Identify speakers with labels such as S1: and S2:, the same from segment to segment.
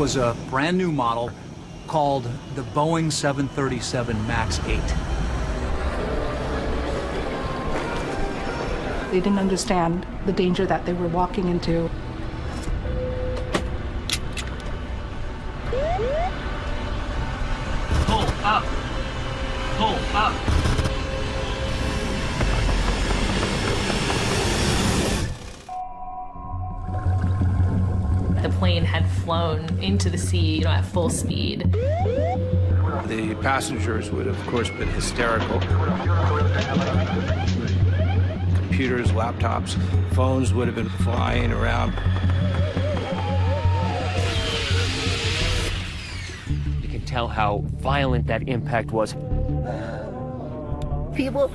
S1: was a brand new model called the Boeing 737 MAX 8.
S2: They didn't understand the danger that they were walking into.
S3: Pull up. Pull up.
S4: The plane had flown into the sea, at full speed.
S5: The passengers would, of course, been hysterical. Computers, laptops, phones would have been flying around.
S6: You can tell how violent that impact was.
S7: People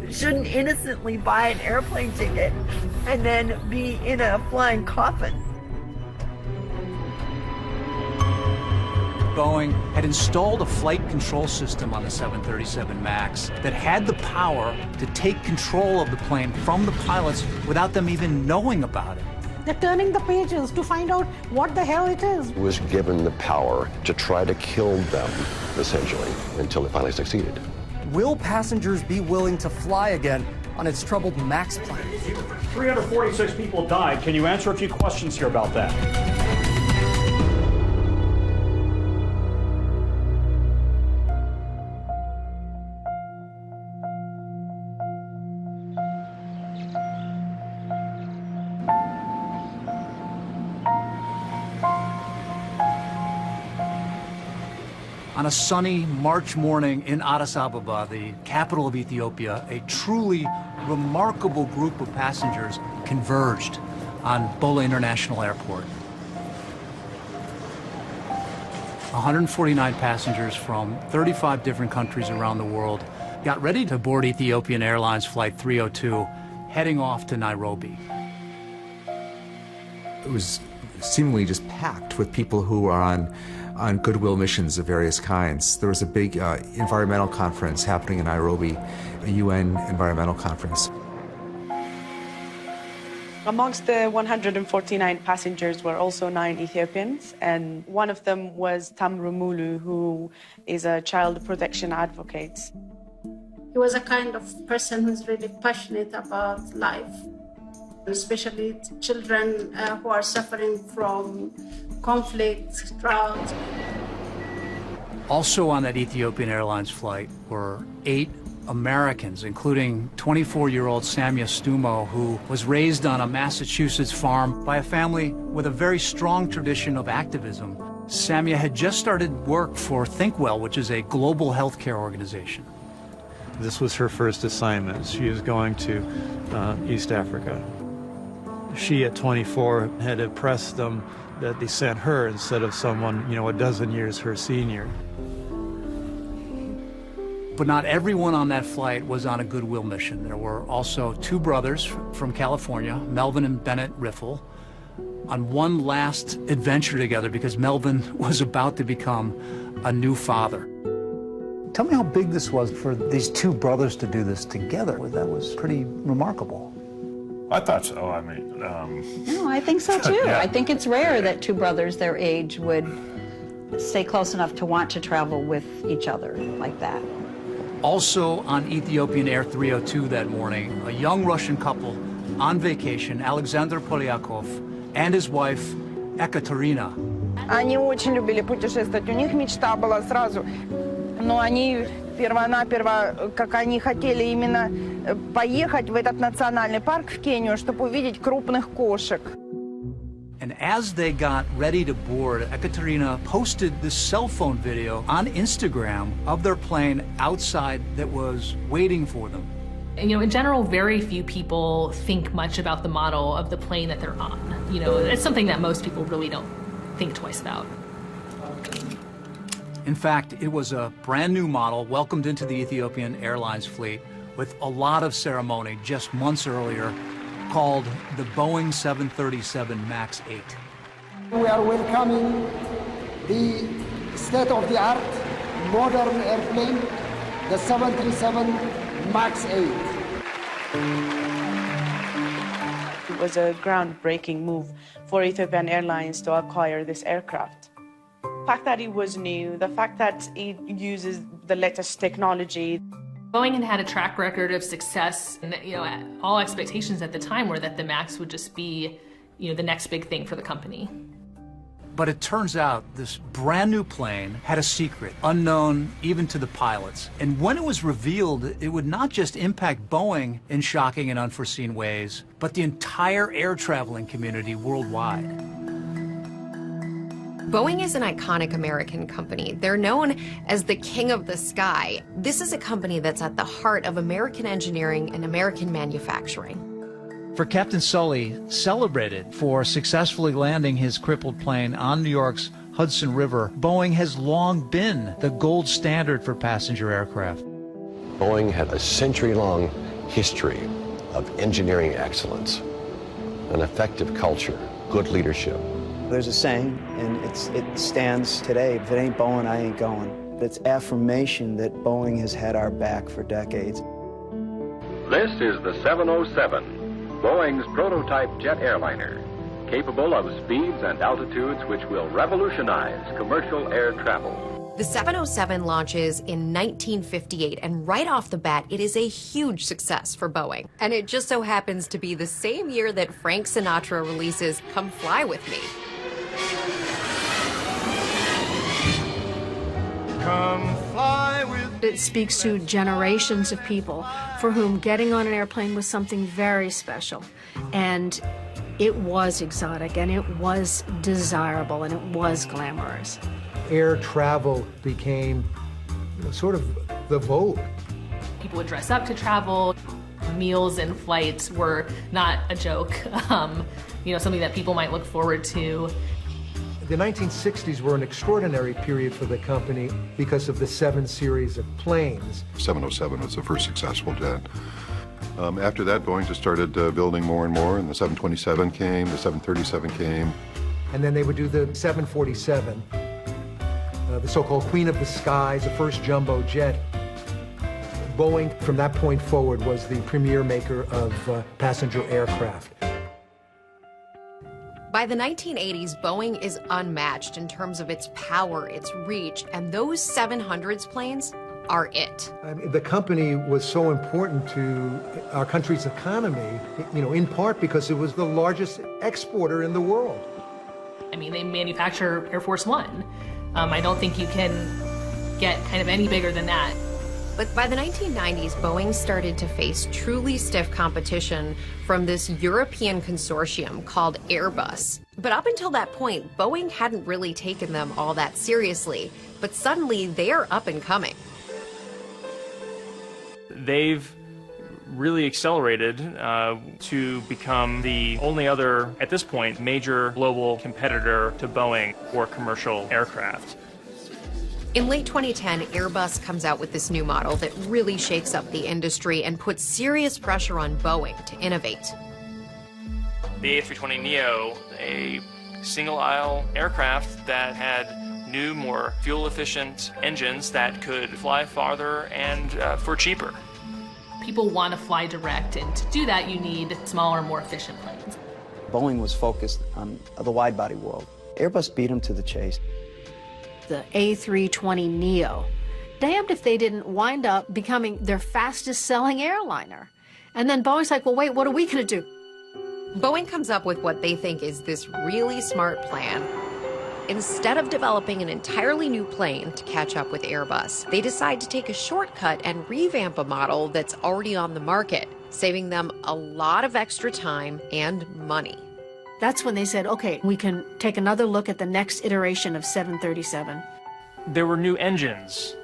S7: shouldn't innocently buy an airplane ticket and then be in a flying coffin.
S1: Boeing had installed a flight control system on the 737 MAX that had the power to take control of the plane from the pilots without them even knowing about it.
S2: They're turning the pages to find out what the hell it is.
S8: Was given the power to try to kill them, essentially, until it finally succeeded.
S9: Will passengers be willing to fly again on its troubled MAX plane?
S10: 346 people died. Can you answer a few questions here about that?
S1: On a sunny March morning in Addis Ababa, the capital of Ethiopia, a truly remarkable group of passengers converged on Bola International Airport. 149 passengers from 35 different countries around the world got ready to board Ethiopian Airlines Flight 302, heading off to Nairobi.
S11: It was seemingly just packed with people who are on goodwill missions of various kinds. There was a big environmental conference happening in Nairobi, a UN environmental conference.
S12: Amongst the 149 passengers were also 9 Ethiopians, and one of them was Tamru Mulu, who is a child protection advocate.
S13: He was a kind of person who's really passionate about life, especially children who are suffering from conflict, drought.
S1: Also on that Ethiopian Airlines flight were 8 Americans, including 24-year-old Samia Stumo, who was raised on a Massachusetts farm by a family with a very strong tradition of activism. Samia had just started work for ThinkWell, which is a global healthcare organization.
S14: This was her first assignment. She was going to East Africa. She, at 24, had impressed them that they sent her instead of someone, a dozen years her senior.
S1: But not everyone on that flight was on a goodwill mission. There were also 2 brothers from California, Melvin and Bennett Riffle, on one last adventure together because Melvin was about to become a new father.
S15: Tell me how big this was for these 2 brothers to do this together. That was pretty remarkable.
S16: I thought so. I mean,
S17: No, I think so too.
S16: Yeah.
S17: I think it's rare that 2 brothers their age would stay close enough to want to travel with each other like that.
S1: Also on Ethiopian Air 302 that morning, a young Russian couple on vacation, Alexander Polyakov and his wife, Ekaterina.
S18: Они очень любили путешествовать. У них мечта была сразу, но они перво-наперво, как они хотели именно поехать в этот национальный парк в Кению, чтобы увидеть крупных кошек.
S1: And as they got ready to board, Ekaterina posted this cell phone video on Instagram of their plane outside that was waiting for them.
S4: And, in general, very few people think much about the model of the plane that they're on. It's something that most people really don't think twice about.
S1: In fact, it was a brand new model welcomed into the Ethiopian Airlines fleet with a lot of ceremony just months earlier, called the Boeing 737 MAX 8.
S19: We are welcoming the state-of-the-art modern airplane, the 737 MAX 8.
S12: It was a groundbreaking move for Ethiopian Airlines to acquire this aircraft. fact that it was new, the fact that it uses the latest technology.
S4: Boeing had had a track record of success, and all expectations at the time were that the MAX would just be, the next big thing for the company.
S1: But it turns out this brand new plane had a secret, unknown even to the pilots. And when it was revealed, it would not just impact Boeing in shocking and unforeseen ways, but the entire air traveling community worldwide.
S20: Boeing is an iconic American company. They're known as the king of the sky. This is a company that's at the heart of American engineering and American manufacturing.
S1: For Captain Sully, celebrated for successfully landing his crippled plane on New York's Hudson River, Boeing has long been the gold standard for passenger aircraft.
S8: Boeing had a century-long history of engineering excellence, an effective culture, good leadership.
S21: There's a saying, and it stands today: if it ain't Boeing, I ain't going. It's affirmation that Boeing has had our back for decades.
S22: This is the 707, Boeing's prototype jet airliner, capable of speeds and altitudes which will revolutionize commercial air travel.
S20: The 707 launches in 1958, and right off the bat, it is a huge success for Boeing. And it just so happens to be the same year that Frank Sinatra releases Come Fly With Me.
S23: Come fly with me.
S2: It speaks to generations of people for whom getting on an airplane was something very special. And it was exotic, and it was desirable, and it was glamorous.
S24: Air travel became sort of the vogue.
S4: People would dress up to travel. Meals and flights were not a joke, something that people might look forward to.
S24: The 1960s were an extraordinary period for the company because of the 7 series of planes.
S25: 707 was the first successful jet. After that, Boeing just started building more and more, and the 727 came, the 737 came.
S24: And then they would do the 747. The so-called Queen of the Skies, the first jumbo jet. Boeing, from that point forward, was the premier maker of passenger aircraft.
S20: By the 1980s, Boeing is unmatched in terms of its power, its reach, and those 700s planes are it.
S24: The company was so important to our country's economy, in part because it was the largest exporter in the world.
S4: I mean, they manufacture Air Force One. I don't think you can get kind of any bigger than that.
S20: But by the 1990s, Boeing started to face truly stiff competition from this European consortium called Airbus. But up until that point, Boeing hadn't really taken them all that seriously. But suddenly, they're up and coming.
S6: They've really accelerated to become the only other, at this point, major global competitor to Boeing for commercial aircraft.
S20: In late 2010, Airbus comes out with this new model that really shakes up the industry and puts serious pressure on Boeing to innovate.
S6: The A320neo, a single-aisle aircraft that had new, more fuel-efficient engines that could fly farther and for cheaper.
S4: People want to fly direct, and to do that, you need smaller, more efficient planes.
S21: Boeing was focused on the wide-body world. Airbus beat them to the chase.
S2: The A320neo. Damned if they didn't wind up becoming their fastest-selling airliner. And then Boeing's like, well, wait, what are we going to do?
S20: Boeing comes up with what they think is this really smart plan. Instead of developing an entirely new plane to catch up with Airbus, they decide to take a shortcut and revamp a model that's already on the market, saving them a lot of extra time and money.
S2: That's when they said, okay, we can take another look at the next iteration of 737.
S6: There were new engines,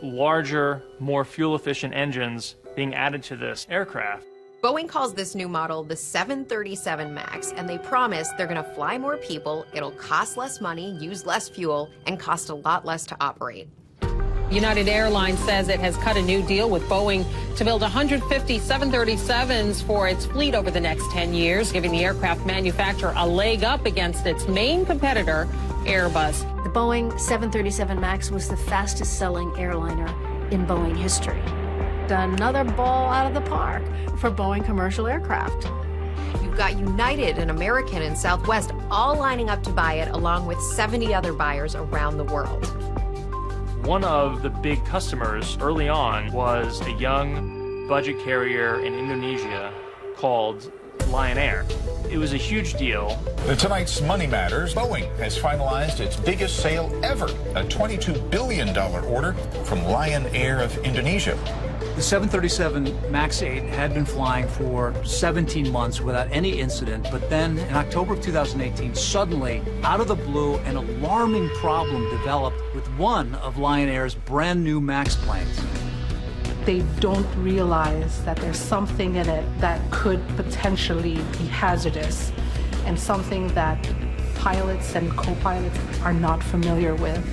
S6: larger, more fuel-efficient engines being added to this aircraft.
S20: Boeing calls this new model the 737 MAX, and they promise they're going to fly more people, it'll cost less money, use less fuel, and cost a lot less to operate.
S26: United Airlines says it has cut a new deal with Boeing to build 150 737s for its fleet over the next 10 years, giving the aircraft manufacturer a leg up against its main competitor, Airbus.
S2: The Boeing 737 MAX was the fastest-selling airliner in Boeing history. Another ball out of the park for Boeing commercial aircraft.
S20: You've got United and American and Southwest all lining up to buy it, along with 70 other buyers around the world.
S6: One of the big customers early on was a young budget carrier in Indonesia called Lion Air. It was a huge deal.
S3: Tonight's Money Matters, Boeing has finalized its biggest sale ever, a $22 billion order from Lion Air of Indonesia.
S1: The 737 MAX 8 had been flying for 17 months without any incident, but then in October of 2018, suddenly, out of the blue, an alarming problem developed with one of Lion Air's brand new MAX planes.
S5: They don't realize that there's something in it that could potentially be hazardous and something that pilots and co-pilots are not familiar with.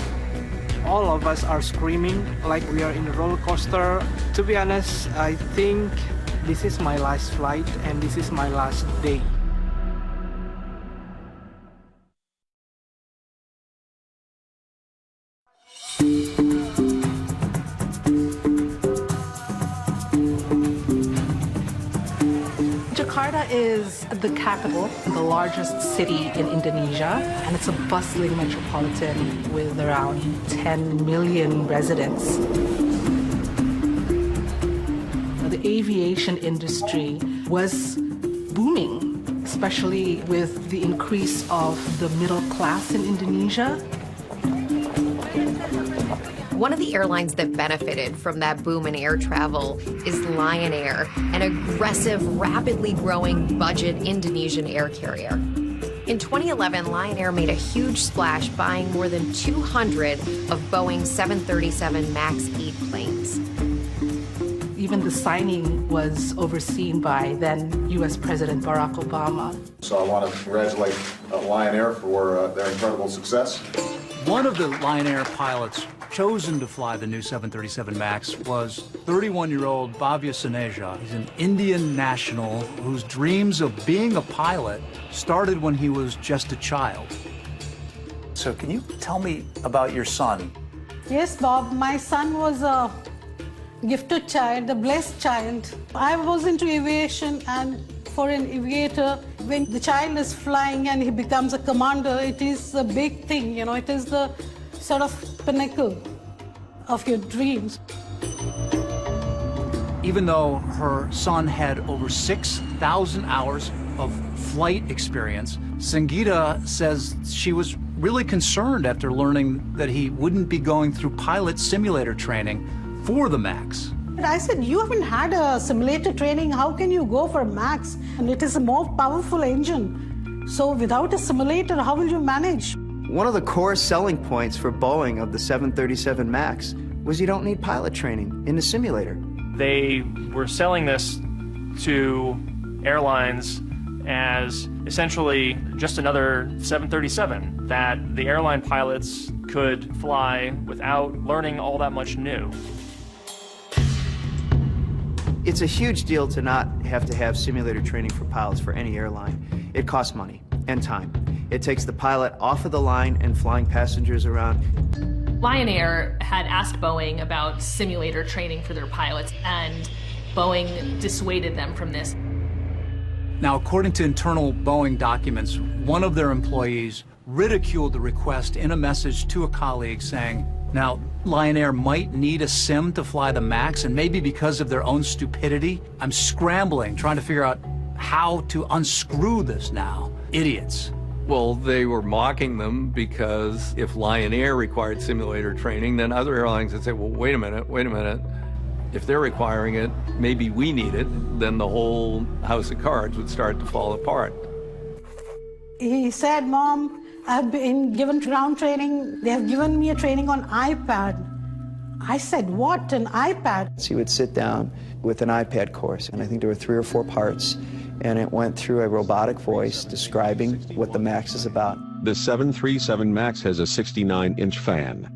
S7: All of us are screaming like we are in a roller coaster. To be honest, I think this is my last flight and this is my last day.
S5: Jakarta is the capital, the largest city in Indonesia, and it's a bustling metropolitan with around 10 million residents. The aviation industry was booming, especially with the increase of the middle class in Indonesia.
S20: One of the airlines that benefited from that boom in air travel is Lion Air, an aggressive, rapidly growing budget Indonesian air carrier. In 2011, Lion Air made a huge splash buying more than 200 of Boeing's 737 MAX 8 planes.
S5: Even the signing was overseen by then U.S. President Barack Obama.
S9: So I want to congratulate Lion Air for their incredible success.
S1: One of the Lion Air pilots chosen to fly the new 737 MAX was 31-year-old Bhavya Saneja. He's an Indian national whose dreams of being a pilot started when he was just a child.
S15: So can you tell me about your son?
S10: Yes, Bob, my son was a gifted child, a blessed child. I was into aviation, and for an aviator, when the child is flying and he becomes a commander, it is a big thing, you know, it is the sort of pinnacle of your dreams.
S1: Even though her son had over 6,000 hours of flight experience, Sangeeta says she was really concerned after learning that he wouldn't be going through pilot simulator training for the MAX.
S10: I said, you haven't had a simulator training, how can you go for MAX? And it is a more powerful engine. So without a simulator, how will you manage?
S21: One of the core selling points for Boeing of the 737 MAX was you don't need pilot training in the simulator.
S6: They were selling this to airlines as essentially just another 737, that the airline pilots could fly without learning all that much new.
S21: It's a huge deal to not have to have simulator training for pilots for any airline. It costs money and time. It takes the pilot off of the line and flying passengers around.
S4: Lion Air had asked Boeing about simulator training for their pilots, and Boeing dissuaded them from this.
S1: Now, according to internal Boeing documents, one of their employees ridiculed the request in a message to a colleague saying, now, Lion Air might need a sim to fly the MAX, and maybe because of their own stupidity, I'm scrambling, trying to figure out how to unscrew this now. Idiots.
S11: Well, they were mocking them because if Lion Air required simulator training, then other airlines would say, well, wait a minute. If they're requiring it, maybe we need it. Then the whole house of cards would start to fall apart.
S10: He said, Mom, I've been given ground training. They have given me a training on iPad. I said, what, an iPad?
S21: So he would sit down with an iPad course, and I think there were 3 or 4 parts, and it went through a robotic voice describing what the MAX is about.
S27: The 737 MAX has a 69-inch fan.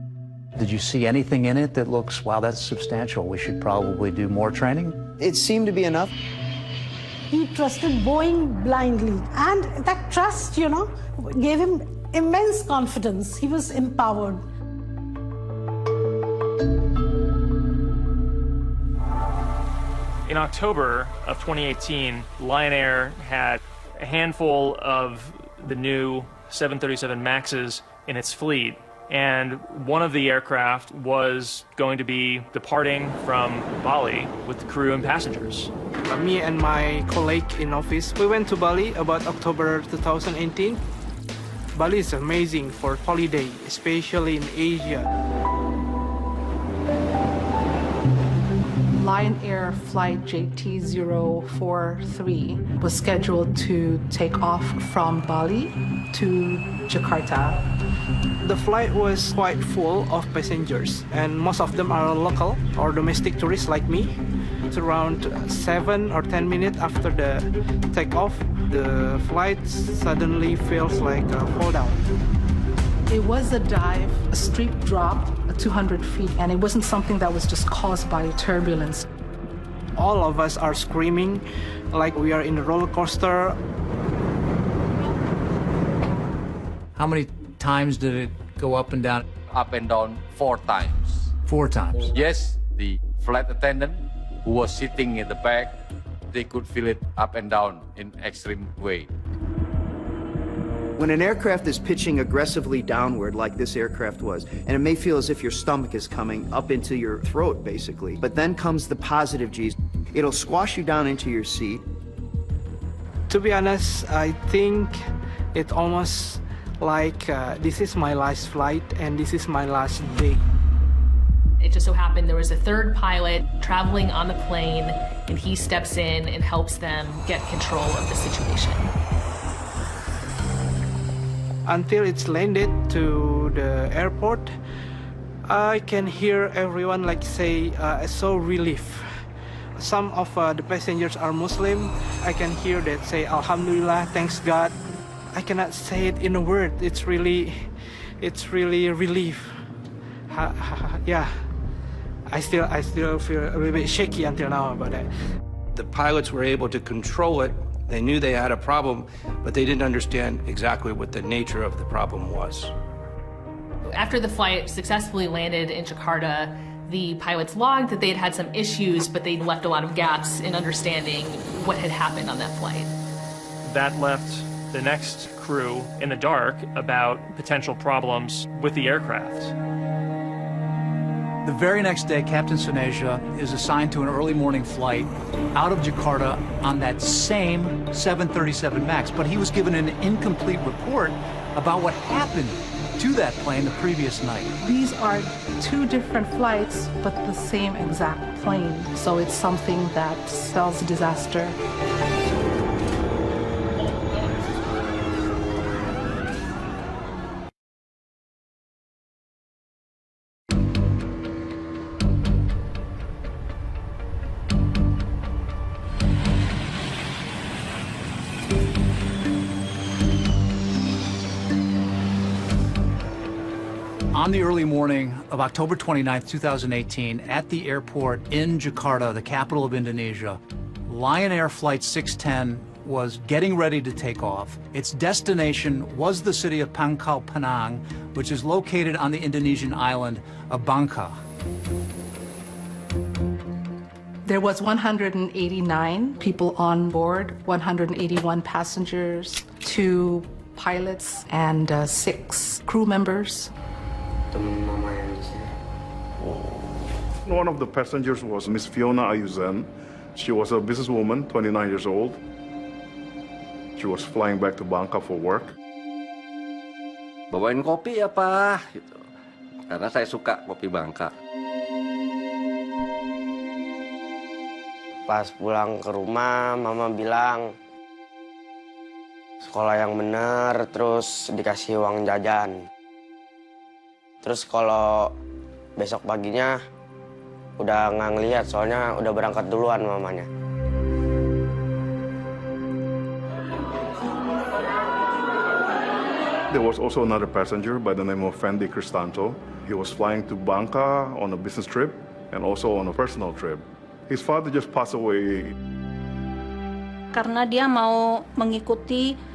S15: Did you see anything in it that looks, wow, that's substantial, we should probably do more training?
S21: It seemed to be enough.
S10: He trusted Boeing blindly, and that trust, you know, gave him immense confidence. He was empowered.
S6: In October of 2018, Lion Air had a handful of the new 737 MAXs in its fleet, and one of the aircraft was going to be departing from Bali with the crew and passengers.
S7: Me and my colleague in office, we went to Bali about October 2018. Bali is amazing for holiday, especially in Asia.
S5: Lion Air flight JT043 was scheduled to take off from Bali to Jakarta.
S7: The flight was quite full of passengers, and most of them are local or domestic tourists like me. It's around 7 or 10 minutes after the takeoff, the flight suddenly feels like a fall down.
S5: It was a dive, a steep drop, 200 feet, and it wasn't something that was just caused by turbulence.
S7: All of us are screaming like we are in a roller coaster.
S1: How many times did it go up and down?
S12: Up and down 4 times.
S1: 4 times?
S12: Yes, the flight attendant who was sitting in the back, they could feel it up and down in extreme way.
S21: When an aircraft is pitching aggressively downward like this aircraft was, and it may feel as if your stomach is coming up into your throat, basically, but then comes the positive G's. It'll squash you down into your seat.
S7: To be honest, I think it's almost like this is my last flight and this is my last day.
S4: It just so happened there was a third pilot traveling on the plane, and he steps in and helps them get control of the situation.
S7: Until it's landed to the airport, I can hear everyone like say, so relief. Some of the passengers are Muslim. I can hear that say, Alhamdulillah, thanks God. I cannot say it in a word. It's really relief. Yeah, I still feel a little bit shaky until now about that.
S13: The pilots were able to control it. They knew they had a problem, but they didn't understand exactly what the nature of the problem was.
S4: After the flight successfully landed in Jakarta, the pilots logged that they had had some issues, but they left a lot of gaps in understanding what had happened on that flight.
S6: That left the next crew in the dark about potential problems with the aircraft.
S1: The very next day, Captain Suneja is assigned to an early morning flight out of Jakarta on that same 737 MAX, but he was given an incomplete report about what happened to that plane the previous night.
S5: These are 2 different flights, but the same exact plane. So it's something that spells disaster.
S1: On the early morning of October 29, 2018, at the airport in Jakarta, the capital of Indonesia, Lion Air Flight 610 was getting ready to take off. Its destination was the city of Pangkal Pinang, which is located on the Indonesian island of Bangka.
S5: There was 189 people on board, 181 passengers, 2 pilots, and 6 crew members.
S14: One of the passengers was Miss Fiona Ayuzan. She was a businesswoman, 29 years old. She was flying back to Bangka for work.
S12: Bawain kopi ya Pak, gitu. Karena saya suka kopi Bangka.
S16: Pas pulang ke rumah, Mama bilang sekolah yang benar, terus dikasih uang jajan. Terus kalau besok paginya udah nggak ngeliat, soalnya udah berangkat duluan mamanya.
S14: There was also another passenger by the name of Fendi Cristanto. He was flying to Bangka on a business trip and also on a personal trip. His father just passed away.
S17: Karena dia mau mengikuti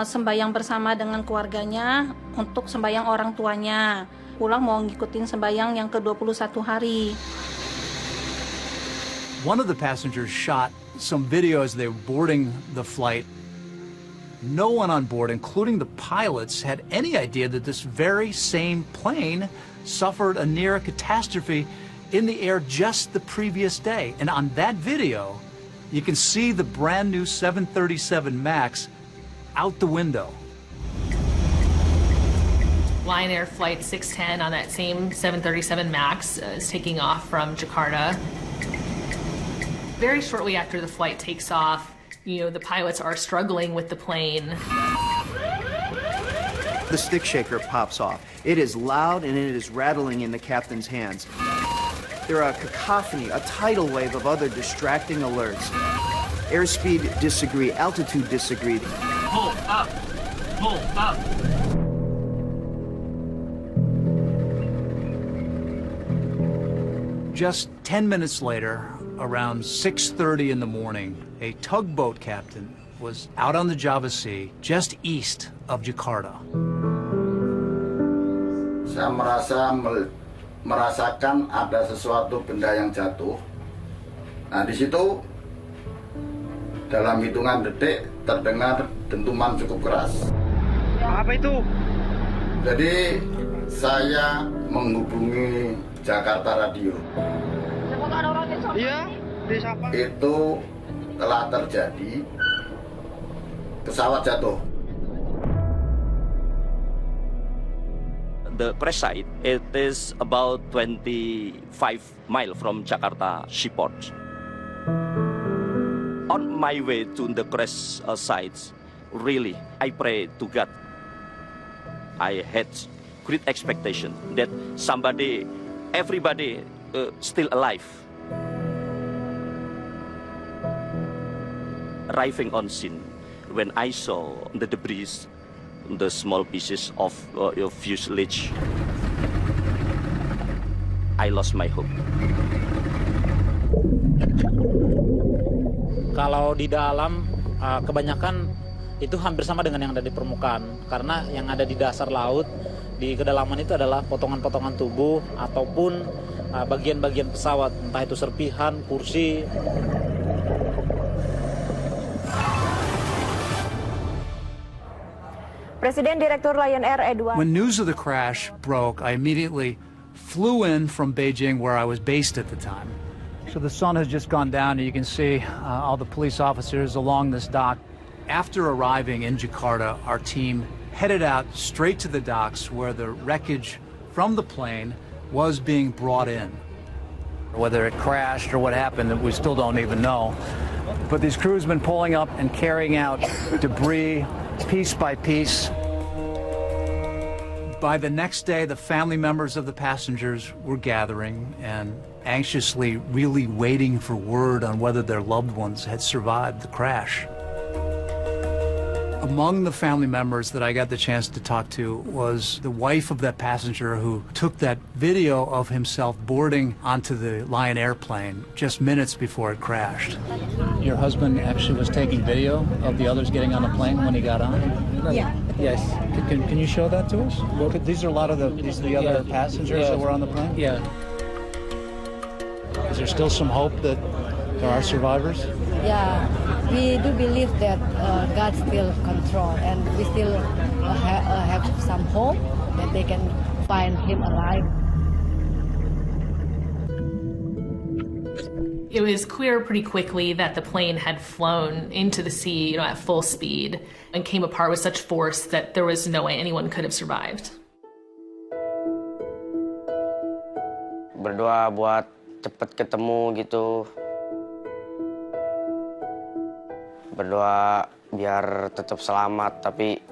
S17: sembayang bersama dengan keluarganya untuk sembayang orang tuanya. Pulang mau ngikutin sembayang yang ke-21 hari.
S1: One of the passengers shot some video as they were boarding the flight, No one on board, including the pilots, had any idea that this very same plane suffered a near catastrophe in the air just the previous day. And on that video, you can see the brand new 737 MAX out the window.
S4: Lion Air Flight 610 on that same 737 MAX is taking off from Jakarta. Very shortly after the flight takes off, the pilots are struggling with the plane.
S21: The stick shaker pops off. It is loud and it is rattling in the captain's hands. There are a cacophony, a tidal wave of other distracting alerts. Airspeed disagree, altitude disagree.
S1: Pull up, pull up. Just 10 minutes later, around 6:30 in the morning, a tugboat captain was out on the Java Sea, just east of Jakarta.
S8: Saya merasakan ada sesuatu benda yang jatuh. Nah, di situ dalam hitungan detik terdengar dentuman cukup keras.
S7: Apa itu?
S8: Jadi saya menghubungi Jakarta Radio.
S7: Iya, di siapa?
S8: Itu telah terjadi pesawat jatuh.
S18: The crash site, it is about 25 miles from Jakarta seaport. On my way to the crash sites, really, I pray to God. I had great expectation that everybody still alive. Arriving on scene, when I saw the debris, the small pieces of fuselage, I lost my hope.
S19: Kalau di dalam, kebanyakan itu hampir sama dengan yang ada di permukaan, karena yang ada di dasar laut, di kedalaman itu adalah potongan-potongan tubuh ataupun bagian-bagian pesawat, entah itu serpihan, kursi.
S22: Presiden Direktur Lion Air Edward.
S1: When news of the crash broke, I immediately flew in from Beijing, where I was based at the time. So the sun has just gone down, and you can see all the police officers along this dock. After arriving in Jakarta, our team headed out straight to the docks where the wreckage from the plane was being brought in. Whether it crashed or what happened, we still don't even know. But these crews have been pulling up and carrying out debris piece by piece. By the next day, the family members of the passengers were gathering and anxiously really waiting for word on whether their loved ones had survived the crash. Among the family members that I got the chance to talk to was the wife of that passenger who took that video of himself boarding onto the Lion airplane just minutes before it crashed. Your husband actually was taking video of the others getting on the plane when he got on?
S22: Yeah.
S1: Yes. Can you show that to us? Well, these are a lot of the other passengers that were on the plane?
S19: Yeah.
S1: Is there still some hope that there are survivors?
S22: Yeah, we do believe that God still control, and we still have some hope that they can find him alive.
S4: It was clear pretty quickly that the plane had flown into the sea, at full speed, and came apart with such force that there was no way anyone could have survived.
S16: Berdoa buat cepet ketemu gitu. Berdoa biar tetap selamat, tapi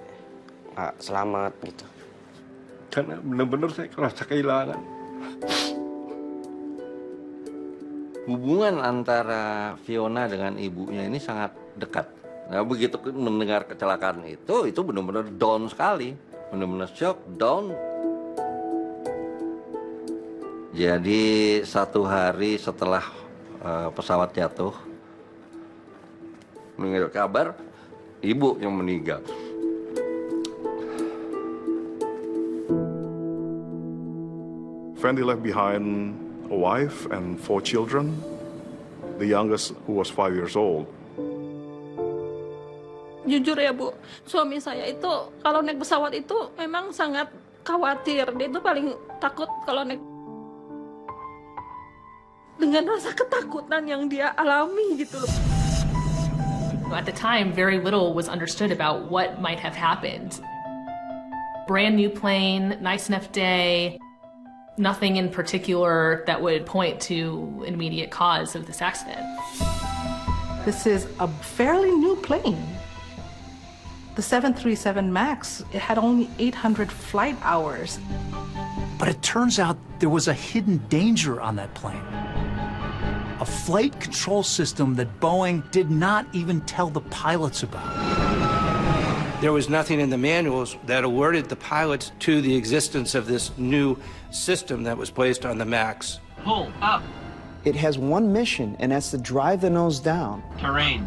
S16: nggak selamat gitu.
S23: Karena benar-benar saya merasa kehilangan.
S24: Hubungan antara Fiona dengan ibunya ini sangat dekat. Nah, begitu mendengar kecelakaan itu benar-benar down sekali. Benar-benar shock, down. Jadi satu hari setelah pesawat jatuh, mendengar kabar ibu yang meninggal.
S14: Freddy left behind a wife and 4 children, the youngest who was 5 years old.
S17: Jujur ya Bu, suami saya itu kalau naik pesawat itu memang sangat khawatir. Dia itu paling takut kalau naik, dengan rasa ketakutan yang dia alami gitu loh.
S4: At the time, very little was understood about what might have happened. Brand new plane, nice enough day, nothing in particular that would point to an immediate cause of this accident.
S5: This is a fairly new plane. The 737 MAX, it had only 800 flight hours.
S1: But it turns out there was a hidden danger on that plane. A flight control system that Boeing did not even tell the pilots about.
S13: There was nothing in the manuals that alerted the pilots to the existence of this new system that was placed on the MAX.
S2: Pull up.
S3: It has one mission, and that's to drive the nose down.
S2: Terrain.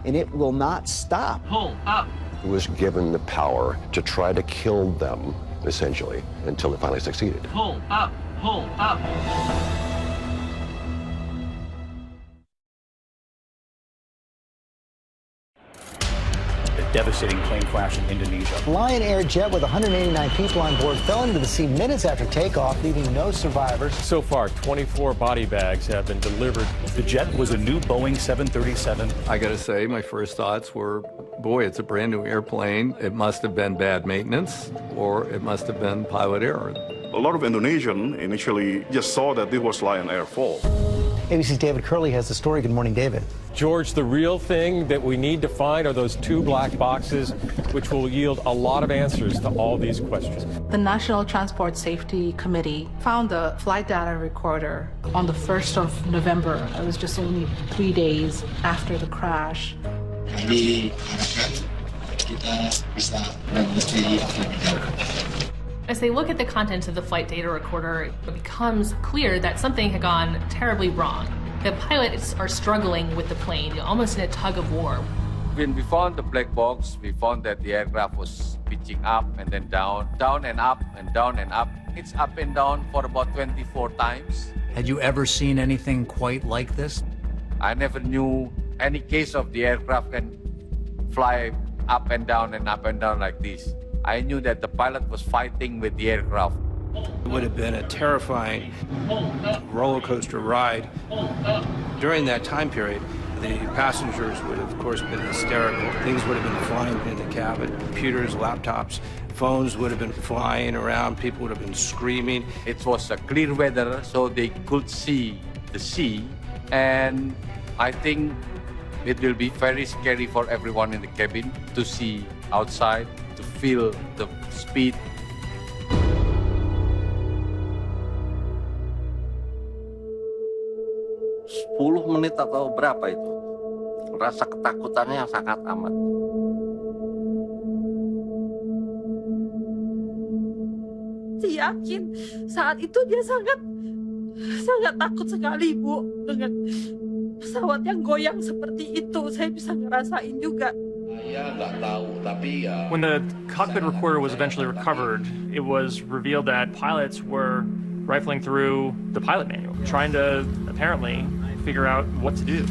S3: And it will not stop.
S2: Pull up.
S9: Was given the power to try to kill them, essentially, until it finally succeeded.
S2: Pull up.
S11: Devastating plane crash in Indonesia.
S15: Lion Air jet with 189 people on board fell into the sea minutes after takeoff, leaving no survivors.
S11: So far, 24 body bags have been delivered. The jet was a new Boeing 737.
S20: I gotta say, my first thoughts were, boy, it's a brand new airplane. It must have been bad maintenance, or it must have been pilot error.
S14: A lot of Indonesians initially just saw that this was Lion Air's fault.
S15: ABC's David Curley has the story. Good morning, David.
S25: George, the real thing that we need to find are those two black boxes, which will yield a lot of answers to all these questions.
S5: The National Transport Safety Committee found the flight data recorder on the 1st of November. It was just only 3 days after the crash.
S4: As they look at the contents of the flight data recorder, it becomes clear that something had gone terribly wrong. The pilots are struggling with the plane, almost in a tug of war.
S12: When we found the black box, we found that the aircraft was pitching up and then down, down and up and down and up. It's up and down for about 24 times.
S1: Had you ever seen anything quite like this?
S12: I never knew any case of the aircraft can fly up and down like this. I knew that the pilot was fighting with the aircraft.
S13: It would have been a terrifying roller coaster ride. During that time period, the passengers would have, of course, been hysterical. Things would have been flying in the cabin. Computers, laptops, phones would have been flying around. People would have been screaming.
S12: It was a clear weather, so they could see the sea. And I think it will be very scary for everyone in the cabin to see outside, to feel the speed.
S24: Sepuluh menit atau berapa itu? Rasa ketakutannya sangat amat.
S17: Saya yakin saat itu dia sangat takut sekali, Bu, dengan pesawat yang goyang seperti itu. Saya bisa ngerasain juga.
S6: When the cockpit recorder was eventually recovered, it was revealed that pilots were rifling through the pilot manual, trying to apparently figure out what to do.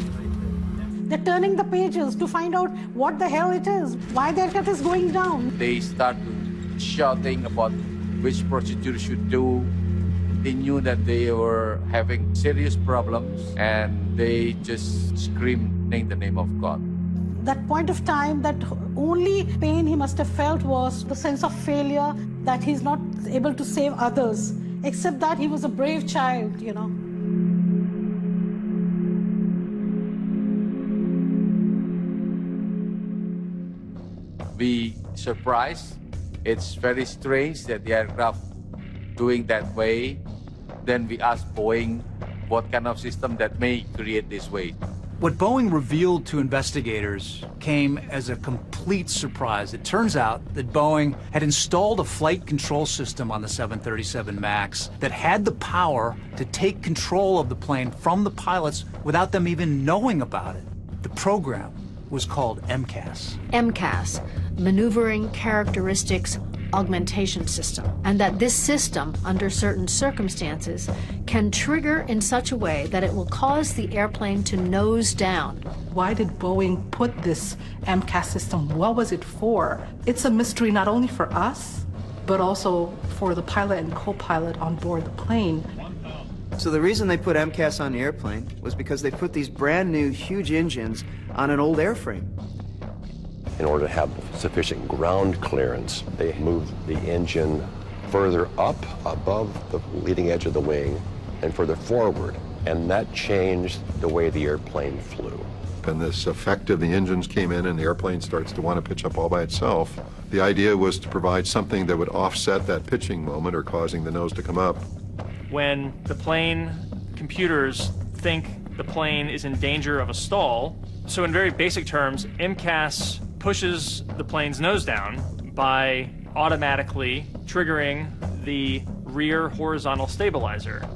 S10: They're turning the pages to find out what the hell it is, why the aircraft is going down.
S12: They start shouting about which procedure should do. They knew that they were having serious problems and they just screamed in the name of God.
S10: That point of time, that only pain he must have felt was the sense of failure, that he's not able to save others, except that he was a brave child, you know.
S12: We surprised. It's very strange that the aircraft doing that way. Then we asked Boeing what kind of system that may create this way.
S1: What Boeing revealed to investigators came as a complete surprise. It turns out that Boeing had installed a flight control system on the 737 MAX that had the power to take control of the plane from the pilots without them even knowing about it. The program was called MCAS.
S2: MCAS, Maneuvering Characteristics Augmentation System, and that this system, under certain circumstances, can trigger in such a way that it will cause the airplane to nose down.
S5: Why did Boeing put this MCAS system? What was it for? It's a mystery not only for us, but also for the pilot and co-pilot on board the plane.
S3: So the reason they put MCAS on the airplane was because they put these brand new huge engines on an old airframe.
S9: In order to have sufficient ground clearance, they moved the engine further up above the leading edge of the wing and further forward, and that changed the way the airplane flew.
S7: And this effect of the engines came in and the airplane starts to want to pitch up all by itself. The idea was to provide something that would offset that pitching moment or causing the nose to come up.
S6: When the plane computers think the plane is in danger of a stall, so in very basic terms, MCAS pushes the plane's nose down by automatically triggering the rear horizontal stabilizer.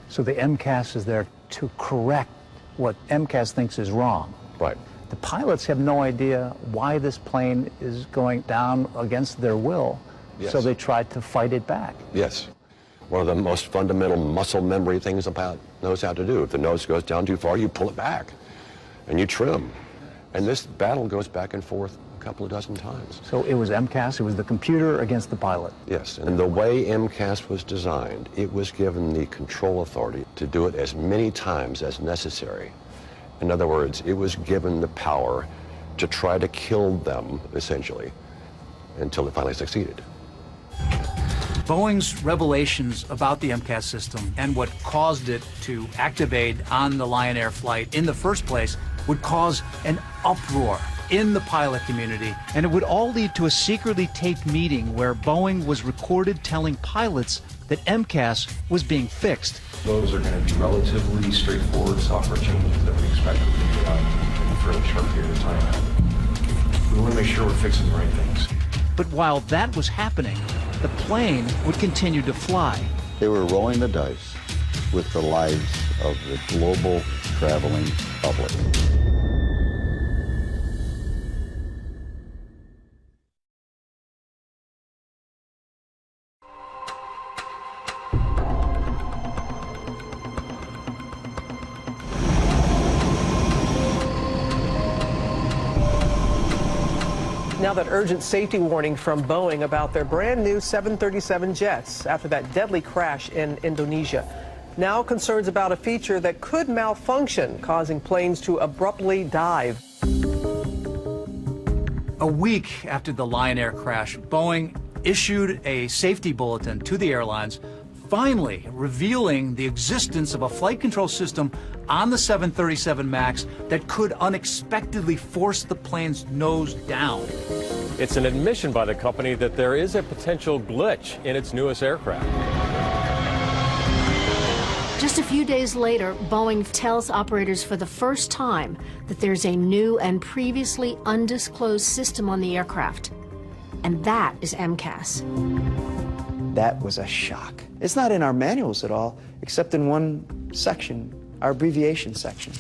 S15: So the MCAS is there to correct what MCAS thinks is wrong.
S9: Right.
S15: The pilots have no idea why this plane is going down against their will,
S9: Yes.
S15: so they tried to fight it back.
S9: Yes. One of the most fundamental muscle memory things about knows how to do. If the nose goes down too far, you pull it back and you trim. And this battle goes back and forth a couple of dozen times.
S15: So it was MCAS, it was the computer against the pilot.
S9: Yes, and the way MCAS was designed, it was given the control authority to do it as many times as necessary. In other words, it was given the power to try to kill them, essentially, until it finally succeeded.
S1: Boeing's revelations about the MCAS system and what caused it to activate on the Lion Air flight in the first place would cause an uproar in the pilot community, and it would all lead to a secretly taped meeting where Boeing was recorded telling pilots that MCAS was being fixed.
S8: Those are going to be relatively straightforward software changes that we expect to be done in a fairly short period of time. We want to make sure we're fixing the right things.
S1: But while that was happening, the plane would continue to fly.
S18: They were rolling the dice with the lives of the global traveling public.
S21: Now that urgent safety warning from Boeing about their brand new 737 jets after that deadly crash in Indonesia. Now concerns about a feature that could malfunction, causing planes to abruptly dive.
S1: A week after the Lion Air crash, Boeing issued a safety bulletin to the airlines, finally revealing the existence of a flight control system on the 737 MAX that could unexpectedly force the plane's nose down.
S25: It's an admission by the company that there is a potential glitch in its newest aircraft.
S2: Just a few days later, Boeing tells operators for the first time that there's a new and previously undisclosed system on the aircraft, and that is MCAS.
S3: That was a shock. It's not in our manuals at all, except in one section, our abbreviation section.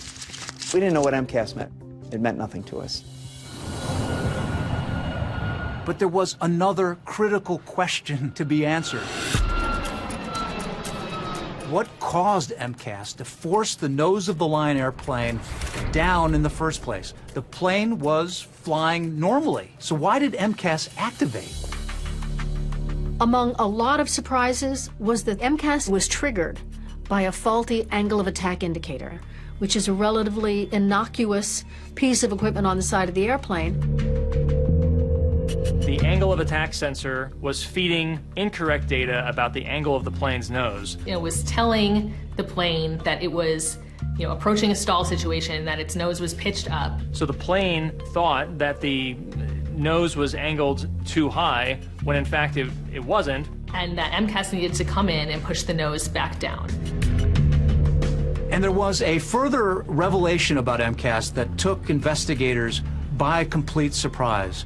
S3: We didn't know what MCAS meant. It meant nothing to us.
S1: But there was another critical question to be answered. What caused MCAS to force the nose of the Lion airplane down in the first place? The plane was flying normally, so why did MCAS activate?
S2: Among a lot of surprises was that MCAS was triggered by a faulty angle of attack indicator, which is a relatively innocuous piece of equipment on the side of the airplane.
S6: The angle of attack sensor was feeding incorrect data about the angle of the plane's nose.
S4: It was telling the plane that it was, approaching a stall situation, that its nose was pitched up.
S6: So the plane thought that the nose was angled too high, when in fact it wasn't.
S4: And that MCAS needed to come in and push the nose back down.
S1: And there was a further revelation about MCAS that took investigators by complete surprise.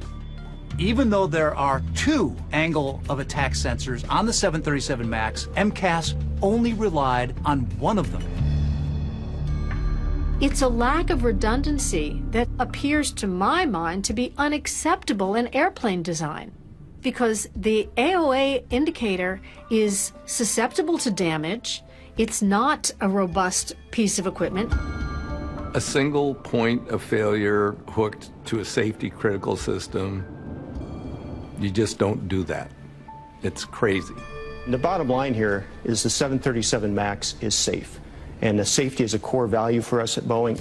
S1: Even though there are two angle of attack sensors on the 737 MAX, MCAS only relied on one of them.
S2: It's a lack of redundancy that appears to my mind to be unacceptable in airplane design, because the AOA indicator is susceptible to damage. It's not a robust piece of equipment.
S20: A single point of failure hooked to a safety critical system, you just don't do that. It's crazy.
S11: The bottom line here is the 737 MAX is safe, and the safety is a core value for us at Boeing.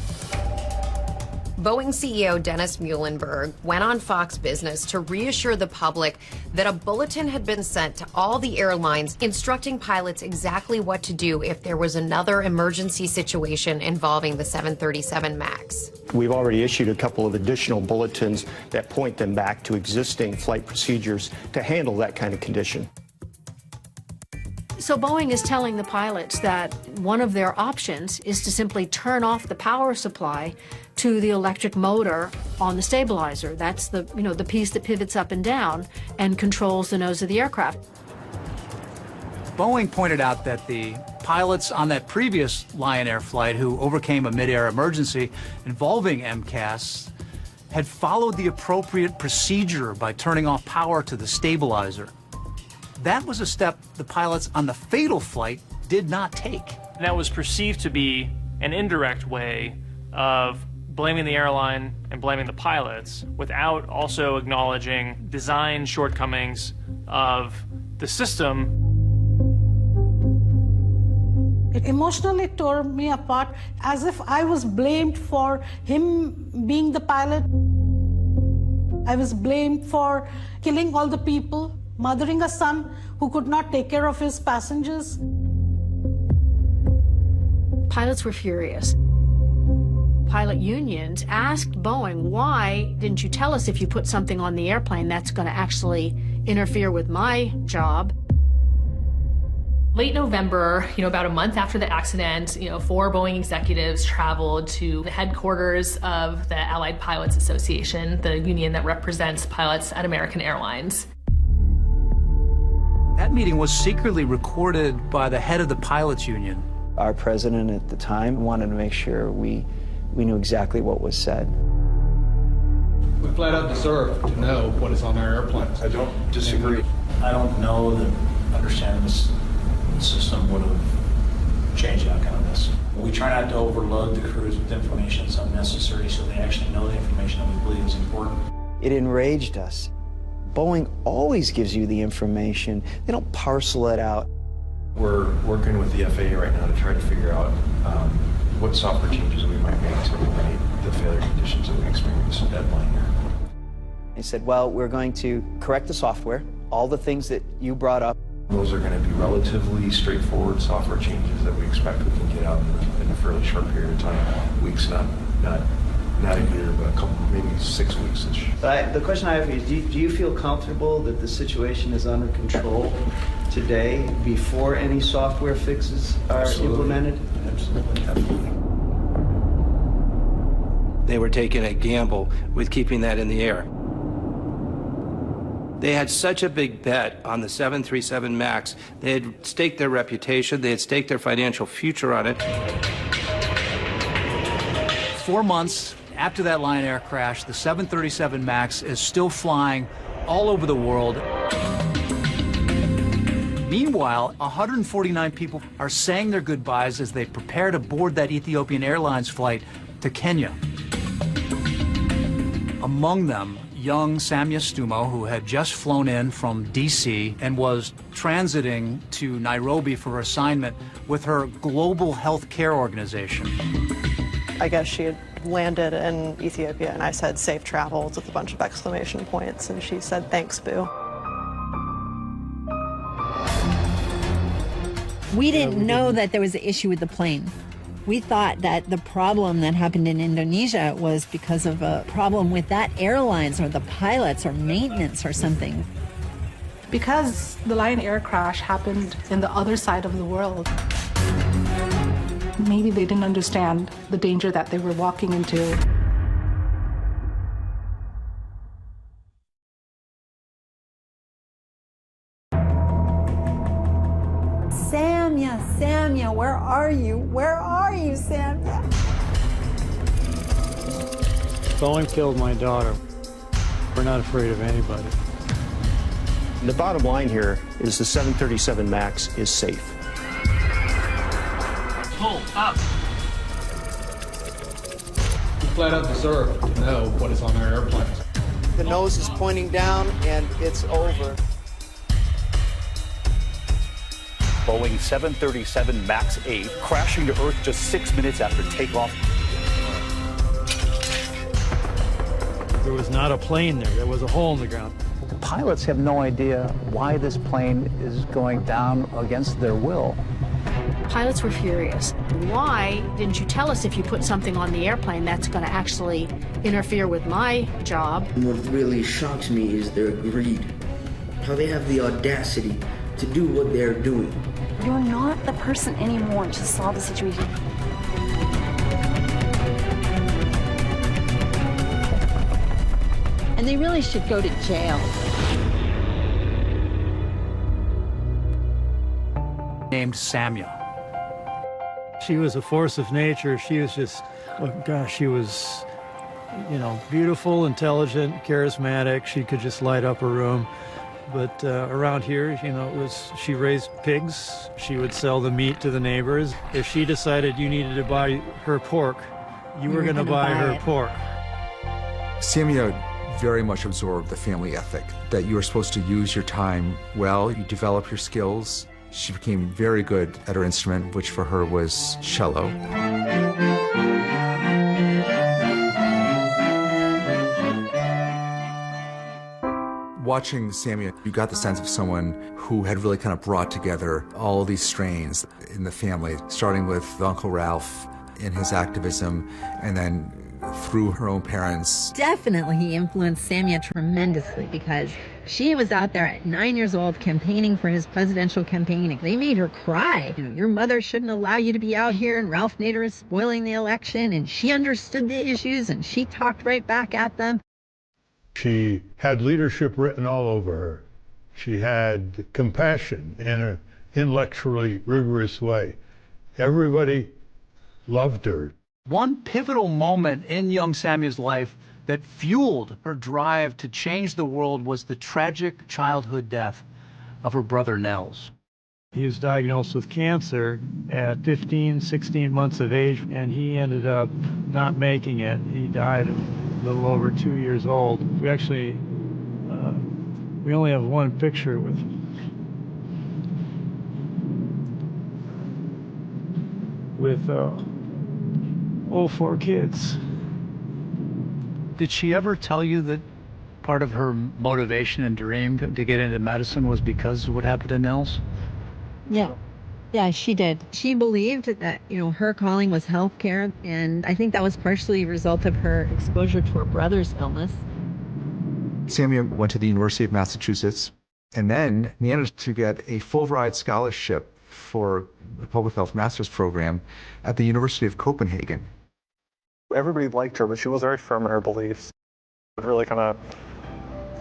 S16: Boeing CEO Dennis Muhlenberg went on Fox Business to reassure the public that a bulletin had been sent to all the airlines instructing pilots exactly what to do if there was another emergency situation involving the 737 MAX.
S11: We've already issued a couple of additional bulletins that point them back to existing flight procedures to handle that kind of condition.
S2: So Boeing is telling the pilots that one of their options is to simply turn off the power supply to the electric motor on the stabilizer. That's the, the piece that pivots up and down and controls the nose of the aircraft.
S1: Boeing pointed out that the pilots on that previous Lion Air flight who overcame a mid-air emergency involving MCAS had followed the appropriate procedure by turning off power to the stabilizer. That was a step the pilots on the fatal flight did not take.
S6: And that was perceived to be an indirect way of blaming the airline and blaming the pilots without also acknowledging design shortcomings of the system.
S10: It emotionally tore me apart, as if I was blamed for him being the pilot. I was blamed for killing all the people, mothering a son who could not take care of his passengers.
S2: Pilots were furious. Pilot unions asked Boeing, why didn't you tell us if you put something on the airplane that's going to actually interfere with my job?
S4: Late November, about a month after the accident, 4 Boeing executives traveled to the headquarters of the Allied Pilots Association, the union that represents pilots at American Airlines.
S1: That meeting was secretly recorded by the head of the pilots union.
S3: Our president at the time wanted to make sure we knew exactly what was said.
S19: We flat out deserve to know what is on our airplanes.
S8: I don't disagree.
S22: I don't know that understanding this system would have changed the outcome of this. We try not to overload the crews with information that's unnecessary so they actually know the information that we believe is important.
S3: It enraged us. Boeing always gives you the information. They don't parcel it out.
S8: We're working with the FAA right now to try to figure out what software changes we might make to eliminate the failure conditions that we experienced at Lion Air.
S3: They said, well, we're going to correct the software, all the things that you brought up.
S8: Those are going to be relatively straightforward software changes that we expect we can get out in a fairly short period of time. Weeks, not a year, but a couple, maybe 6 weeks-ish.
S3: The question I have for you is, do you feel comfortable that the situation is under control today before any software fixes are implemented?
S8: Absolutely.
S13: They were taking a gamble with keeping that in the air. They had such a big bet on the 737 MAX. They had staked their reputation, they had staked their financial future on it.
S1: 4 months after that Lion Air crash, the 737 MAX is still flying all over the world. Meanwhile, 149 people are saying their goodbyes as they prepare to board that Ethiopian Airlines flight to Kenya. Among them, young Samia Stumo, who had just flown in from D.C. and was transiting to Nairobi for her assignment with her global health care organization.
S23: I guess she had landed in Ethiopia, and I said, safe travels, with a bunch of exclamation points, and she said, thanks, boo.
S26: We didn't know that there was an issue with the plane. We thought that the problem that happened in Indonesia was because of a problem with that airlines or the pilots or maintenance or something.
S5: Because the Lion Air crash happened in the other side of the world, maybe they didn't understand the danger that they were walking into.
S26: Samia, where are you? Where are you, Samia?
S7: Boeing killed my daughter. We're not afraid of anybody.
S11: The bottom line here is the 737 MAX is safe.
S19: Pull up. We flat out deserve to know what is on our airplanes.
S3: The nose is pointing down, and it's over.
S12: Boeing 737 MAX 8 crashing to Earth just 6 minutes after takeoff.
S7: There was not a plane there. There was a hole in the ground.
S1: The pilots have no idea why this plane is going down against their will.
S2: Pilots were furious. Why didn't you tell us if you put something on the airplane that's going to actually interfere with my job?
S14: What really shocks me is their greed. How they have the audacity to do what they're doing.
S15: You're not the person anymore to solve the situation.
S26: And they really should go to jail.
S1: Named Samya.
S7: She was a force of nature. She was just, oh gosh, she was, you know, beautiful, intelligent, charismatic. She could just light up a room. But around here, you know, she raised pigs. She would sell the meat to the neighbors. If she decided you needed to buy her pork, you were going to buy her pork.
S17: Samya very much absorbed the family ethic, that you are supposed to use your time well, you develop your skills. She became very good at her instrument, which for her was cello. Watching Samya, you got the sense of someone who had really kind of brought together all these strains in the family, starting with Uncle Ralph in his activism, and then through her own parents.
S26: Definitely he influenced Samya tremendously because she was out there at 9 years old campaigning for his presidential campaign. They made her cry. You know, your mother shouldn't allow you to be out here, and Ralph Nader is spoiling the election, and she understood the issues and she talked right back at them.
S24: She had leadership written all over her. She had compassion in an intellectually rigorous way. Everybody loved her.
S1: One pivotal moment in young Samya's life that fueled her drive to change the world was the tragic childhood death of her brother Nels.
S7: He was diagnosed with cancer at 15, 16 months of age, and he ended up not making it. He died a little over 2 years old. We actually, we only have one picture with all 4 kids.
S1: Did she ever tell you that part of her motivation and dream to get into medicine was because of what happened to Nels?
S26: Yeah. Yeah, she did. She believed that, you know, her calling was healthcare, and I think that was partially a result of her exposure to her brother's illness.
S17: Samya went to the University of Massachusetts and then managed to get a full ride scholarship for the public health master's program at the University of Copenhagen.
S27: Everybody liked her, but she was very firm in her beliefs. It really kind of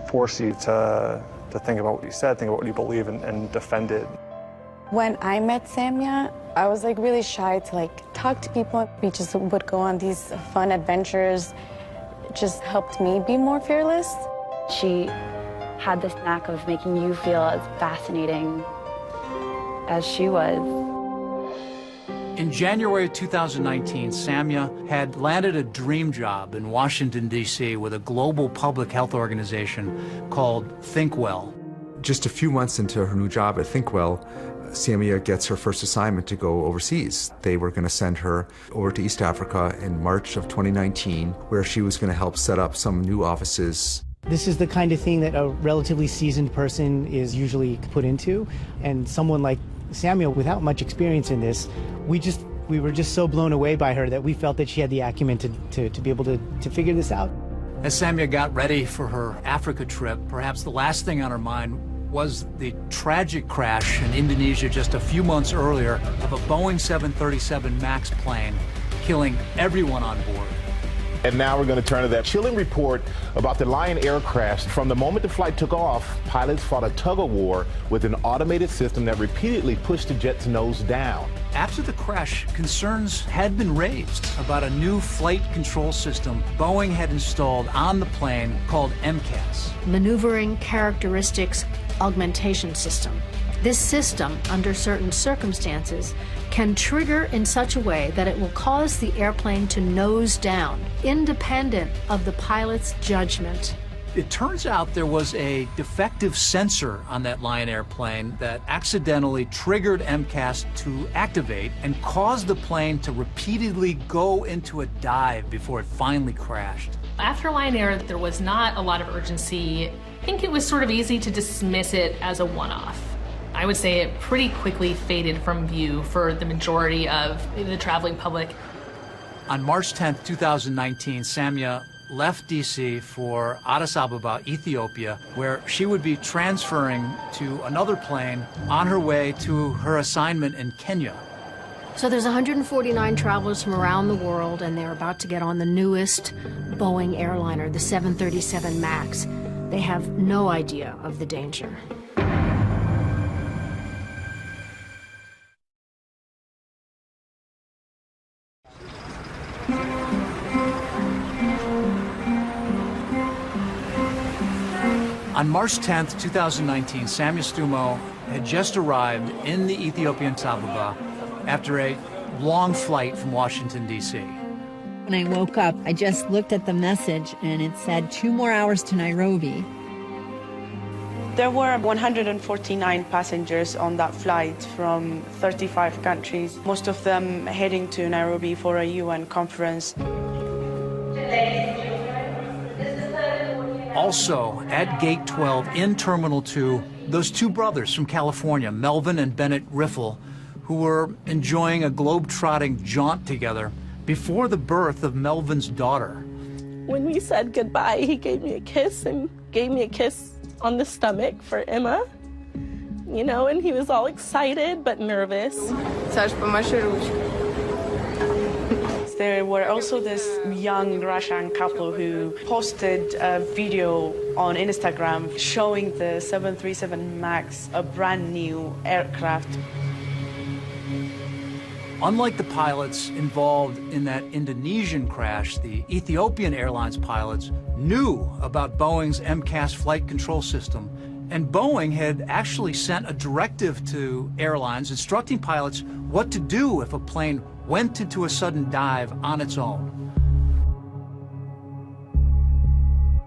S27: forced you to think about what you said, think about what you believe, and defend it.
S15: When I met Samya, I was like really shy to talk to people. We just would go on these fun adventures. It just helped me be more fearless.
S28: She had this knack of making you feel as fascinating as she was.
S1: In January of 2019, Samya had landed a dream job in Washington, D.C. with a global public health organization called ThinkWell.
S17: Just a few months into her new job at ThinkWell, Samya gets her first assignment to go overseas. They were going to send her over to East Africa in March of 2019, where she was going to help set up some new offices.
S29: This is the kind of thing that a relatively seasoned person is usually put into, and someone like Samya, without much experience in this, we were just so blown away by her that we felt that she had the acumen to be able to figure this out.
S1: As Samya got ready for her Africa trip, perhaps the last thing on her mind was the tragic crash in Indonesia just a few months earlier of a Boeing 737 MAX plane, killing everyone on board.
S4: And now we're going to turn to that chilling report about the Lion Air crash. From the moment the flight took off, pilots fought a tug-of-war with an automated system that repeatedly pushed the jet's nose down.
S1: After the crash, concerns had been raised about a new flight control system Boeing had installed on the plane called MCAS.
S2: Maneuvering Characteristics Augmentation System. This system, under certain circumstances, can trigger in such a way that it will cause the airplane to nose down, independent of the pilot's judgment.
S1: It turns out there was a defective sensor on that Lion airplane that accidentally triggered MCAS to activate and caused the plane to repeatedly go into a dive before it finally crashed.
S6: After Lion Air, there was not a lot of urgency. I think it was sort of easy to dismiss it as a one-off. I would say it pretty quickly faded from view for the majority of the traveling public.
S1: On March 10th, 2019, Samia left D.C. for Addis Ababa, Ethiopia, where she would be transferring to another plane on her way to her assignment in Kenya.
S2: So there's 149 travelers from around the world, and they're about to get on the newest Boeing airliner, the 737 MAX. They have no idea of the danger.
S1: On March 10th, 2019, Samia Stumo had just arrived in the Ethiopian Addis Ababa after a long flight from Washington, D.C.
S26: When I woke up, I just looked at the message and it said 2 more hours to Nairobi.
S9: There were 149 passengers on that flight from 35 countries, most of them heading to Nairobi for a UN conference.
S1: Also, at Gate 12 in Terminal 2, those two brothers from California, Melvin and Bennett Riffle, who were enjoying a globe-trotting jaunt together before the birth of Melvin's daughter.
S10: When we said goodbye, he gave me a kiss and gave me a kiss on the stomach for Emma, you know, and he was all excited but nervous.
S9: There were also this young Russian couple who posted a video on Instagram showing the 737 MAX, a brand new aircraft.
S1: Unlike the pilots involved in that Indonesian crash, the Ethiopian Airlines pilots knew about Boeing's MCAS flight control system, and Boeing had actually sent a directive to airlines instructing pilots what to do if a plane went into a sudden dive on its own.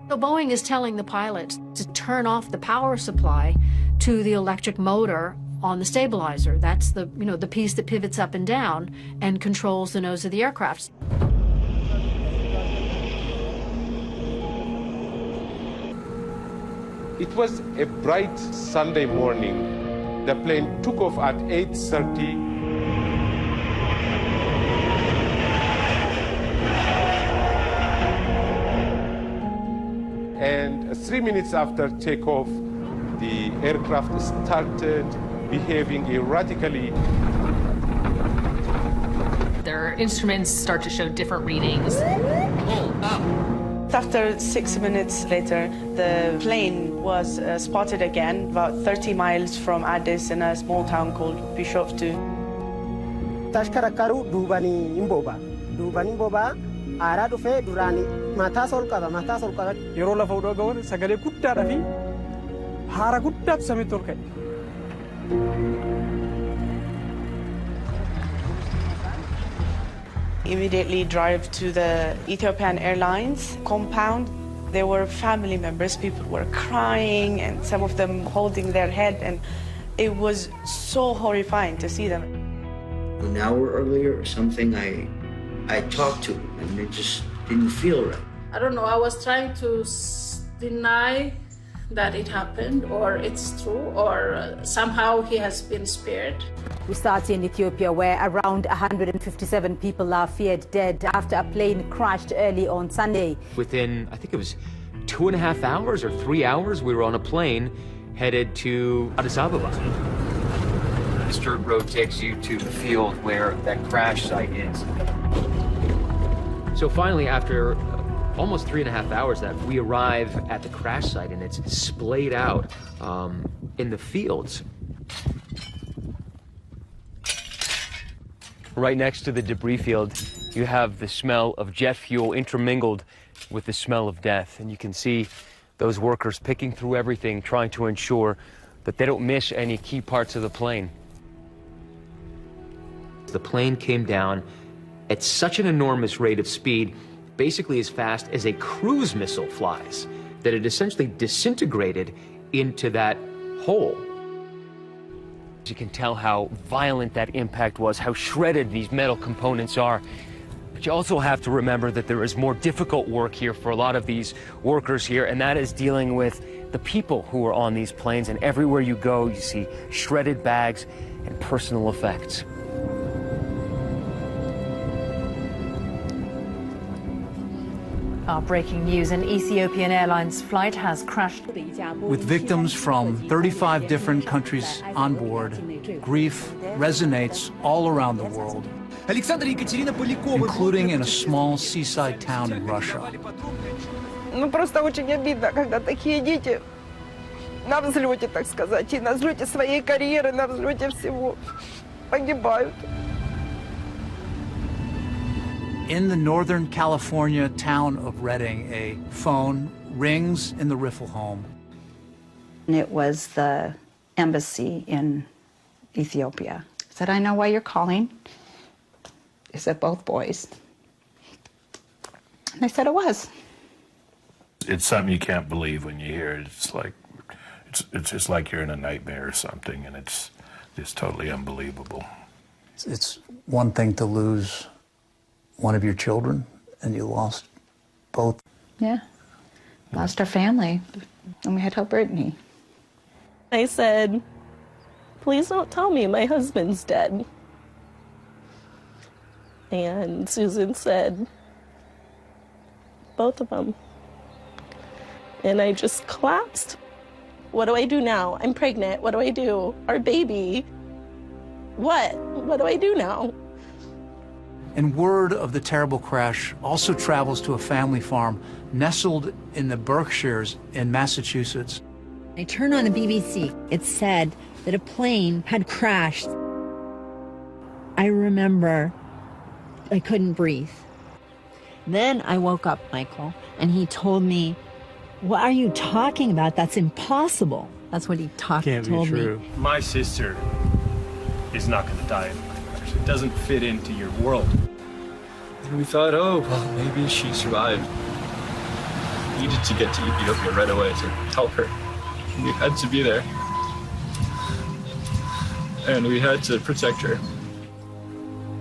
S2: So Boeing is telling the pilots to turn off the power supply to the electric motor on the stabilizer. That's the, you know, the piece that pivots up and down and controls the nose of the aircraft.
S16: It was a bright Sunday morning. The plane took off at 8:30. And 3 minutes after takeoff, the aircraft started behaving erratically.
S6: Their instruments start to show different readings.
S9: After 6 minutes later, the plane was spotted again, about 30 miles from Addis in a small town called Bishoftu.
S18: Tashkarakaru dubani imboba. Dubani imboba. Aaraa dhufee duraanii mataa ol qaba mataa ol qaba.
S20: Yeroo lafa odoo ga'uun sagalee guddaadhaa fi haara guddaatu samiitti ol ka'e.
S9: Immediately drive to the Ethiopian Airlines compound. There were family members, people were crying and some of them holding their head, and it was so horrifying to see them.
S14: An hour earlier or something, I talked to him and it just didn't feel right.
S21: I don't know, I was trying to deny that it happened or it's true or somehow he has been spared.
S25: We start in Ethiopia where around 157 people are feared dead after a plane crashed early on Sunday.
S30: Within, I think it was 2.5 hours or 3 hours, we were on a plane headed to Addis Ababa. This dirt road takes you to the field where that crash site is. So finally, after almost 3.5 hours, that we arrive at the crash site, and it's splayed out in the fields. Right next to the debris field, you have the smell of jet fuel intermingled with the smell of death. And you can see those workers picking through everything, trying to ensure that they don't miss any key parts of the plane. The plane came down at such an enormous rate of speed, basically as fast as a cruise missile flies, that it essentially disintegrated into that hole. You can tell how violent that impact was, how shredded these metal components are. But you also have to remember that there is more difficult work here for a lot of these workers here, and that is dealing with the people who are on these planes. And everywhere you go, you see shredded bags and personal effects.
S3: Breaking news, an Ethiopian Airlines flight has crashed.
S1: With victims from 35 different countries on board, grief resonates all around the world, including in a small seaside town in Russia.
S5: Ну, просто очень обидно, когда такие дети на взлете, так сказать, и на взлете своей карьеры, на взлете всего погибают.
S1: In the Northern California town of Redding, a phone rings in the Riffle home.
S8: It was the embassy in Ethiopia. I said, I know why you're calling. Is it both boys? And they said it was.
S11: It's something you can't believe when you hear it. It's like, it's just like you're in a nightmare or something, and it's just totally unbelievable.
S1: It's one thing to lose one of your children, and you lost both.
S8: Yeah. Lost our family, and we had to help Brittany.
S10: I said, please don't tell me my husband's dead. And Susan said, both of them. And I just collapsed. What do I do now? I'm pregnant. What do I do? Our baby. What? What do I do now?
S1: And word of the terrible crash also travels to a family farm nestled in the Berkshires in Massachusetts.
S26: I turned on the BBC. It said that a plane had crashed. I remember I couldn't breathe. Then I woke up, Michael, and he told me, what are you talking about? That's impossible. That's what he told me.
S12: My sister is not going to die in the crash. It doesn't fit into your world. And we thought, oh, well, maybe she survived. We needed to get to Ethiopia right away to help her. We had to be there. And we had to protect her.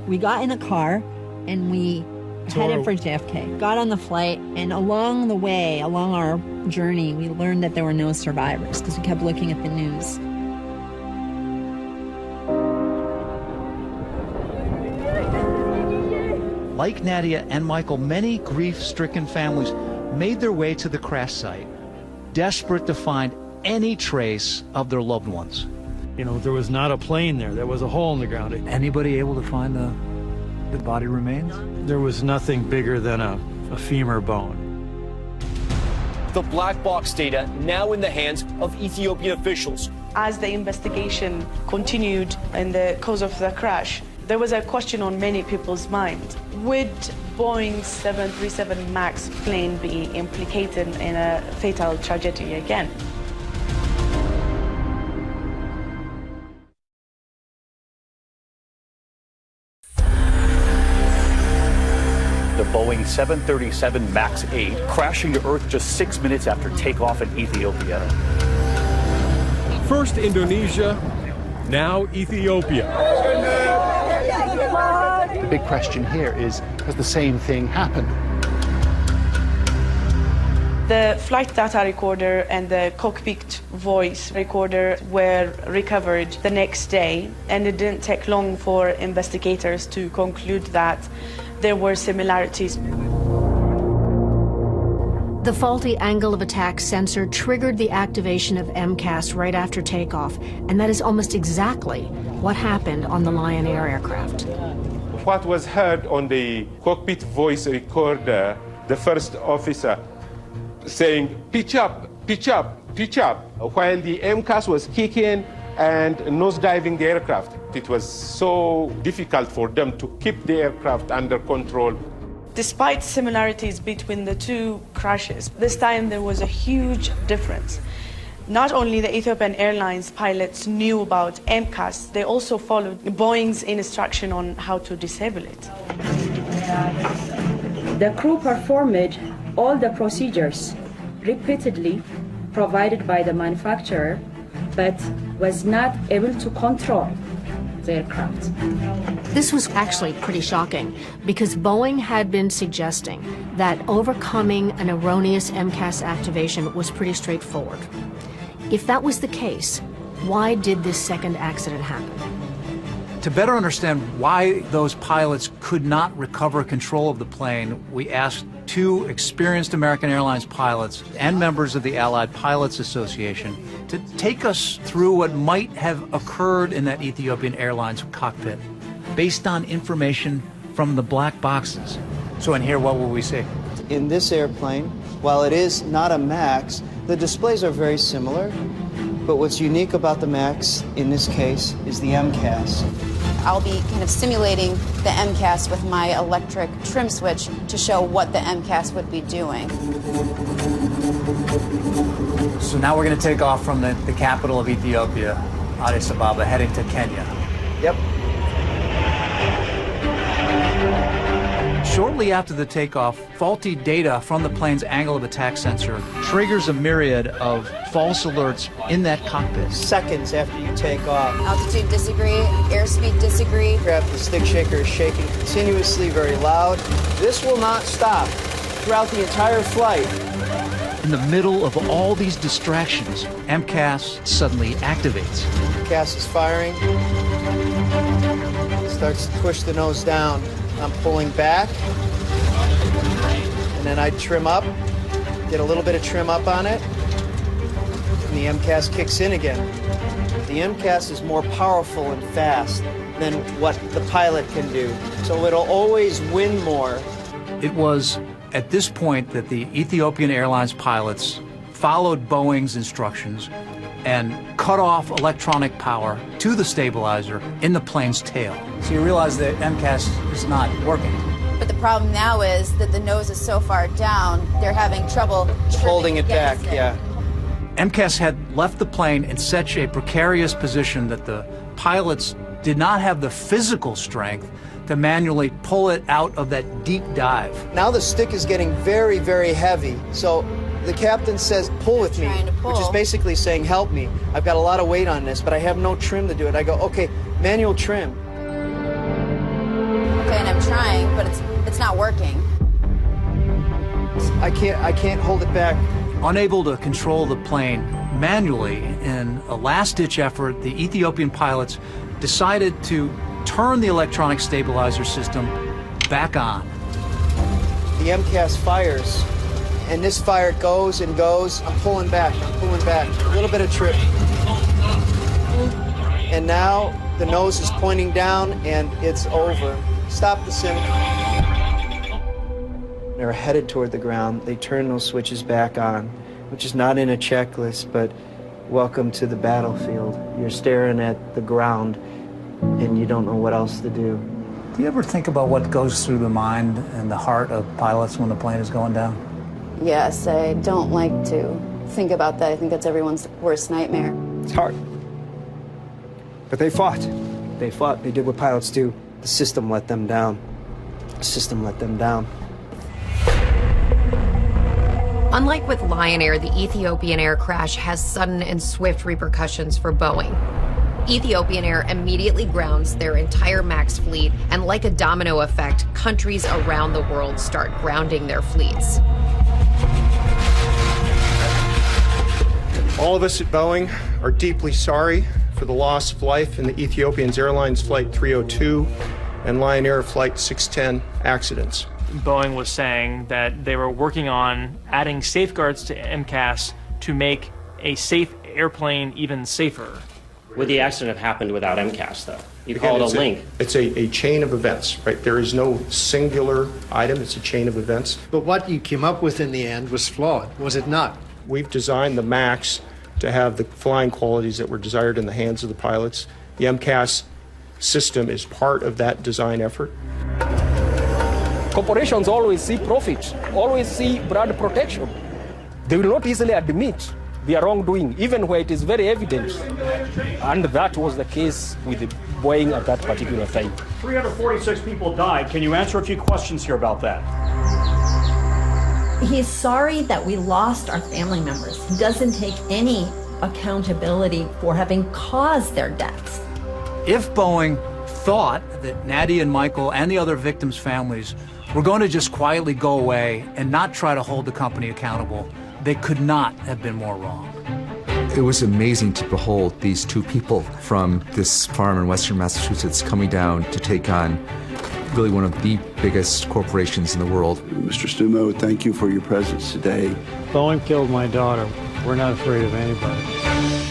S26: We got in a car and we headed for JFK. Got on the flight, and along the way, along our journey, we learned that there were no survivors because we kept looking at the news.
S1: Like Nadia and Michael, many grief-stricken families made their way to the crash site, desperate to find any trace of their loved ones.
S7: You know, there was not a plane there. There was a hole in the ground.
S1: Anybody able to find the body remains?
S7: There was nothing bigger than a femur bone.
S13: The black box data now in the hands of Ethiopian officials.
S9: As the investigation continued in the cause of the crash, there was a question on many people's minds. Would Boeing 737 MAX plane be implicated in a fatal tragedy again?
S19: The Boeing 737 MAX 8 crashing to Earth just 6 minutes after takeoff in Ethiopia.
S12: First Indonesia, now Ethiopia.
S22: The big question here is, has the same thing happened?
S9: The flight data recorder and the cockpit voice recorder were recovered the next day, and it didn't take long for investigators to conclude that there were similarities.
S2: The faulty angle of attack sensor triggered the activation of MCAS right after takeoff, and that is almost exactly what happened on the Lion Air aircraft.
S4: what was heard on the cockpit voice recorder, the first officer saying, pitch up, pitch up, pitch up, while the MCAS was kicking and nosediving the aircraft. It was so difficult for them to keep the aircraft under control.
S9: Despite similarities between the two crashes, this time there was a huge difference. Not only the Ethiopian Airlines pilots knew about MCAS, they also followed Boeing's instruction on how to disable it.
S6: The crew performed all the procedures repeatedly provided by the manufacturer, but was not able to control the aircraft.
S2: This was actually pretty shocking because Boeing had been suggesting that overcoming an erroneous MCAS activation was pretty straightforward. If that was the case, why did this second accident happen?
S1: To better understand why those pilots could not recover control of the plane, we asked two experienced American Airlines pilots and members of the Allied Pilots Association to take us through what might have occurred in that Ethiopian Airlines cockpit based on information from the black boxes. So in here, what will we see?
S15: In this airplane, while it is not a MAX, the displays are very similar, but what's unique about the MAX in this case is the MCAS.
S16: I'll be kind of simulating the MCAS with my electric trim switch to show what the MCAS would be doing.
S1: So now we're going to take off from the capital of Ethiopia, Addis Ababa, heading to Kenya.
S15: Yep.
S1: Shortly after the takeoff, faulty data from the plane's angle of attack sensor triggers a myriad of false alerts in that cockpit.
S15: Seconds after you take off.
S16: Altitude disagree, airspeed disagree.
S15: The stick shaker is shaking continuously, very loud. This will not stop throughout the entire flight.
S1: In the middle of all these distractions, MCAS suddenly activates.
S15: MCAS is firing. Starts to push the nose down. I'm pulling back, and then I trim up, get a little bit of trim up on it, and the MCAS kicks in again. The MCAS is more powerful and fast than what the pilot can do, so it'll always win more.
S1: It was at this point that the Ethiopian Airlines pilots followed Boeing's instructions and cut off electronic power to the stabilizer in the plane's tail. So you realize that MCAS is not working.
S16: But the problem now is that the nose is so far down, they're having trouble
S15: holding it back, yeah.
S1: MCAS had left the plane in such a precarious position that the pilots did not have the physical strength to manually pull it out of that deep dive.
S15: Now the stick is getting very, very heavy, so the captain says, pull with me, which is basically saying, help me. I've got a lot of weight on this, but I have no trim to do it. I go, okay, manual trim.
S16: Okay, and I'm trying, but it's not working.
S15: I can't hold it back.
S1: Unable to control the plane manually, in a last-ditch effort, the Ethiopian pilots decided to turn the electronic stabilizer system back on.
S15: The MCAS fires. And this fire goes and goes. I'm pulling back, a little bit of trip. And now the nose is pointing down and it's over. Stop the sim. They're headed toward the ground. They turn those switches back on, which is not in a checklist, but welcome to the battlefield. You're staring at the ground and you don't know what else to do.
S1: Do you ever think about what goes through the mind and the heart of pilots when the plane is going down?
S16: Yes, I don't like to think about that. I think that's everyone's worst nightmare.
S15: It's hard. But they fought. They fought. They did what pilots do. The system let them down. The system let them down.
S17: Unlike with Lion Air, the Ethiopian Air crash has sudden and swift repercussions for Boeing. Ethiopian Air immediately grounds their entire MAX fleet, and like a domino effect, countries around the world start grounding their fleets.
S23: All of us at Boeing are deeply sorry for the loss of life in the Ethiopian Airlines Flight 302 and Lion Air Flight 610 accidents.
S24: Boeing was saying that they were working on adding safeguards to MCAS to make a safe airplane even safer.
S3: Would the accident have happened without MCAS, though? You call it a link.
S23: It's a chain of events, right? There is no singular item. It's a chain of events.
S14: But what you came up with in the end was flawed, was it not?
S23: We've designed the MAX to have the flying qualities that were desired in the hands of the pilots. The MCAS system is part of that design effort.
S18: Corporations always see profit, always see brand protection. They will not easily admit their wrongdoing, even where it is very evident. And that was the case with the Boeing at that particular time.
S19: 346 people died. Can you answer a few questions here about that?
S26: He's sorry that we lost our family members. He doesn't take any accountability for having caused their deaths.
S1: If Boeing thought that Nadia and Michael and the other victims' families were going to just quietly go away and not try to hold the company accountable, they could not have been more wrong.
S20: It was amazing to behold these two people from this farm in western Massachusetts coming down to take on really one of the biggest corporations in the world.
S21: Mr. Stumo, thank you for your presence today.
S7: Boeing killed my daughter. We're not afraid of anybody.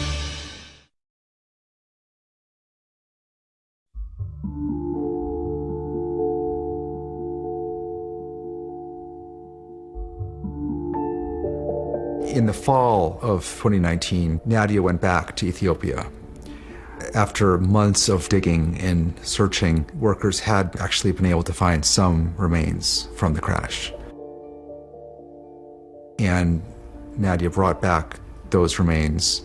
S20: In the fall of 2019, Nadia went back to Ethiopia. After months of digging and searching, workers had actually been able to find some remains from the crash. And Nadia brought back those remains,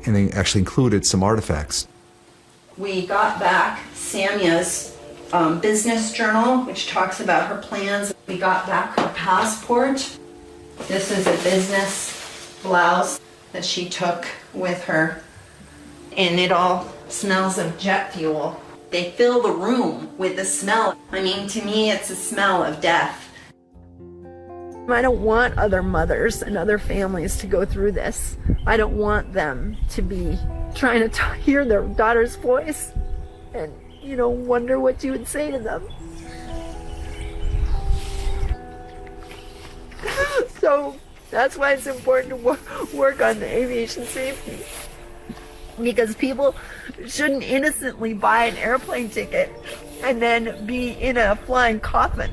S20: and they actually included some artifacts.
S26: We got back Samia's business journal, which talks about her plans. We got back her passport. This is a business blouse that she took with her, and it all smells of jet fuel. They fill the room with the smell. I mean, to me, it's a smell of death.
S5: I don't want other mothers and other families to go through this. I don't want them to be trying to hear their daughter's voice and, wonder what you would say to them. So that's why it's important to work on the aviation safety. Because people shouldn't innocently buy an airplane ticket and then be in a flying coffin.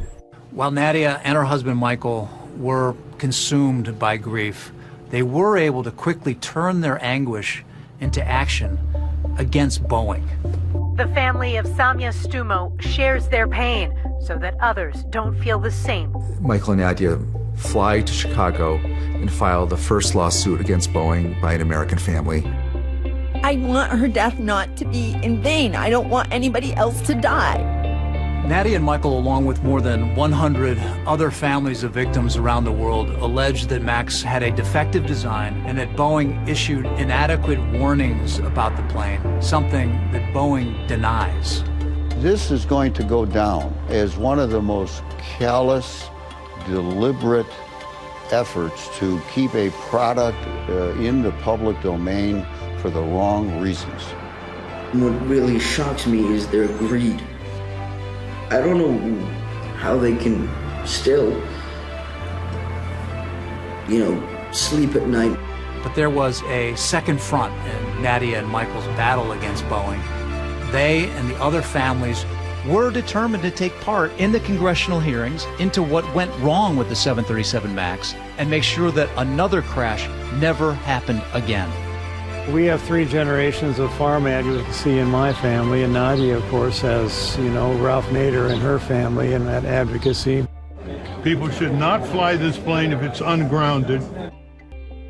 S1: While Nadia and her husband Michael were consumed by grief, they were able to quickly turn their anguish into action against Boeing.
S25: The family of Samia Stumo shares their pain so that others don't feel the same.
S20: Michael and Nadia fly to Chicago and file the first lawsuit against Boeing by an American family.
S5: I want her death not to be in vain. I don't want anybody else to die.
S1: Nadia and Michael, along with more than 100 other families of victims around the world, alleged that Max had a defective design and that Boeing issued inadequate warnings about the plane, something that Boeing denies.
S27: This is going to go down as one of the most callous, deliberate efforts to keep a product in the public domain for the wrong reasons.
S28: What really shocks me is their greed. I don't know how they can still, sleep at night.
S1: But there was a second front in Nadia and Michael's battle against Boeing. They and the other families were determined to take part in the congressional hearings into what went wrong with the 737 MAX and make sure that another crash never happened again.
S7: We have 3 generations of farm advocacy in my family, and Nadia, of course, has, Ralph Nader and her family and that advocacy.
S29: People should not fly this plane if it's ungrounded.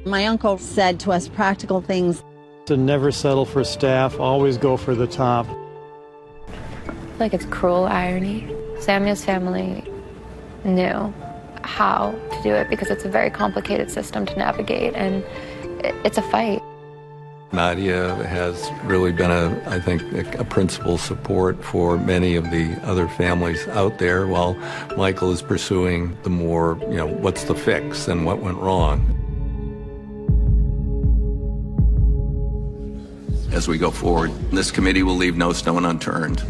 S26: My uncle said to us practical things.
S7: To never settle for staff, always go for the top.
S30: Like it's cruel irony. Samia's family knew how to do it because it's a very complicated system to navigate, and it's a fight.
S31: Nadia has really been, I think, a principal support for many of the other families out there, while Michael is pursuing the more, what's the fix and what went wrong.
S32: As we go forward, this committee will leave no stone unturned.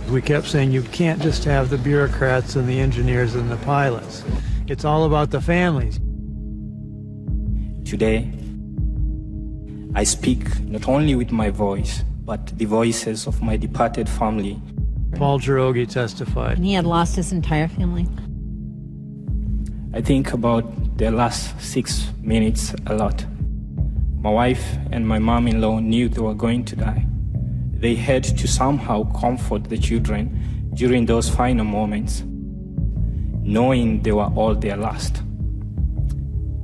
S7: We kept saying you can't just have the bureaucrats and the engineers and the pilots. It's all about the families.
S33: Today,
S18: I speak not only with my voice, but the voices of my departed family.
S7: Paul Girogi testified.
S26: And he had lost his entire family.
S18: I think about the last 6 minutes a lot. My wife and my mom-in-law knew they were going to die. They had to somehow comfort the children during those final moments, knowing they were all their last.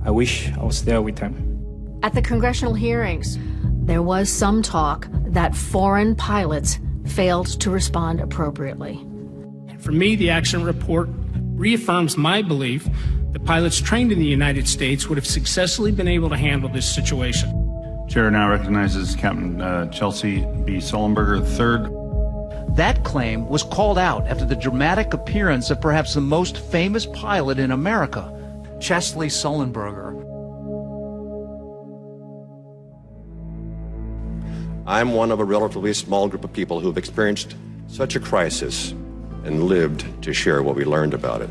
S18: I wish I was there with them.
S2: At the congressional hearings, there was some talk that foreign pilots failed to respond appropriately.
S4: For me, the accident report reaffirms my belief that pilots trained in the United States would have successfully been able to handle this situation.
S6: Chair now recognizes Captain Chelsea B. Sullenberger III.
S1: That claim was called out after the dramatic appearance of perhaps the most famous pilot in America, Chesley Sullenberger.
S8: I'm one of a relatively small group of people who've experienced such a crisis and lived to share what we learned about it.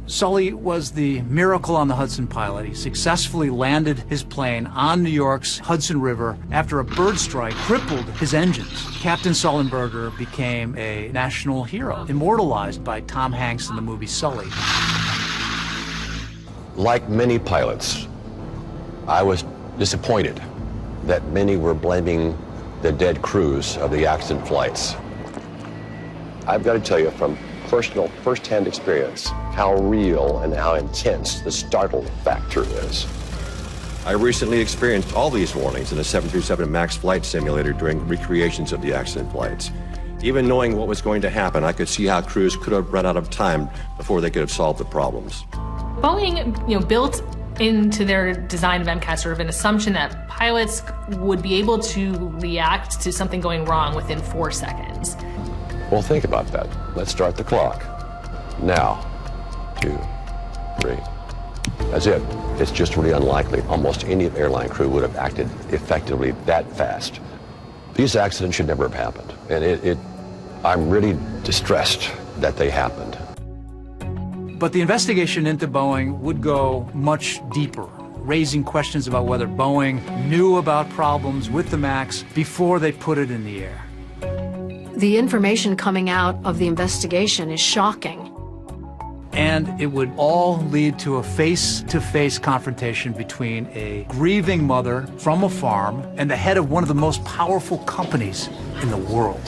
S1: Sully was the miracle on the Hudson pilot. He successfully landed his plane on New York's Hudson River after a bird strike crippled his engines. Captain Sullenberger became a national hero, immortalized by Tom Hanks in the movie Sully.
S9: Like many pilots, I was disappointed that many were blaming the dead crews of the accident flights. I've got to tell you from personal, first-hand experience how real and how intense the startle factor is.
S8: I recently experienced all these warnings in a 737 MAX flight simulator during recreations of the accident flights. Even knowing what was going to happen, I could see how crews could have run out of time before they could have solved the problems.
S10: Boeing, built into their design of MCAS sort of an assumption that pilots would be able to react to something going wrong within 4 seconds.
S9: Well, think about that. Let's start the clock. Now, 2, 3. That's it. It's just really unlikely almost any airline crew would have acted effectively that fast. These accidents should never have happened. And I'm really distressed that they happened.
S1: But the investigation into Boeing would go much deeper, raising questions about whether Boeing knew about problems with the MAX before they put it in the air.
S2: The information coming out of the investigation is shocking.
S1: And it would all lead to a face-to-face confrontation between a grieving mother from a farm and the head of one of the most powerful companies in the world.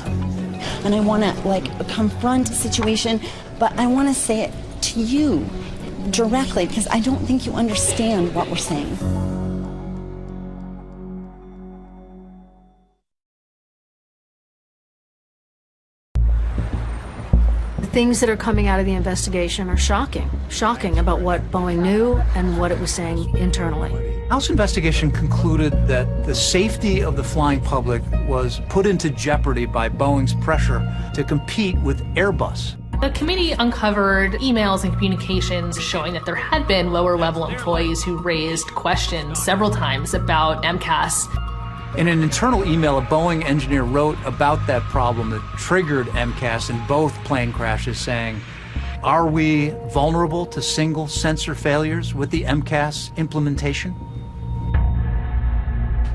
S11: And I want to confront a situation, but I want to say it to you directly because I don't think you understand what we're saying.
S2: Things that are coming out of the investigation are shocking about what Boeing knew and what it was saying internally.
S1: House investigation concluded that the safety of the flying public was put into jeopardy by Boeing's pressure to compete with Airbus.
S10: The committee uncovered emails and communications showing that there had been lower-level employees who raised questions several times about MCAS.
S1: In an internal email, a Boeing engineer wrote about that problem that triggered MCAS in both plane crashes, saying, "Are we vulnerable to single sensor failures with the MCAS implementation?"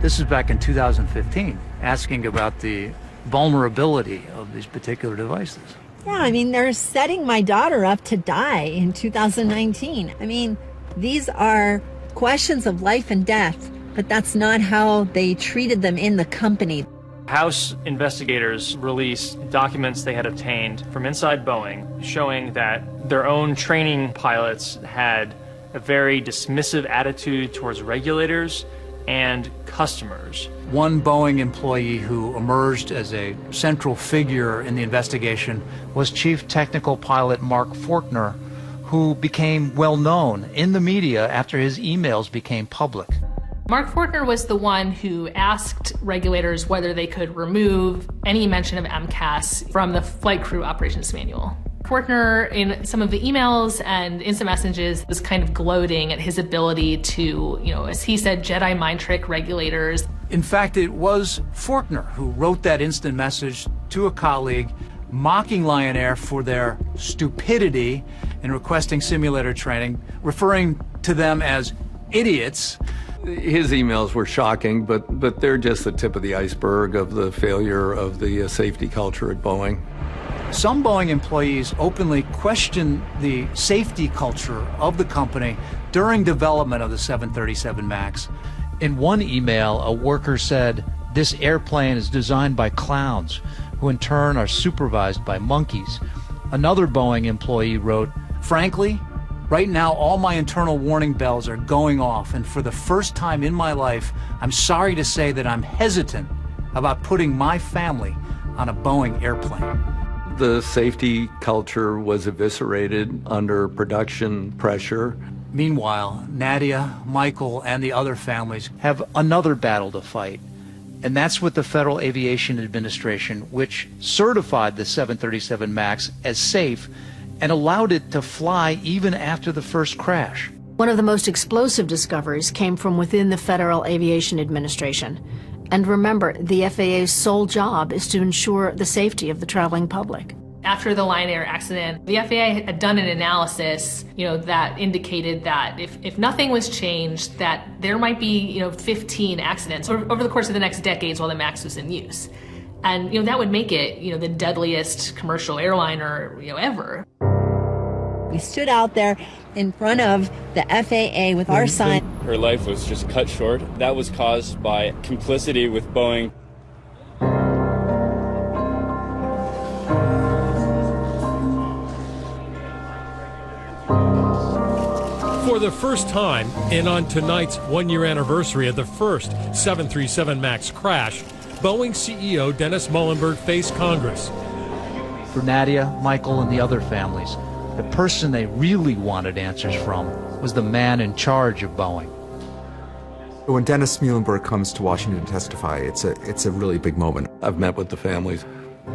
S1: This is back in 2015, asking about the vulnerability of these particular devices.
S26: Yeah, they're setting my daughter up to die in 2019. These are questions of life and death. But that's not how they treated them in the company.
S24: House investigators released documents they had obtained from inside Boeing showing that their own training pilots had a very dismissive attitude towards regulators and customers.
S1: One Boeing employee who emerged as a central figure in the investigation was Chief Technical Pilot Mark Fortner, who became well known in the media after his emails became public.
S10: Mark Fortner was the one who asked regulators whether they could remove any mention of MCAS from the flight crew operations manual. Fortner, in some of the emails and instant messages, was kind of gloating at his ability to, as he said, Jedi mind trick regulators.
S1: In fact, it was Fortner who wrote that instant message to a colleague, mocking Lion Air for their stupidity in requesting simulator training, referring to them as idiots.
S31: His emails were shocking, but they're just the tip of the iceberg of the failure of the safety culture at Boeing.
S1: Some Boeing employees openly questioned the safety culture of the company during development of the 737 MAX. In one email, a worker said, "This airplane is designed by clowns, who in turn are supervised by monkeys." Another Boeing employee wrote, "Frankly, right now all my internal warning bells are going off, and for the first time in my life, I'm sorry to say that I'm hesitant about putting my family on a Boeing airplane."
S31: The safety culture was eviscerated under production pressure.
S1: Meanwhile, Nadia, Michael, and the other families have another battle to fight. And that's with the Federal Aviation Administration, which certified the 737 MAX as safe and allowed it to fly even after the first crash.
S2: One of the most explosive discoveries came from within the Federal Aviation Administration. And remember, the FAA's sole job is to ensure the safety of the traveling public.
S10: After the Lion Air accident, the FAA had done an analysis, that indicated that if nothing was changed, that there might be, 15 accidents over the course of the next decades while the MAX was in use. And, that would make it, the deadliest commercial airliner, ever.
S26: We stood out there in front of the FAA with our sign.
S3: Her life was just cut short. That was caused by complicity with Boeing.
S12: For the first time, and on tonight's one-year anniversary of the first 737 MAX crash, Boeing CEO Dennis Muilenburg faced Congress.
S1: For Nadia, Michael, and the other families, the person they really wanted answers from was the man in charge of Boeing.
S20: When Dennis Muilenburg comes to Washington to testify, it's a really big moment.
S31: I've met with the families,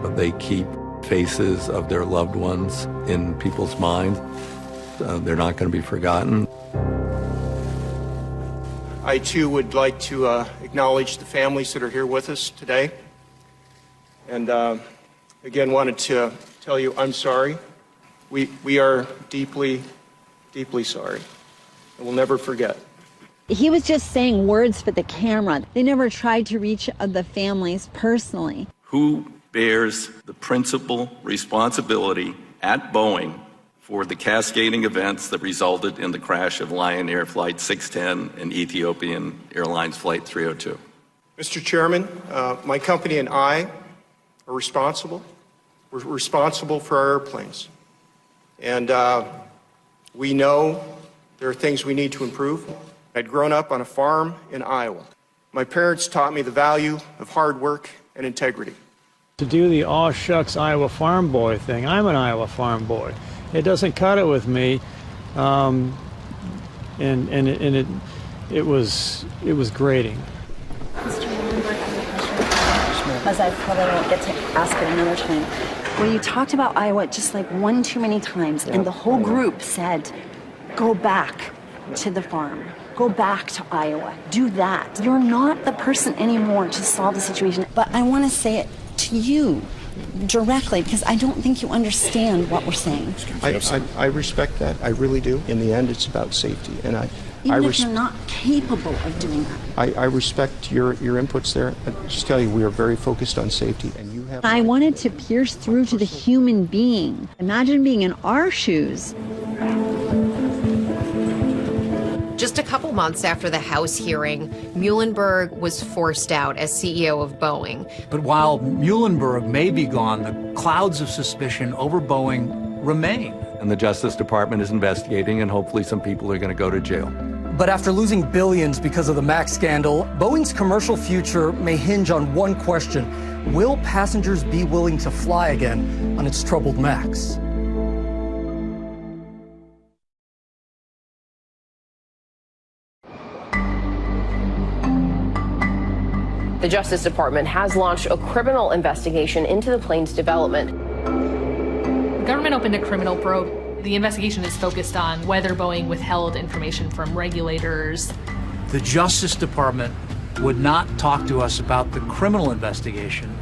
S31: but they keep faces of their loved ones in people's minds. They're not going to be forgotten.
S13: I too would like to acknowledge the families that are here with us today. And again, wanted to tell you I'm sorry. We are deeply, deeply sorry. And we'll never forget.
S11: He was just saying words for the camera. They never tried to reach the families personally.
S32: Who bears the principal responsibility at Boeing for the cascading events that resulted in the crash of Lion Air Flight 610 and Ethiopian Airlines Flight 302?
S13: Mr. Chairman, my company and I are responsible. We're responsible for our airplanes. And we know there are things we need to improve. I'd grown up on a farm in Iowa. My parents taught me the value of hard work and integrity.
S7: To do the aw shucks Iowa farm boy thing, I'm an Iowa farm boy. It doesn't cut it with me, and it was grating.
S11: As I probably won't get to ask it another time. Well, you talked about Iowa just like one too many times, and the whole group said, go back to the farm. Go back to Iowa. Do that. You're not the person anymore to solve the situation. But I want to say it to you directly, because I don't think you understand what we're saying.
S13: I respect that. I really do. In the end, it's about safety. And
S11: Even if you're not capable of doing that.
S13: I respect your inputs there. I just tell you, we are very focused on safety, and you have...
S11: I wanted to pierce through to the human being. Imagine being in our shoes.
S14: Just a couple months after the House hearing, Muilenburg was forced out as CEO of Boeing.
S1: But while Muilenburg may be gone, the clouds of suspicion over Boeing remain.
S31: And the Justice Department is investigating, and hopefully some people are going to go to jail.
S15: But after losing billions because of the MAX scandal, Boeing's commercial future may hinge on one question: will passengers be willing to fly again on its troubled MAX?
S16: The Justice Department has launched a criminal investigation into the plane's development.
S10: The government opened a criminal probe. The investigation is focused on whether Boeing withheld information from regulators.
S1: The Justice Department would not talk to us about the criminal investigation,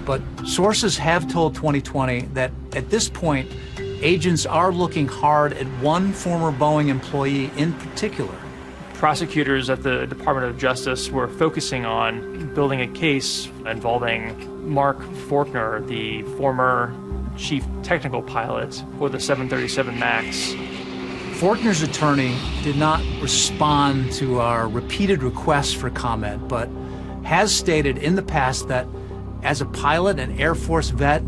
S1: but sources have told 2020 that at this point, agents are looking hard at one former Boeing employee in particular,
S24: Prosecutors at the Department of Justice were focusing on building a case involving Mark Faulkner, the former chief technical pilot for the 737 MAX.
S1: Faulkner's attorney did not respond to our repeated requests for comment, but has stated in the past that as a pilot and Air Force vet,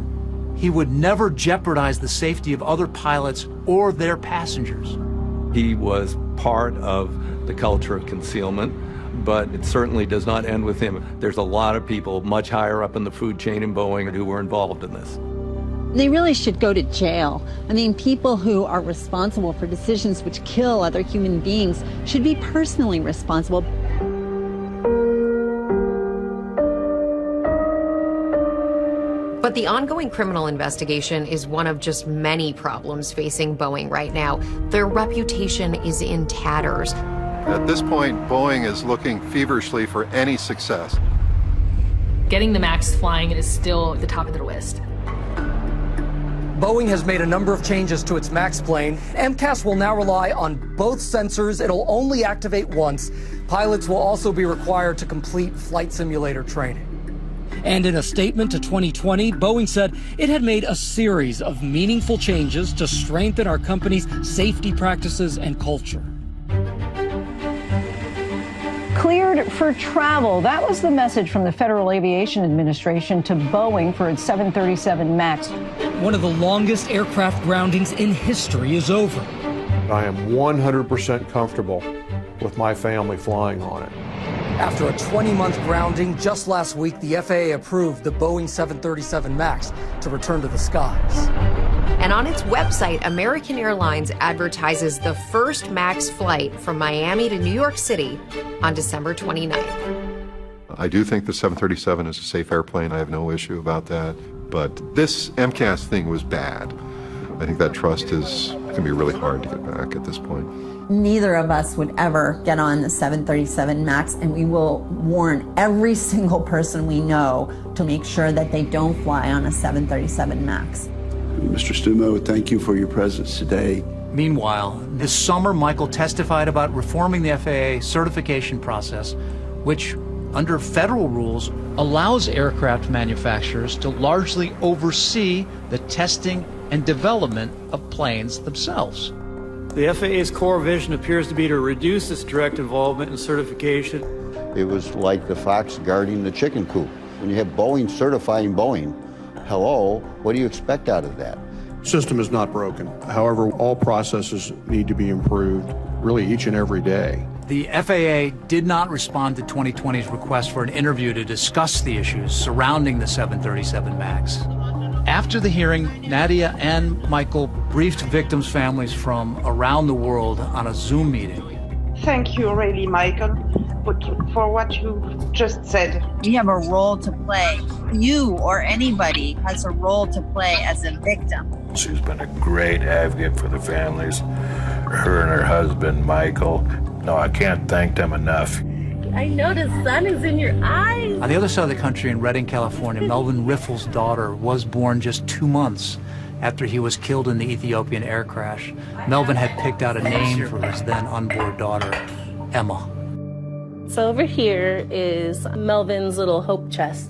S1: he would never jeopardize the safety of other pilots or their passengers.
S31: He was part of the culture of concealment, but it certainly does not end with him. There's a lot of people much higher up in the food chain in Boeing who were involved in this.
S26: They really should go to jail. I mean, people who are responsible for decisions which kill other human beings should be personally responsible.
S14: But the ongoing criminal investigation is one of just many problems facing Boeing right now. Their reputation is in tatters.
S5: At this point, Boeing is looking feverishly for any success.
S10: Getting the MAX flying is still at the top of their list.
S15: Boeing has made a number of changes to its MAX plane. MCAS will now rely on both sensors. It'll only activate once. Pilots will also be required to complete flight simulator training. And in a statement to 2020, Boeing said it had made a series of meaningful changes to strengthen our company's safety practices and culture.
S17: Cleared for travel. That was the message from the Federal Aviation Administration to Boeing for its 737 MAX.
S15: One of the longest aircraft groundings in history is over.
S18: I am 100% comfortable with my family flying on it.
S15: After a 20-month grounding, just last week, the FAA approved the Boeing 737 MAX to return to the skies.
S14: And on its website, American Airlines advertises the first MAX flight from Miami to New York City on December 29th.
S5: I do think the 737 is a safe airplane. I have no issue about that. But this MCAS thing was bad. I think that trust is going to be really hard to get back at this point.
S11: Neither of us would ever get on the 737 MAX, and we will warn every single person we know to make sure that they don't fly on a 737 MAX.
S19: Mr. Stumo, thank you for your presence today.
S1: Meanwhile, this summer, Michael testified about reforming the FAA certification process, which, under federal rules, allows aircraft manufacturers to largely oversee the testing and development of planes themselves.
S7: The FAA's core vision appears to be to reduce its direct involvement in certification.
S21: It was like the fox guarding the chicken coop. When you have Boeing certifying Boeing, hello, what do you expect out of that?
S18: System is not broken. However, all processes need to be improved, really each and every day.
S1: The FAA did not respond to 2020's request for an interview to discuss the issues surrounding the 737 MAX. After the hearing, Nadia and Michael briefed victims' families from around the world on a Zoom meeting.
S22: Thank you, really, Michael, for what you just said.
S26: You have a role to play. You or anybody has a role to play as a victim.
S23: She's been a great advocate for the families, her and her husband, Michael. No, I can't thank them enough.
S25: I know the sun is in your eyes.
S1: On the other side of the country in Redding, California, Melvin Riffle's daughter was born just 2 months after he was killed in the Ethiopian air crash. Melvin had picked out a name for his then unborn daughter, Emma.
S25: So over here is Melvin's little hope chest.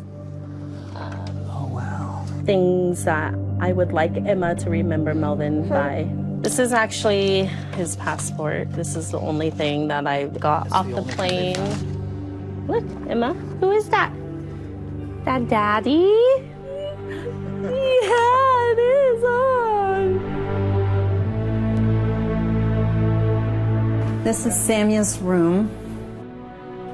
S1: Oh, wow.
S25: Things that I would like Emma to remember Melvin by. This is actually his passport. This is the only thing that I got off the plane. Look, Emma, who is that? That Daddy? Yeah, it is on.
S11: This is Samia's room.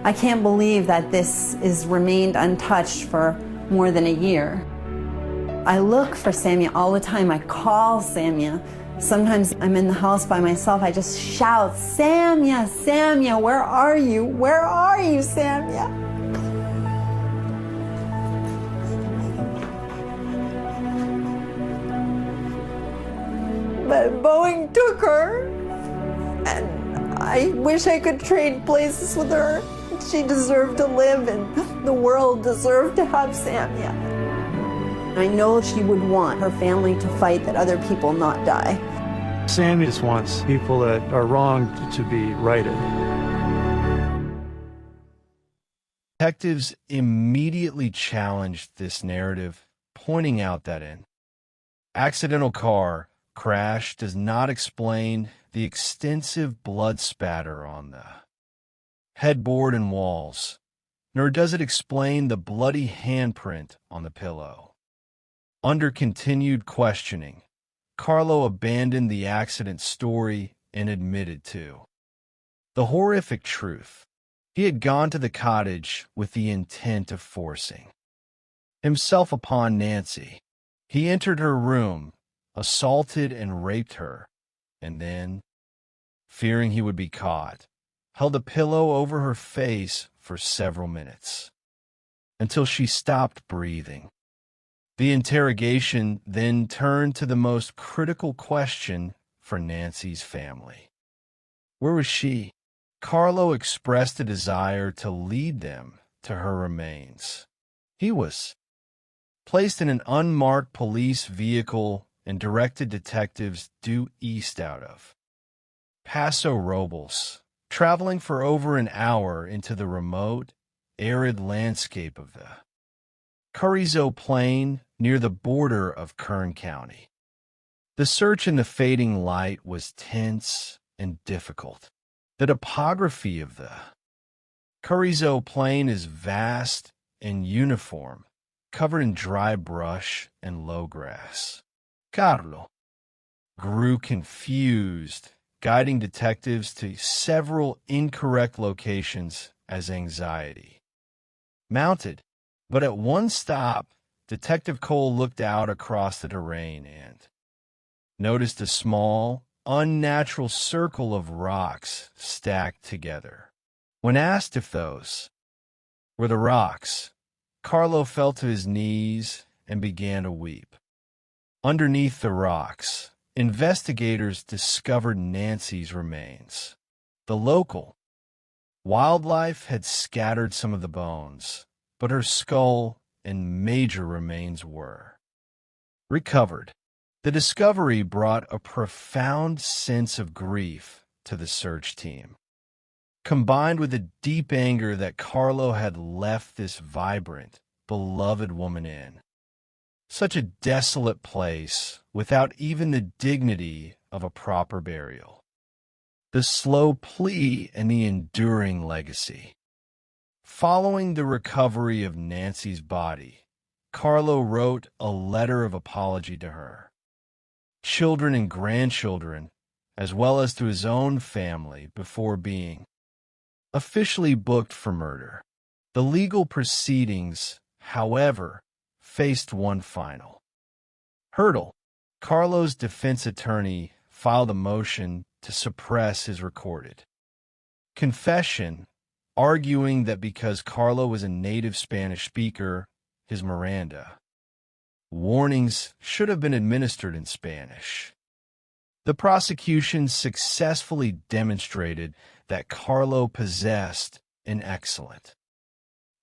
S11: I can't believe that this is remained untouched for more than a year. I look for Samia all the time. I call Samia. Sometimes I'm in the house by myself. I just shout, Samia, Samia, where are you? Where are you, Samia? But Boeing took her, and I wish I could trade places with her. She deserved to live, and the world deserved to have Samia. I know she would want her family to fight that other people not die.
S7: Sammy just wants people that are wronged to be righted.
S2: Detectives immediately challenged this narrative, pointing out that an accidental car crash does not explain the extensive blood spatter on the headboard and walls, nor does it explain the bloody handprint on the pillow. Under continued questioning, Carlo abandoned the accident story and admitted to the horrific truth. He had gone to the cottage with the intent of forcing himself upon Nancy. He entered her room, assaulted and raped her, and then, fearing he would be caught, held a pillow over her face for several minutes, until she stopped breathing. The interrogation then turned to the most critical question for Nancy's family. Where was she? Carlo expressed a desire to lead them to her remains. He was placed in an unmarked police vehicle and directed detectives due east out of Paso Robles, traveling for over an hour into the remote, arid landscape of the Carrizo Plain near the border of Kern County. The search in the fading light was tense and difficult. The topography of the Carrizo Plain is vast and uniform, covered in dry brush and low grass. Carlo grew confused, guiding detectives to several incorrect locations as anxiety mounted. But at one stop, Detective Cole looked out across the terrain and noticed a small, unnatural circle of rocks stacked together. When asked if those were the rocks, Carlo fell to his knees and began to weep. Underneath the rocks, investigators discovered Nancy's remains. The local wildlife had scattered some of the bones, but her skull and major remains were recovered. The discovery brought a profound sense of grief to the search team, combined with the deep anger that Carlo had left this vibrant, beloved woman in such a desolate place without even the dignity of a proper burial. The slow plea and the enduring legacy. Following the recovery of Nancy's body, Carlo wrote a letter of apology to her, children and grandchildren, as well as to his own family before being officially booked for murder. The legal proceedings, however, faced one final hurdle. Carlo's defense attorney filed a motion to suppress his recorded confession, arguing that because Carlo was a native Spanish speaker, his Miranda warnings should have been administered in Spanish. The prosecution successfully demonstrated that Carlo possessed an excellent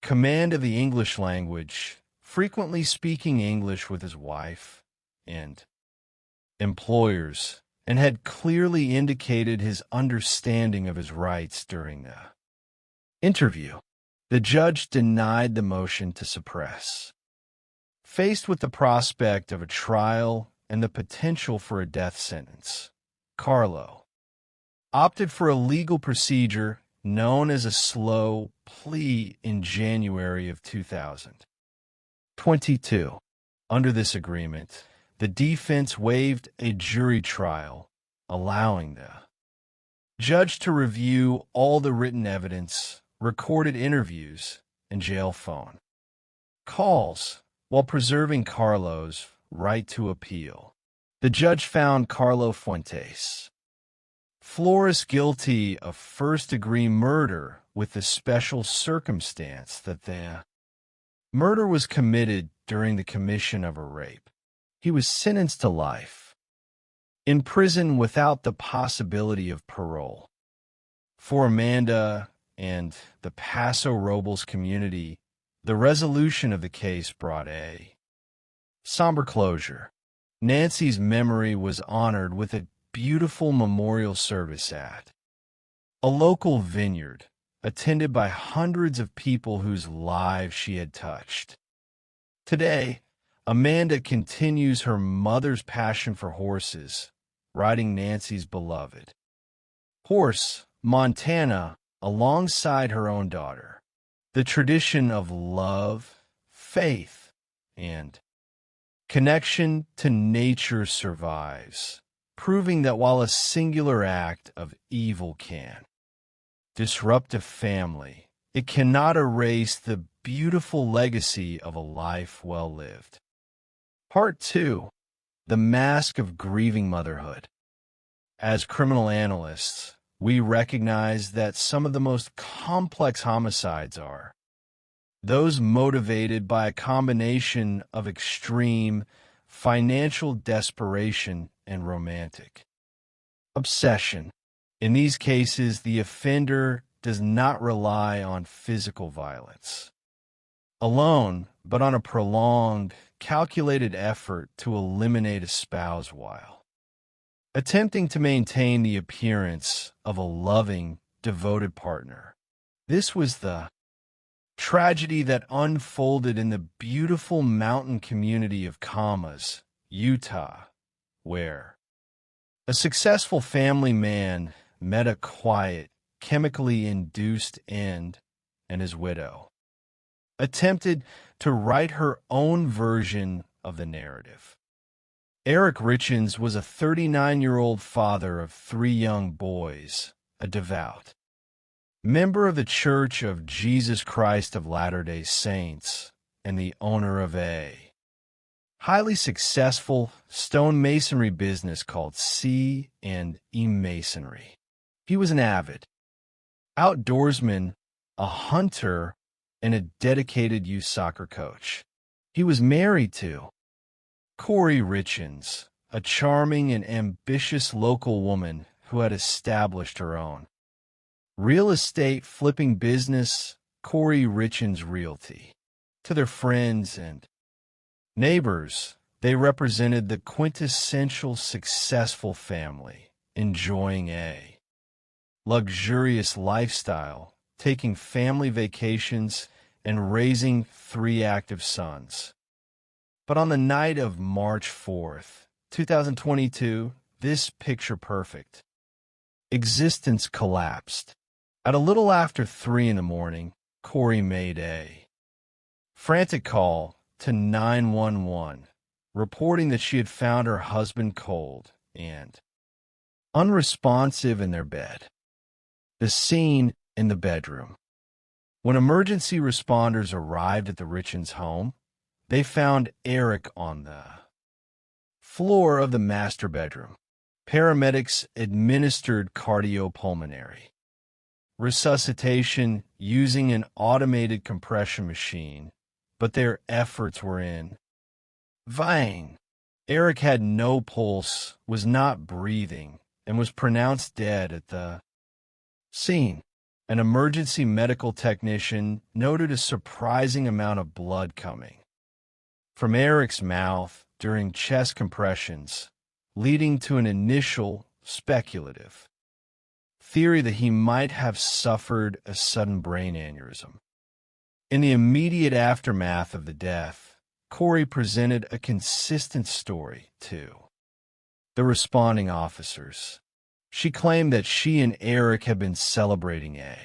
S2: command of the English language, frequently speaking English with his wife and employers, and had clearly indicated his understanding of his rights during the interview. The judge denied the motion to suppress. Faced with the prospect of a trial and the potential for a death sentence, Carlo opted for a legal procedure known as a slow plea in January of 2022. Under this agreement, the defense waived a jury trial, allowing the judge to review all the written evidence, recorded interviews, and jail phone calls, while preserving Carlo's right to appeal. The judge found Carlo Fuentes Flores guilty of first-degree murder with the special circumstance that the murder was committed during the commission of a rape. He was sentenced to life in prison without the possibility of parole. For Amanda and the Paso Robles community, the resolution of the case brought a somber closure. Nancy's memory was honored with a beautiful memorial service at a local vineyard attended by hundreds of people whose lives she had touched. Today, Amanda continues her mother's passion for horses, riding Nancy's beloved horse, Montana, alongside her own daughter. The tradition of love, faith, and connection to nature survives, proving that while a singular act of evil can disrupt a family, it cannot erase the beautiful legacy of a life well lived. Part 2. The Mask of Grieving Motherhood. As criminal analysts, we recognize that some of the most complex homicides are those motivated by a combination of extreme financial desperation and romantic obsession. In these cases, the offender does not rely on physical violence alone, but on a prolonged, calculated effort to eliminate a spouse while attempting to maintain the appearance of a loving, devoted partner. This was the tragedy that unfolded in the beautiful mountain community of Kamas, Utah, where a successful family man met a quiet, chemically induced end, and his widow attempted to write her own version of the narrative. Eric Richens was a 39-year-old father of 3 young boys, a devout member of the Church of Jesus Christ of Latter-day Saints, and the owner of a highly successful stonemasonry business called C&E Masonry. He was an avid outdoorsman, a hunter, and a dedicated youth soccer coach. He was married to Corey Richens, a charming and ambitious local woman who had established her own real estate flipping business, Corey Richens Realty. To their friends and neighbors, they represented the quintessential successful family, enjoying a luxurious lifestyle, taking family vacations, and raising 3 active sons. But on the night of March 4th, 2022, this picture-perfect existence collapsed. At a little after 3 in the morning, Corey made a frantic call to 911, reporting that she had found her husband cold and unresponsive in their bed. The scene in the bedroom. When emergency responders arrived at the Richens home, they found Eric on the floor of the master bedroom. Paramedics administered cardiopulmonary resuscitation using an automated compression machine, but their efforts were in vain. Eric had no pulse, was not breathing, and was pronounced dead at the scene. An emergency medical technician noted a surprising amount of blood coming from Eric's mouth during chest compressions, leading to an initial speculative theory that he might have suffered a sudden brain aneurysm. In the immediate aftermath of the death, Corey presented a consistent story to the responding officers. She claimed that she and Eric had been celebrating a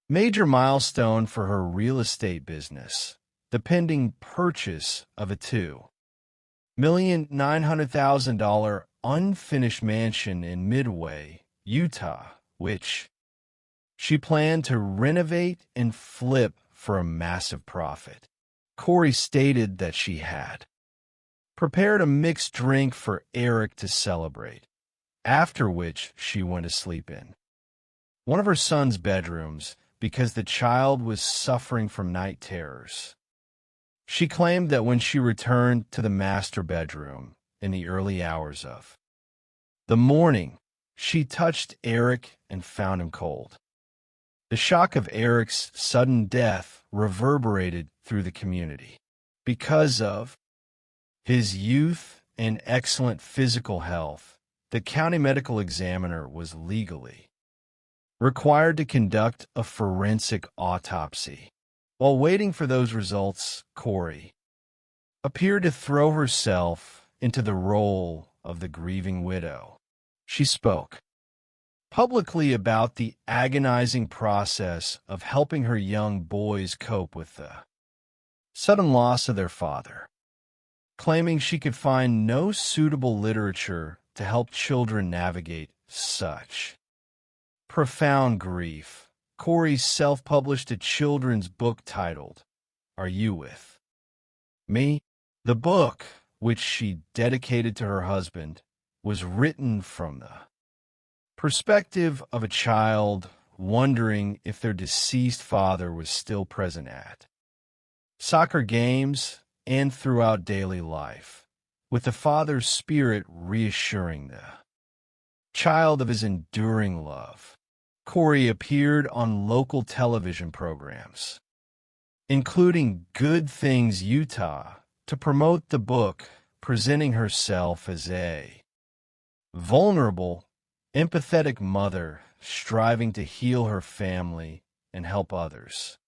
S2: major milestone for her real estate business, the pending purchase of a $2,900,000 unfinished mansion in Midway, Utah, which she planned to renovate and flip for a massive profit. Corey stated that she had prepared a mixed drink for Eric to celebrate, after which she went to sleep in one of her son's bedrooms because the child was suffering from night terrors. She claimed that when she returned to the master bedroom in the early hours of the morning, she touched Eric and found him cold. The shock of Eric's sudden death reverberated through the community. Because of his youth and excellent physical health, the county medical examiner was legally required to conduct a forensic autopsy. While waiting for those results, Corey appeared to throw herself into the role of the grieving widow. She spoke publicly about the agonizing process of helping her young boys cope with the sudden loss of their father, claiming she could find no suitable literature to help children navigate such profound grief. Corey self-published a children's book titled, Are You With Me? The book, which she dedicated to her husband, was written from the perspective of a child wondering if their deceased father was still present at soccer games and throughout daily life, with the father's spirit reassuring the child of his enduring love. Corey appeared on local television programs, including Good Things Utah, to promote the book, presenting herself as a vulnerable, empathetic mother striving to heal her family and help others.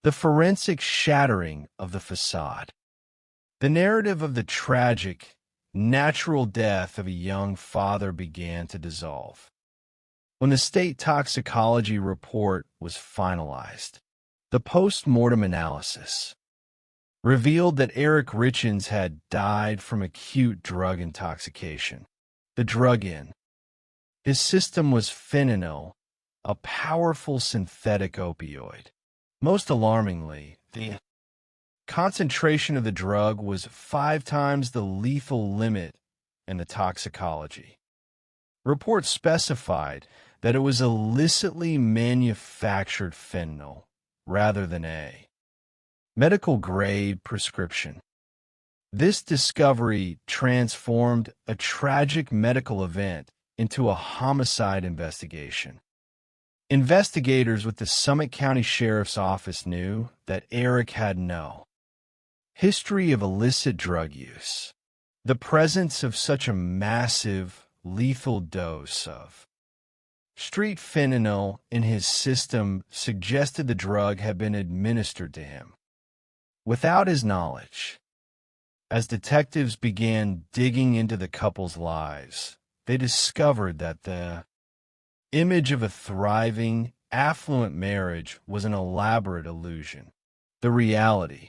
S2: The forensic shattering of the facade. The narrative of the tragic, natural death of a young father began to dissolve when the state toxicology report was finalized. The post-mortem analysis revealed that Eric Richens had died from acute drug intoxication. The drug in his system was fentanyl, a powerful synthetic opioid. Most alarmingly, the concentration of the drug was 5 times the lethal limit in the toxicology. Reports specified that it was illicitly manufactured fentanyl rather than a medical-grade prescription. This discovery transformed a tragic medical event into a homicide investigation. Investigators with the Summit County Sheriff's Office knew that Eric had no history of illicit drug use. The presence of such a massive, lethal dose of street fentanyl in his system suggested the drug had been administered to him without his knowledge. As detectives began digging into the couple's lives, they discovered that the image of a thriving, affluent marriage was an elaborate illusion. The reality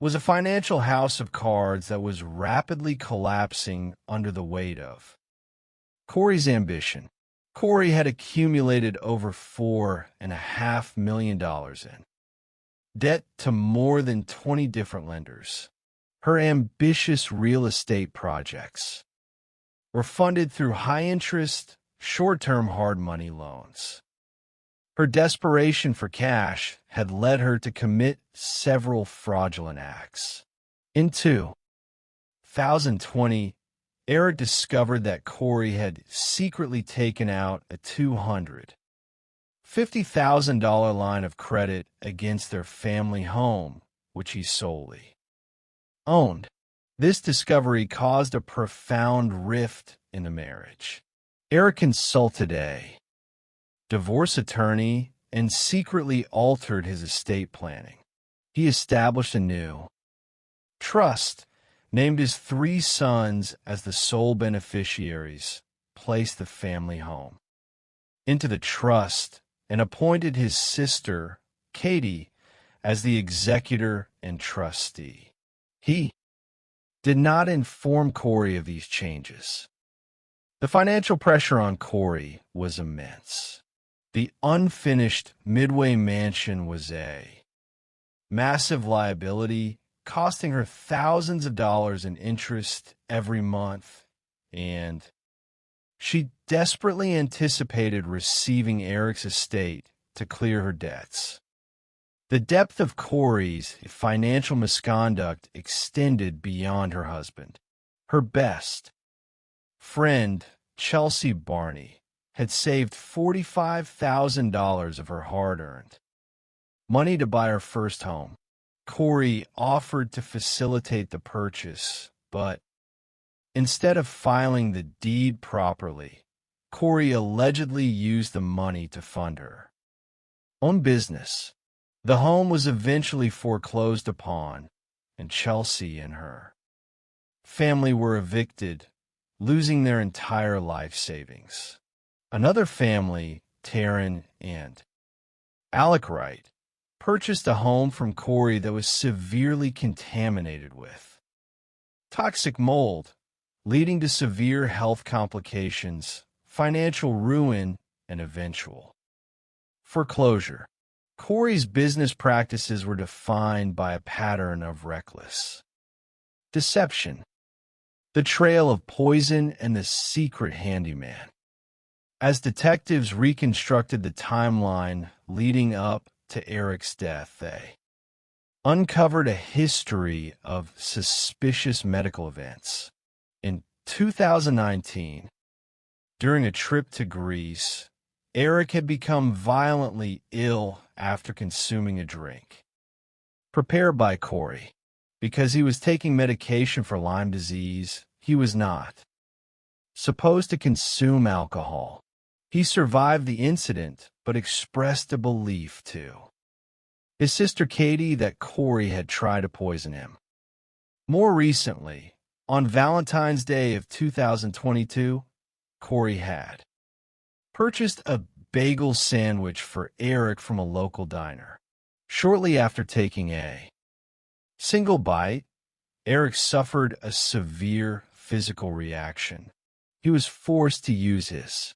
S2: was a financial house of cards that was rapidly collapsing under the weight of Corey's ambition. Corey had accumulated over $4.5 million in debt to more than 20 different lenders. Her ambitious real estate projects were funded through high-interest, short-term hard money loans. Her desperation for cash had led her to commit several fraudulent acts. In 2020, Eric discovered that Corey had secretly taken out a $250,000 line of credit against their family home, which he solely owned. This discovery caused a profound rift in the marriage. Eric consulted a divorce attorney and secretly altered his estate planning. He established a new trust, named his 3 sons as the sole beneficiaries, placed the family home into the trust, and appointed his sister, Katie, as the executor and trustee. He did not inform Corey of these changes. The financial pressure on Corey was immense. The unfinished Midway mansion was a massive liability, costing her thousands of dollars in interest every month, and she desperately anticipated receiving Eric's estate to clear her debts. The depth of Corey's financial misconduct extended beyond her husband. Her best friend, Chelsea Barney, had saved $45,000 of her hard-earned money to buy her first home. Corey offered to facilitate the purchase, but instead of filing the deed properly, Corey allegedly used the money to fund her own business. The home was eventually foreclosed upon, and Chelsea and her family were evicted, losing their entire life savings. Another family, Taryn and Alec Wright, purchased a home from Corey that was severely contaminated with toxic mold, leading to severe health complications, financial ruin, and eventual foreclosure. Corey's business practices were defined by a pattern of reckless deception, the trail of poison, and the secret handyman. As detectives reconstructed the timeline leading up to Eric's death, they uncovered a history of suspicious medical events. In 2019, during a trip to Greece, Eric had become violently ill after consuming a drink prepared by Corey. Because he was taking medication for Lyme disease, he was not supposed to consume alcohol. He survived the incident, but expressed a belief to his sister Katie that Corey had tried to poison him. More recently, on Valentine's Day of 2022, Corey had purchased a bagel sandwich for Eric from a local diner. Shortly after taking a single bite, Eric suffered a severe physical reaction. He was forced to use his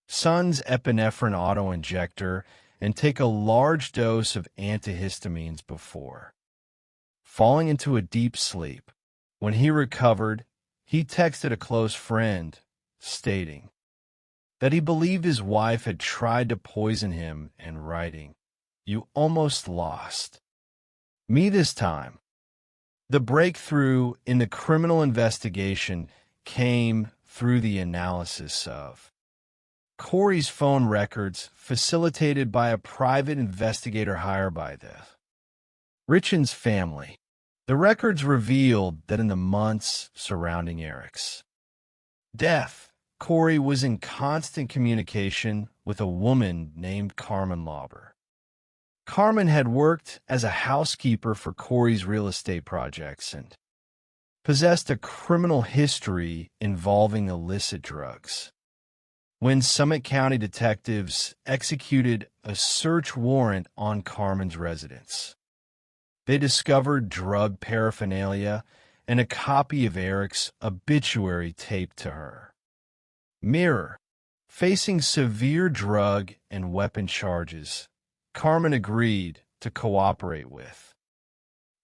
S2: son's epinephrine auto-injector and take a large dose of antihistamines before falling into a deep sleep. When he recovered, he texted a close friend, stating that he believed his wife had tried to poison him and writing, "You almost lost me this time." The breakthrough in the criminal investigation came through the analysis of Corey's phone records, facilitated by a private investigator hired by the Richens family. The records revealed that in the months surrounding Eric's death, Corey was in constant communication with a woman named Carmen Lauber. Carmen had worked as a housekeeper for Corey's real estate projects and possessed a criminal history involving illicit drugs. When Summit County detectives executed a search warrant on Carmen's residence, they discovered drug paraphernalia and a copy of Eric's obituary taped to her mirror. Facing severe drug and weapon charges, Carmen agreed to cooperate with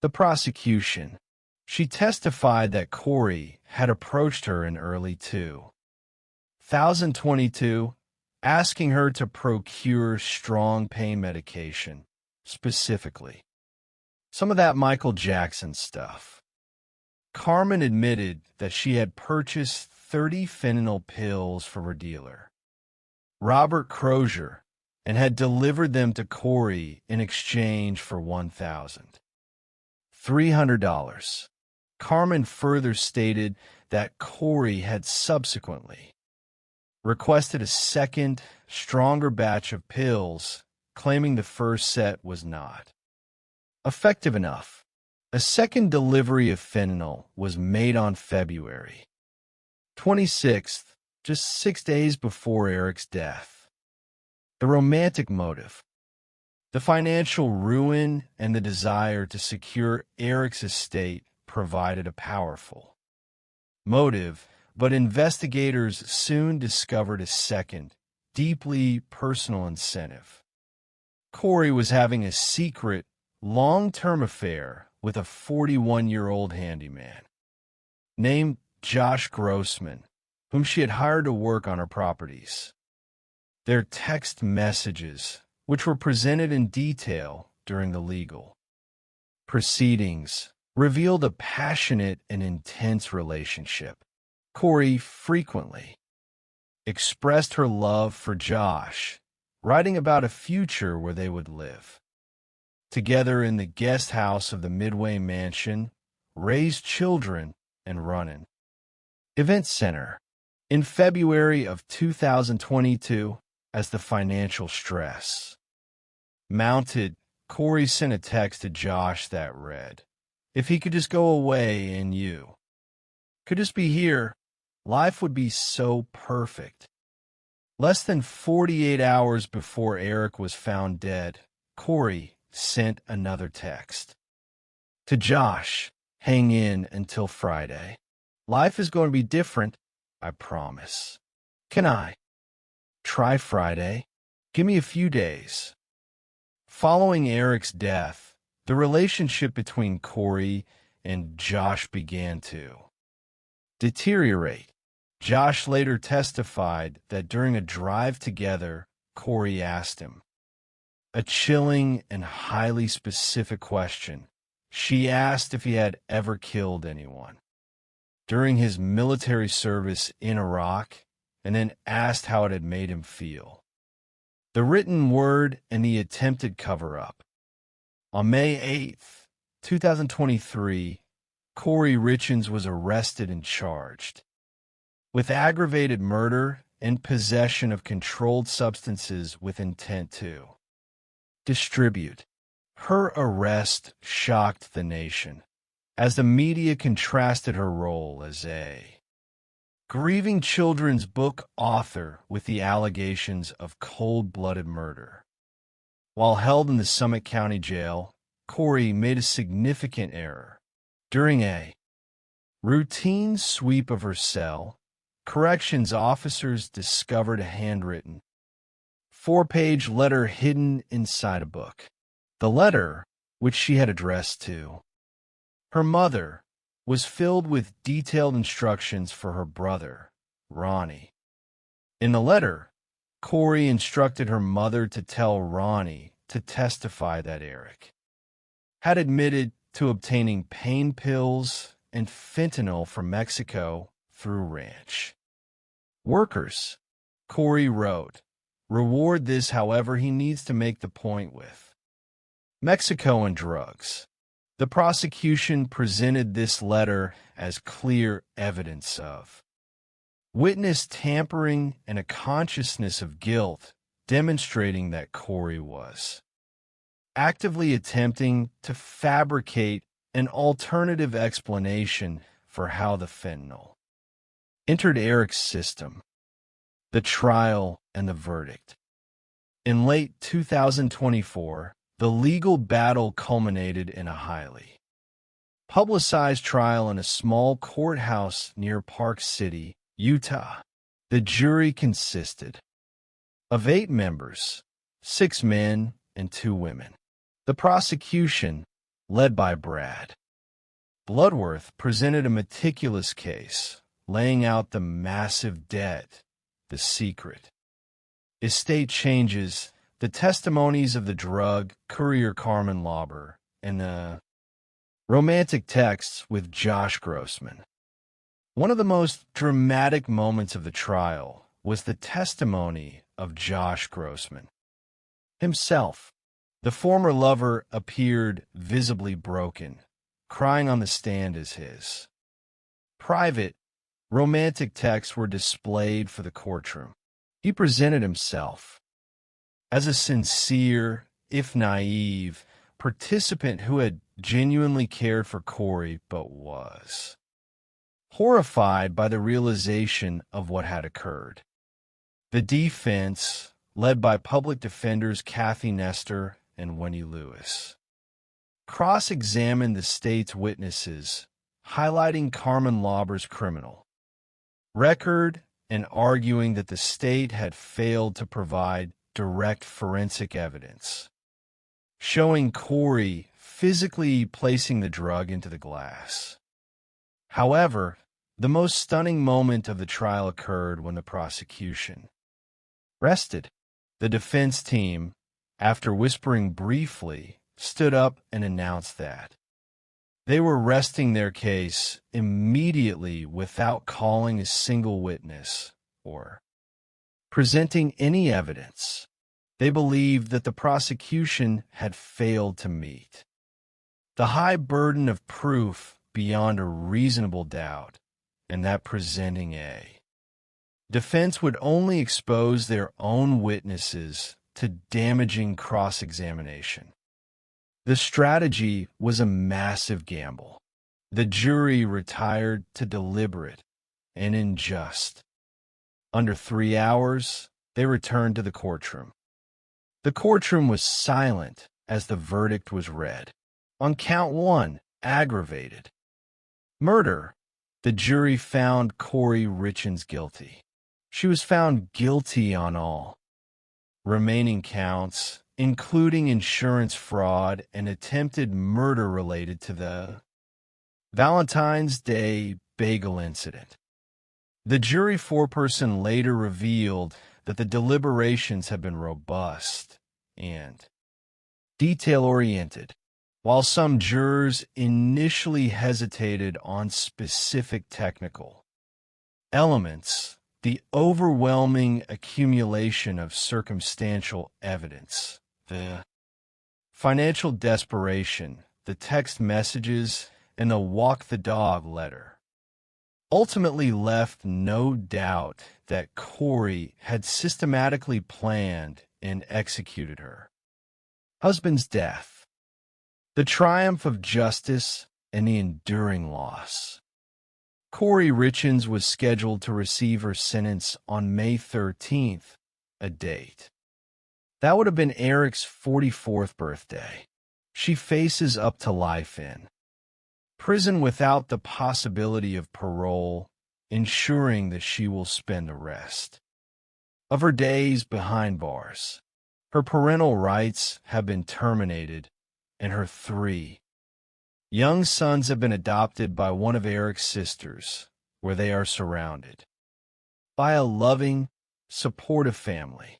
S2: the prosecution. She testified that Corey had approached her in early 2022, asking her to procure strong pain medication, specifically some of that Michael Jackson stuff. Carmen admitted that she had purchased 30 fentanyl pills from her dealer, Robert Crozier, and had delivered them to Corey in exchange for $1,300. Carmen further stated that Corey had subsequently requested a second, stronger batch of pills, claiming the first set was not effective enough. A second delivery of fentanyl was made on February 26th, just 6 days before Eric's death. The romantic motive, the financial ruin, and the desire to secure Eric's estate provided a powerful motive, but investigators soon discovered a second, deeply personal incentive. Corey was having a secret, long-term affair with a 41-year-old handyman named Josh Grossman, whom she had hired to work on her properties. Their text messages, which were presented in detail during the legal proceedings, revealed a passionate and intense relationship. Corey frequently expressed her love for Josh, writing about a future where they would live together in the guest house of the Midway Mansion, raise children, and run an event center. In February of 2022, as the financial stress mounted, Corey sent a text to Josh that read, "If he could just go away and you could just be here, life would be so perfect." Less than 48 hours before Eric was found dead, Corey sent another text. To Josh, hang in until Friday. Life is going to be different, I promise. Can I try Friday? Give me a few days. Following Eric's death, the relationship between Corey and Josh began to deteriorate. Josh later testified that during a drive together, Corey asked him a chilling and highly specific question. She asked if he had ever killed anyone during his military service in Iraq, and then asked how it had made him feel. The written word and the attempted cover-up. On May 8th, 2023, Corey Richens was arrested and charged with aggravated murder and possession of controlled substances with intent to distribute. Her arrest shocked the nation, as the media contrasted her role as a grieving children's book author with the allegations of cold-blooded murder. While held in the Summit County Jail, Corey made a significant error. During a routine sweep of her cell, corrections officers discovered a handwritten 4-page letter hidden inside a book. The letter, which she had addressed to her mother, was filled with detailed instructions for her brother, Ronnie. In the letter, Corey instructed her mother to tell Ronnie to testify that Eric had admitted to obtaining pain pills and fentanyl from Mexico through ranch workers. Corey wrote, "Reward this however he needs to make the point with Mexico and drugs." The prosecution presented this letter as clear evidence of witness tampering and a consciousness of guilt, demonstrating that Corey was actively attempting to fabricate an alternative explanation for how the fentanyl entered Eric's system. The trial and the verdict. In late 2024, the legal battle culminated in a highly publicized trial in a small courthouse near Park City, Utah. The jury consisted of 8 members, 6 men and 2 women. The prosecution, led by Brad Bloodworth, presented a meticulous case, laying out the massive debt, the secret estate changes, the testimonies of the drug courier Carmen Lauber, and the romantic texts with Josh Grossman. One of the most dramatic moments of the trial was the testimony of Josh Grossman himself. The former lover appeared visibly broken, crying on the stand as his private, romantic texts were displayed for the courtroom. He presented himself as a sincere, if naive, participant who had genuinely cared for Corey but was horrified by the realization of what had occurred. The defense, led by public defenders Kathy Nestor and Wendy Lewis, cross-examined the state's witnesses, highlighting Carmen Lauber's criminal record and arguing that the state had failed to provide direct forensic evidence, showing Corey physically placing the drug into the glass. However, the most stunning moment of the trial occurred when the prosecution rested. The defense team, after whispering briefly, stood up and announced that they were resting their case immediately without calling a single witness or presenting any evidence. They believed that the prosecution had failed to meet the high burden of proof beyond a reasonable doubt, and that presenting a Defense would only expose their own witnesses to damaging cross-examination. The strategy was a massive gamble. The jury retired to deliberate and unjust. Under 3 hours, they returned to the courtroom. The courtroom was silent as the verdict was read. On count 1, aggravated murder, the jury found Corey Richins guilty. She was found guilty on all remaining counts, including insurance fraud and attempted murder related to the Valentine's Day bagel incident. The jury foreperson later revealed that the deliberations had been robust and detail-oriented. While some jurors initially hesitated on specific technical elements, the overwhelming accumulation of circumstantial evidence, the financial desperation, the text messages, and the walk the dog letter ultimately left no doubt that Corey had systematically planned and executed her husband's death. The triumph of justice and the enduring loss. Corey Richins was scheduled to receive her sentence on May 13th, a date that would have been Eric's 44th birthday. She faces up to life in prison without the possibility of parole, ensuring that she will spend the rest of her days behind bars. Her parental rights have been terminated, and her 3 young sons have been adopted by one of Eric's sisters, where they are surrounded by a loving, supportive family.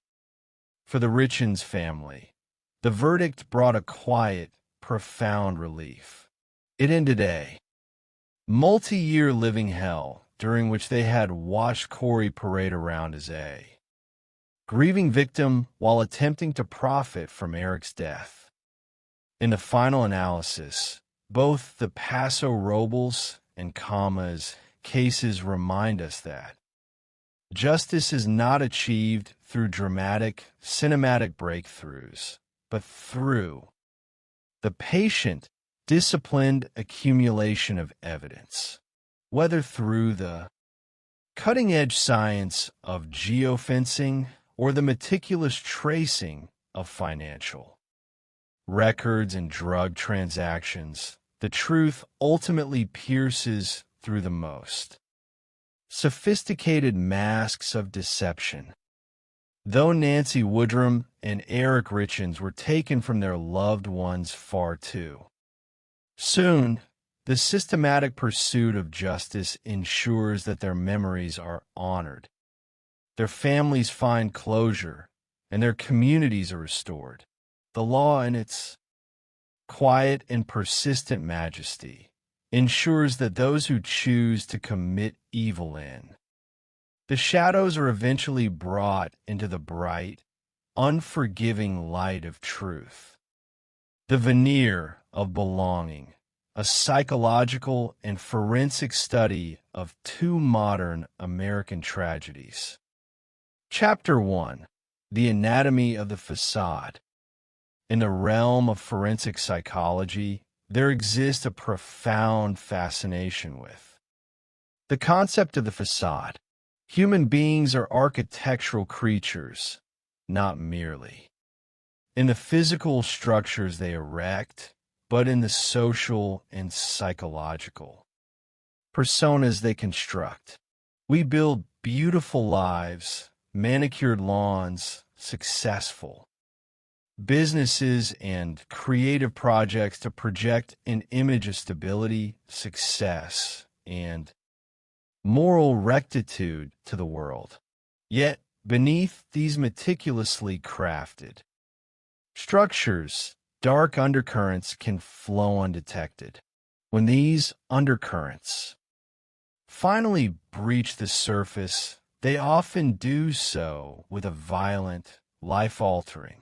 S2: For the Richins family, the verdict brought a quiet, profound relief. It ended a multi-year living hell during which they had watched Corey parade around as a grieving victim while attempting to profit from Eric's death. In the final analysis, both the Paso Robles and Commas cases remind us that justice is not achieved through dramatic, cinematic breakthroughs, but through the patient, disciplined accumulation of evidence, whether through the cutting-edge science of geofencing or the meticulous tracing of financial records and drug transactions. The truth ultimately pierces through the most sophisticated masks of deception. Though Nancy Woodrum and Eric Richins were taken from their loved ones far too soon, the systematic pursuit of justice ensures that their memories are honored, their families find closure, and their communities are restored. The law, in its quiet and persistent majesty, ensures that those who choose to commit evil in the shadows are eventually brought into the bright, unforgiving light of truth. The veneer of belonging, a psychological and forensic study of 2 modern American tragedies. Chapter 1. The Anatomy of the Facade. In the realm of forensic psychology, there exists a profound fascination with the concept of the facade. Human beings are architectural creatures, not merely in the physical structures they erect, but in the social and psychological personas they construct. We build beautiful lives, manicured lawns, successful businesses, and creative projects to project an image of stability, success, and moral rectitude to the world. Yet, beneath these meticulously crafted structures, dark undercurrents can flow undetected. When these undercurrents finally breach the surface, they often do so with a violent, life-altering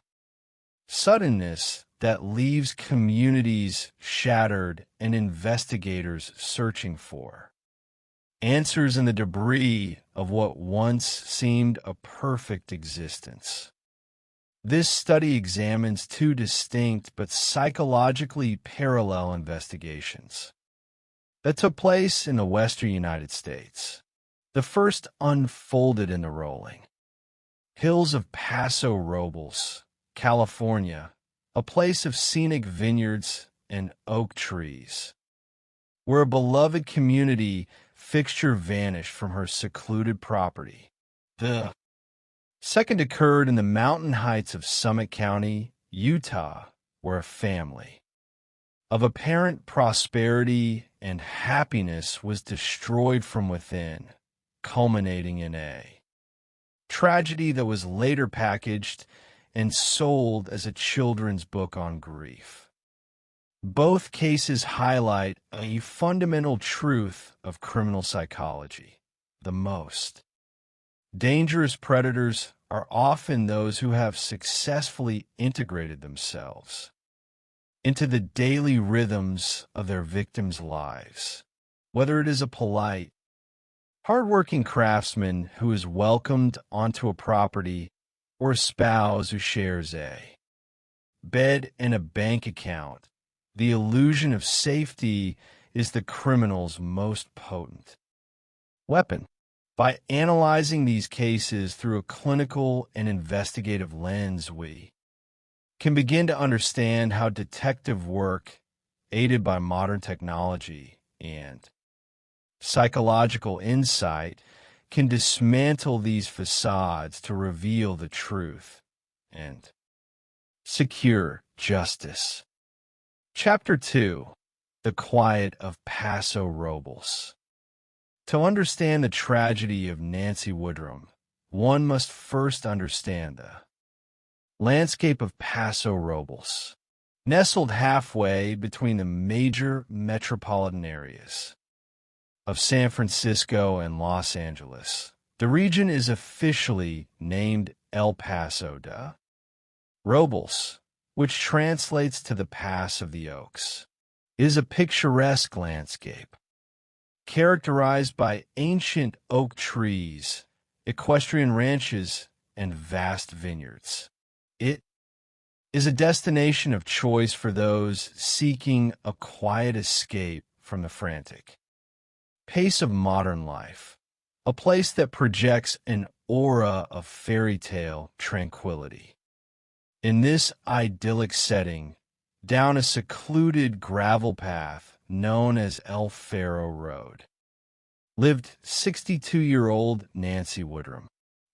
S2: suddenness that leaves communities shattered and investigators searching for answers in the debris of what once seemed a perfect existence. This study examines two distinct but psychologically parallel investigations that took place in the western United States. The first unfolded in the rolling hills of Paso Robles, California, a place of scenic vineyards and oak trees, where a beloved community fixture vanished from her secluded property. The second occurred in the mountain heights of Summit County, Utah, where a family of apparent prosperity and happiness was destroyed from within, culminating in a tragedy that was later packaged and sold as a children's book on grief. Both cases highlight a fundamental truth of criminal psychology. The most dangerous predators are often those who have successfully integrated themselves into the daily rhythms of their victims' lives, whether it is a polite, hardworking craftsman who is welcomed onto a property or a spouse who shares a bed and a bank account. The illusion of safety is the criminal's most potent weapon. By analyzing these cases through a clinical and investigative lens, we can begin to understand how detective work, aided by modern technology and psychological insight, can dismantle these facades to reveal the truth and secure justice. Chapter 2: The Quiet of Paso Robles. To understand the tragedy of Nancy Woodrum, one must first understand the landscape of Paso Robles. Nestled halfway between the major metropolitan areas of San Francisco and Los Angeles, the region is officially named El Paso de Robles, which translates to the Pass of the Oaks. It is a picturesque landscape characterized by ancient oak trees, equestrian ranches, and vast vineyards. It is a destination of choice for those seeking a quiet escape from the frantic pace of modern life, a place that projects an aura of fairy tale tranquility. In this idyllic setting, down a secluded gravel path known as El Faro Road, lived 62-year-old Nancy Woodrum.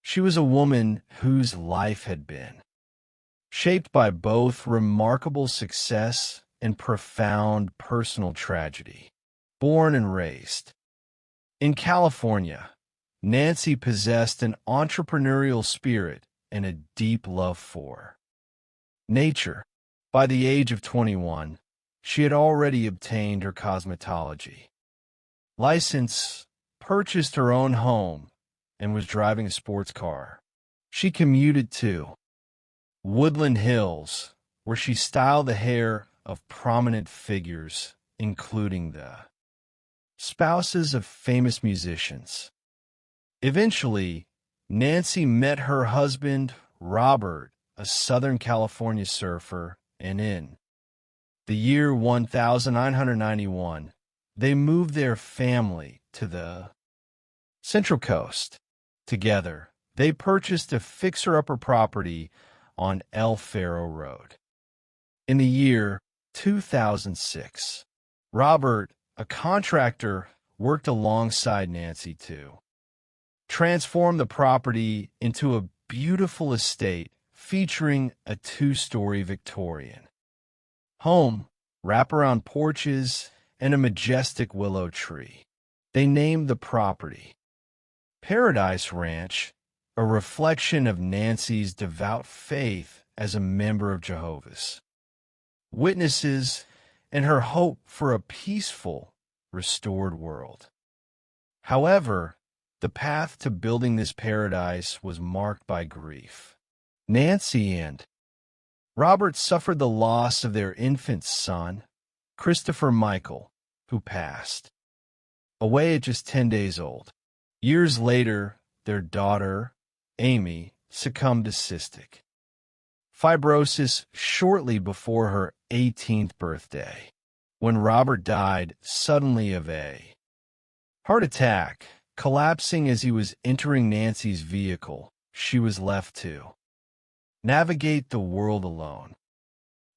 S2: She was a woman whose life had been shaped by both remarkable success and profound personal tragedy. Born and raised in California, Nancy possessed an entrepreneurial spirit and a deep love for nature. By the age of 21, she had already obtained her cosmetology license, purchased her own home, and was driving a sports car. She commuted to Woodland Hills, where she styled the hair of prominent figures, including the spouses of famous musicians. Eventually, Nancy met her husband, Robert, a Southern California surfer, and in the year 1991, they moved their family to the Central Coast. Together, they purchased a fixer-upper property on El Faro Road. In the year 2006, Robert, a contractor, worked alongside Nancy to transform the property into a beautiful estate featuring a 2-story Victorian home, wraparound porches, and a majestic willow tree. They named the property Paradise Ranch, a reflection of Nancy's devout faith as a member of Jehovah's Witnesses and her hope for a peaceful, restored world. However, the path to building this paradise was marked by grief. Nancy and Robert suffered the loss of their infant son, Christopher Michael, who passed away at just 10 days old. Years later, their daughter, Amy, succumbed to cystic fibrosis shortly before her 18th birthday, when Robert died suddenly of a heart attack, collapsing as he was entering Nancy's vehicle. She was left to navigate the world alone.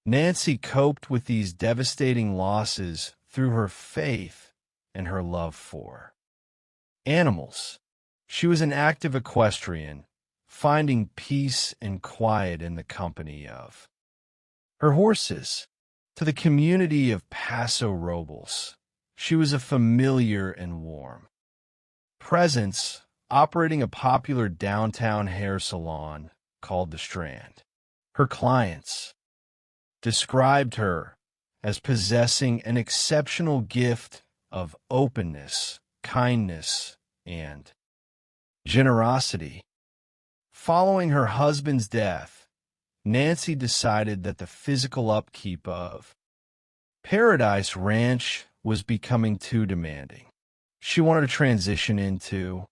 S2: Nancy coped with these devastating losses through her faith and her love for animals. She was an active equestrian, finding peace and quiet in the company of her horses. To the community of Paso Robles, she was a familiar and warm presence, operating a popular downtown hair salon called The Strand. Her clients described her as possessing an exceptional gift of openness, kindness, and generosity. Following her husband's death, Nancy decided that the physical upkeep of Paradise Ranch was becoming too demanding. She wanted to transition into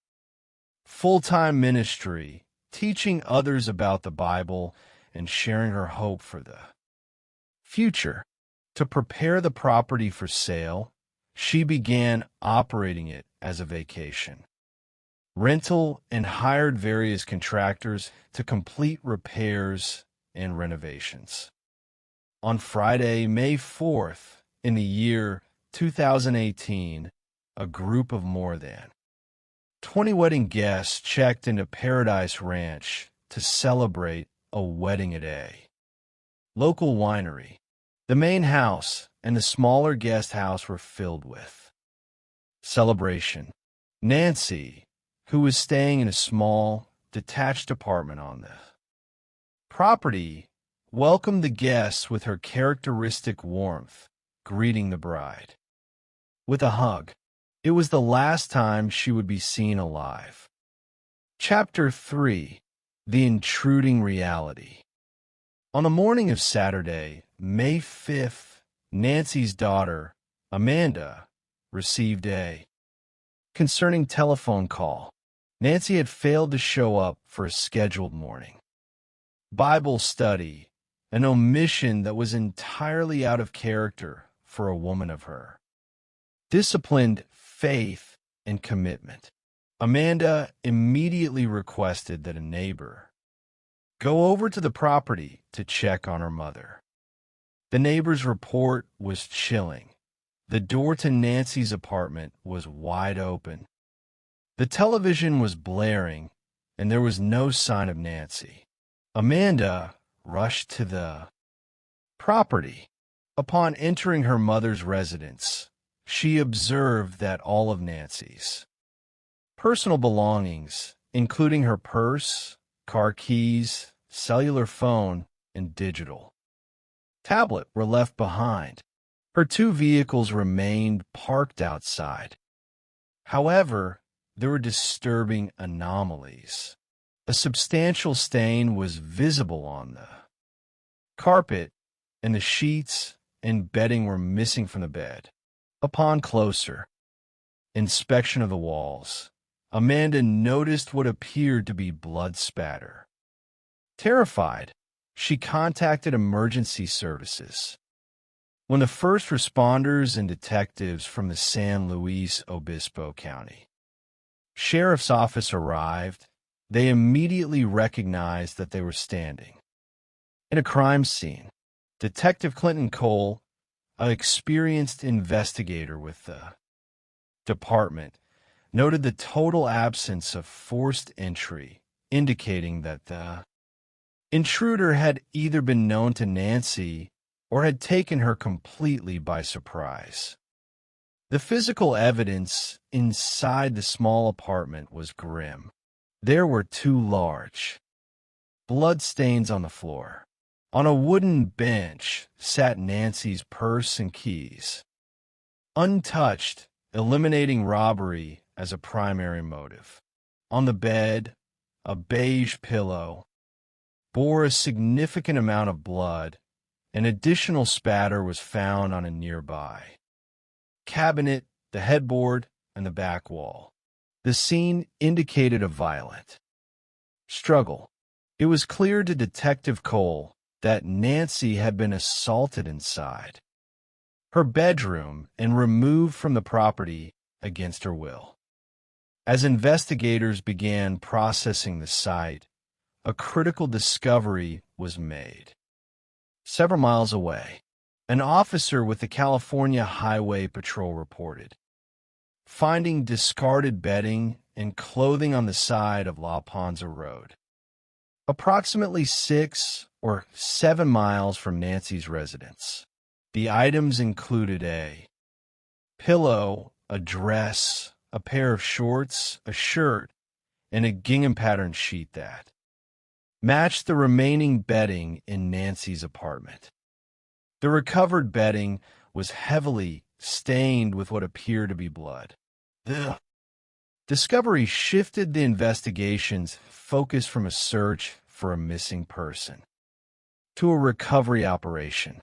S2: full-time ministry, teaching others about the Bible and sharing her hope for the future. To prepare the property for sale, she began operating it as a vacation rental and hired various contractors to complete repairs and renovations. On Friday, May 4th, in the year 2018, a group of more than 20 wedding guests checked into Paradise Ranch to celebrate a wedding at a local winery. The main house and the smaller guest house were filled with celebration. Nancy, who was staying in a small, detached apartment on the property, welcomed the guests with her characteristic warmth, greeting the bride with a hug. It was the last time she would be seen alive. Chapter 3: The Intruding Reality. On the morning of Saturday, May 5th, Nancy's daughter, Amanda, received a concerning telephone call. Nancy had failed to show up for a scheduled morning Bible study, an omission that was entirely out of character for a woman of her disciplined faith and commitment. Amanda immediately requested that a neighbor go over to the property to check on her mother. The neighbor's report was chilling. The door to Nancy's apartment was wide open. The television was blaring, and there was no sign of Nancy. Amanda rushed to the property. Upon entering her mother's residence, she observed that all of Nancy's personal belongings, including her purse, car keys, cellular phone, and digital tablet, were left behind. Her two vehicles remained parked outside. However, there were disturbing anomalies. A substantial stain was visible on the carpet, and the sheets and bedding were missing from the bed. Upon closer inspection of the walls, Amanda noticed what appeared to be blood spatter. Terrified, she contacted emergency services. When the first responders and detectives from the San Luis Obispo County Sheriff's Office arrived, they immediately recognized that they were standing in a crime scene. Detective Clinton Cole, an experienced investigator with the department, noted the total absence of forced entry, indicating that the intruder had either been known to Nancy or had taken her completely by surprise. The physical evidence inside the small apartment was grim. There were two large blood stains on the floor. On a wooden bench sat Nancy's purse and keys, untouched, eliminating robbery as a primary motive. On the bed, a beige pillow bore a significant amount of blood. An additional spatter was found on a nearby cabinet, the headboard, and the back wall. The scene indicated a violent struggle. It was clear to Detective Cole that Nancy had been assaulted inside her bedroom and removed from the property against her will. As investigators began processing the site, a critical discovery was made. Several miles away, an officer with the California Highway Patrol reported finding discarded bedding and clothing on the side of La Ponza Road, approximately 6 or 7 miles from Nancy's residence. The items included a pillow, a dress, a pair of shorts, a shirt, and a gingham pattern sheet that matched the remaining bedding in Nancy's apartment. The recovered bedding was heavily stained with what appeared to be blood. The discovery shifted the investigation's focus from a search for a missing person to a recovery operation.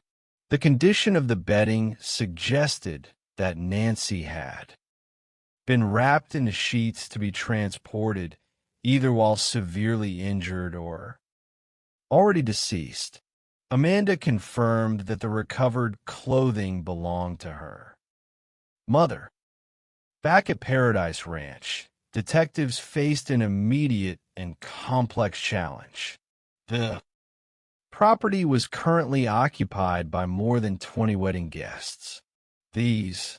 S2: The condition of the bedding suggested that Nancy had been wrapped in the sheets to be transported either while severely injured or already deceased. Amanda confirmed that the recovered clothing belonged to her mother. Back at Paradise Ranch, detectives faced an immediate and complex challenge. The property was currently occupied by more than 20 wedding guests. These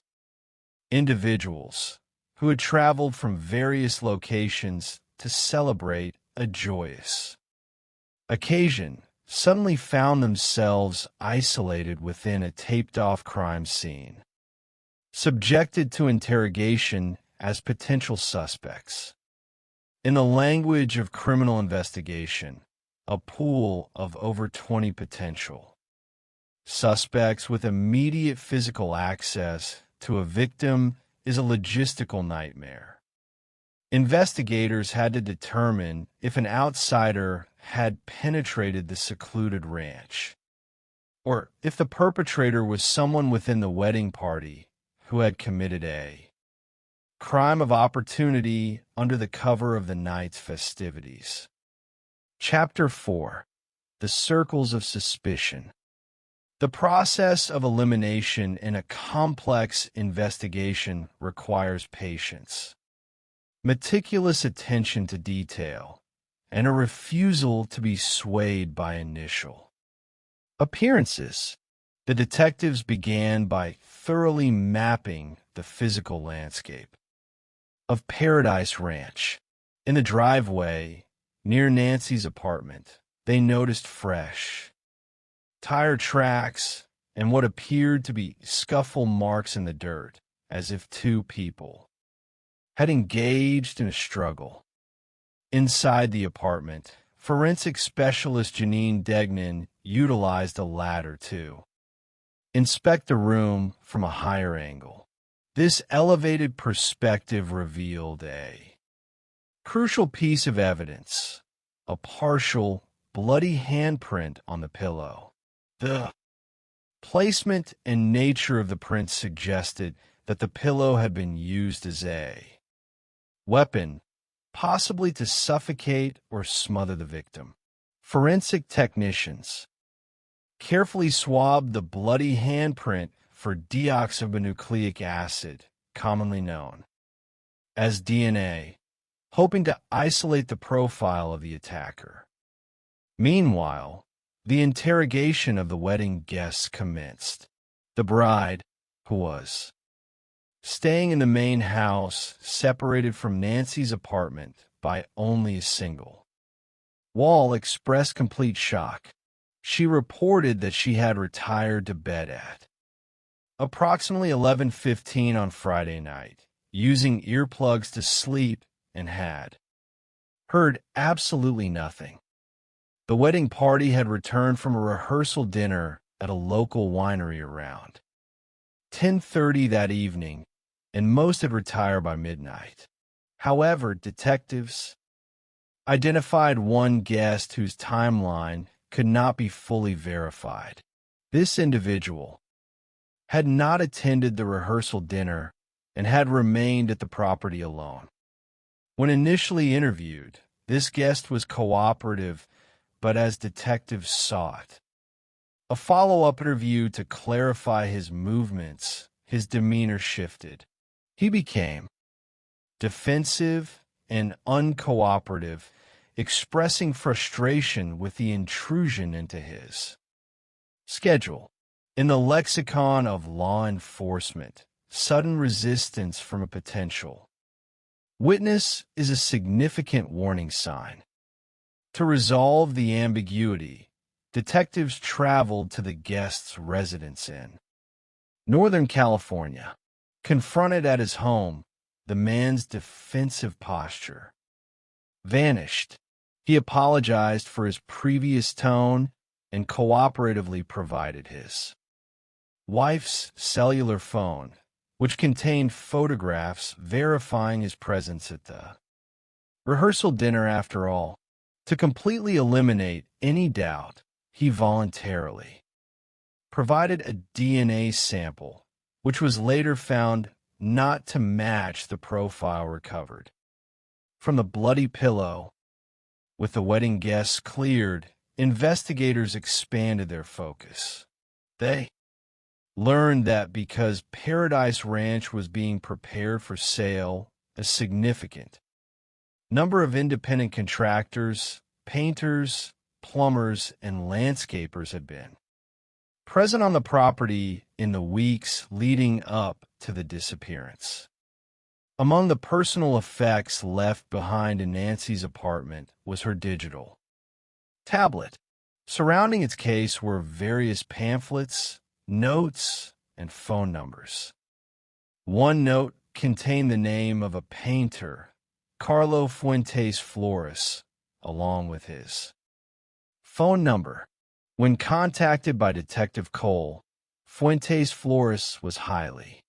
S2: individuals, who had traveled from various locations to celebrate a joyous occasion, suddenly found themselves isolated within a taped-off crime scene, subjected to interrogation as potential suspects. In the language of criminal investigation, a pool of over 20 potential suspects with immediate physical access to a victim is a logistical nightmare. Investigators had to determine if an outsider had penetrated the secluded ranch, or if the perpetrator was someone within the wedding party who had committed a crime of opportunity under the cover of the night's festivities. Chapter 4. The Circles of Suspicion. The process of elimination in a complex investigation requires patience, meticulous attention to detail, and a refusal to be swayed by initial appearances. The detectives began by thoroughly mapping the physical landscape of Paradise Ranch. In the driveway near Nancy's apartment, they noticed fresh tire tracks and what appeared to be scuffle marks in the dirt, as if two people had engaged in a struggle. Inside the apartment, forensic specialist Janine Degnan utilized a ladder to inspect the room from a higher angle. This elevated perspective revealed a crucial piece of evidence, a partial, bloody handprint on the pillow. The placement and nature of the print suggested that the pillow had been used as a weapon, possibly to suffocate or smother the victim. Forensic technicians carefully swabbed the bloody handprint for deoxyribonucleic acid, commonly known as DNA, hoping to isolate the profile of the attacker. Meanwhile, the interrogation of the wedding guests commenced. The bride, who was staying in the main house, separated from Nancy's apartment by only a single wall, expressed complete shock. She reported that she had retired to bed at approximately 11:15 on Friday night, using earplugs to sleep, and had heard absolutely nothing. The wedding party had returned from a rehearsal dinner at a local winery around 10:30 that evening, and most had retired by midnight. However, detectives identified one guest whose timeline could not be fully verified. This individual had not attended the rehearsal dinner and had remained at the property alone. When initially interviewed, this guest was cooperative, but as detectives sought a follow-up interview to clarify his movements, his demeanor shifted. He became defensive and uncooperative, expressing frustration with the intrusion into his schedule. In the lexicon of law enforcement, sudden resistance from a potential witness is a significant warning sign. To resolve the ambiguity, detectives traveled to the guest's residence in Northern California. Confronted at his home, the man's defensive posture vanished. He apologized for his previous tone and cooperatively provided his wife's cellular phone, which contained photographs verifying his presence at the rehearsal dinner. After all, to completely eliminate any doubt, he voluntarily provided a DNA sample, which was later found not to match the profile recovered from the bloody pillow. With the wedding guests cleared, investigators expanded their focus. They learned that because Paradise Ranch was being prepared for sale, a significant number of independent contractors, painters, plumbers, and landscapers had been present on the property in the weeks leading up to the disappearance. Among the personal effects left behind in Nancy's apartment was her digital tablet. Surrounding its case were various pamphlets, notes, and phone numbers. One note contained the name of a painter, Carlo Fuentes Flores, along with his phone number. When contacted by Detective Cole, Fuentes Flores was highly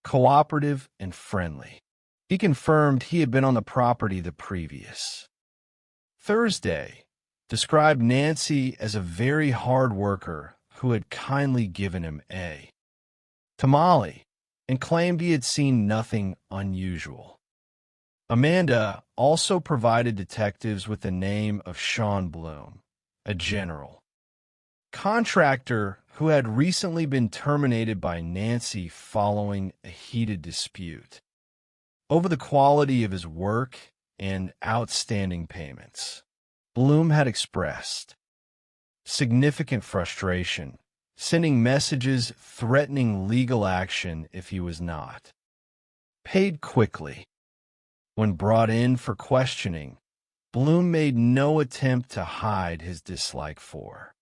S2: cooperative and friendly. He confirmed he had been on the property the previous Thursday, described Nancy as a very hard worker who had kindly given him a tamale, and claimed he had seen nothing unusual. Amanda also provided detectives with the name of Sean Bloom, a general contractor who had recently been terminated by Nancy following a heated dispute over the quality of his work and outstanding payments. Bloom had expressed significant frustration, sending messages threatening legal action if he was not paid quickly. When brought in for questioning, Bloom made no attempt to hide his dislike for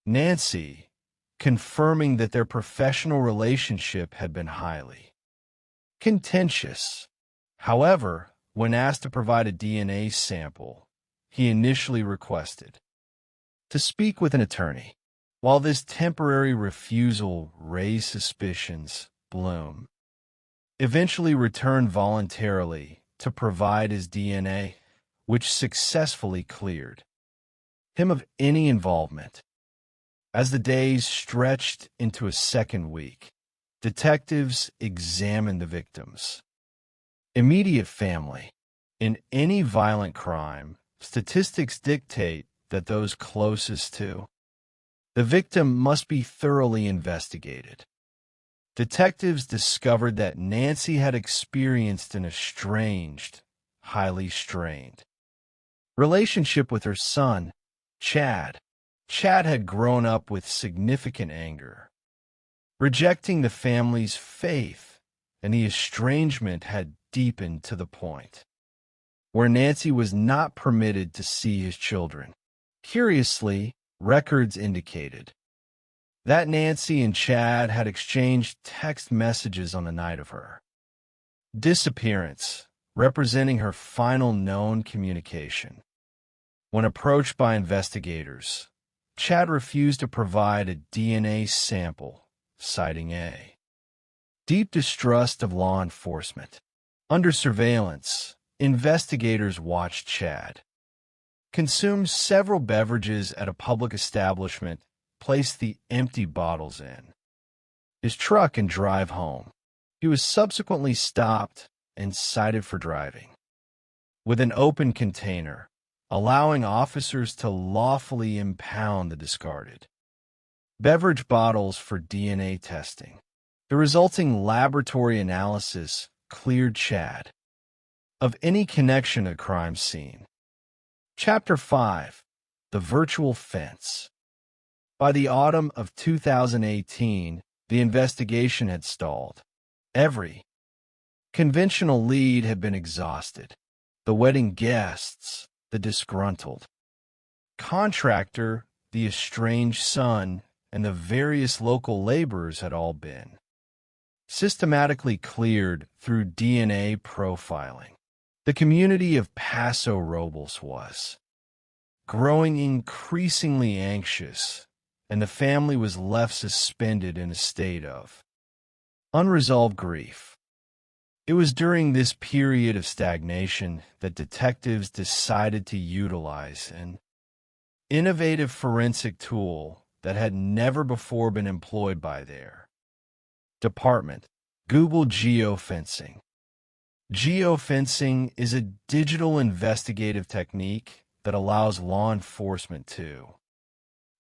S2: Nancy, confirming that their professional relationship had been highly contentious. However, when asked to provide a DNA sample, he initially requested to speak with an attorney. While this temporary refusal raised suspicions, Bloom eventually returned voluntarily to provide his DNA, which successfully cleared him of any involvement. As the days stretched into a second week, detectives examined the victim's immediate family. In any violent crime, statistics dictate that those closest to the victim must be thoroughly investigated. Detectives discovered that Nancy had experienced an estranged, highly strained relationship with her son, Chad. Chad had grown up with significant anger, rejecting the family's faith, and the estrangement had deepened to the point where Nancy was not permitted to see his children. Curiously, records indicated that Nancy and Chad had exchanged text messages on the night of her disappearance, representing her final known communication. When approached by investigators, Chad refused to provide a DNA sample, citing a deep distrust of law enforcement. Under surveillance, investigators watched Chad consume several beverages at a public establishment, place the empty bottles in his truck, and drive home. He was subsequently stopped and cited for driving with an open container, allowing officers to lawfully impound the discarded beverage bottles for DNA testing. The resulting laboratory analysis cleared Chad of any connection to the crime scene. Chapter 5. The Virtual Fence. By the autumn of 2018, the investigation had stalled. Every conventional lead had been exhausted. The wedding guests, the disgruntled contractor, the estranged son, and the various local laborers had all been systematically cleared through DNA profiling. The community of Paso Robles was growing increasingly anxious, and the family was left suspended in a state of unresolved grief. It was during this period of stagnation that detectives decided to utilize an innovative forensic tool that had never before been employed by their department: Google geofencing. Geofencing is a digital investigative technique that allows law enforcement to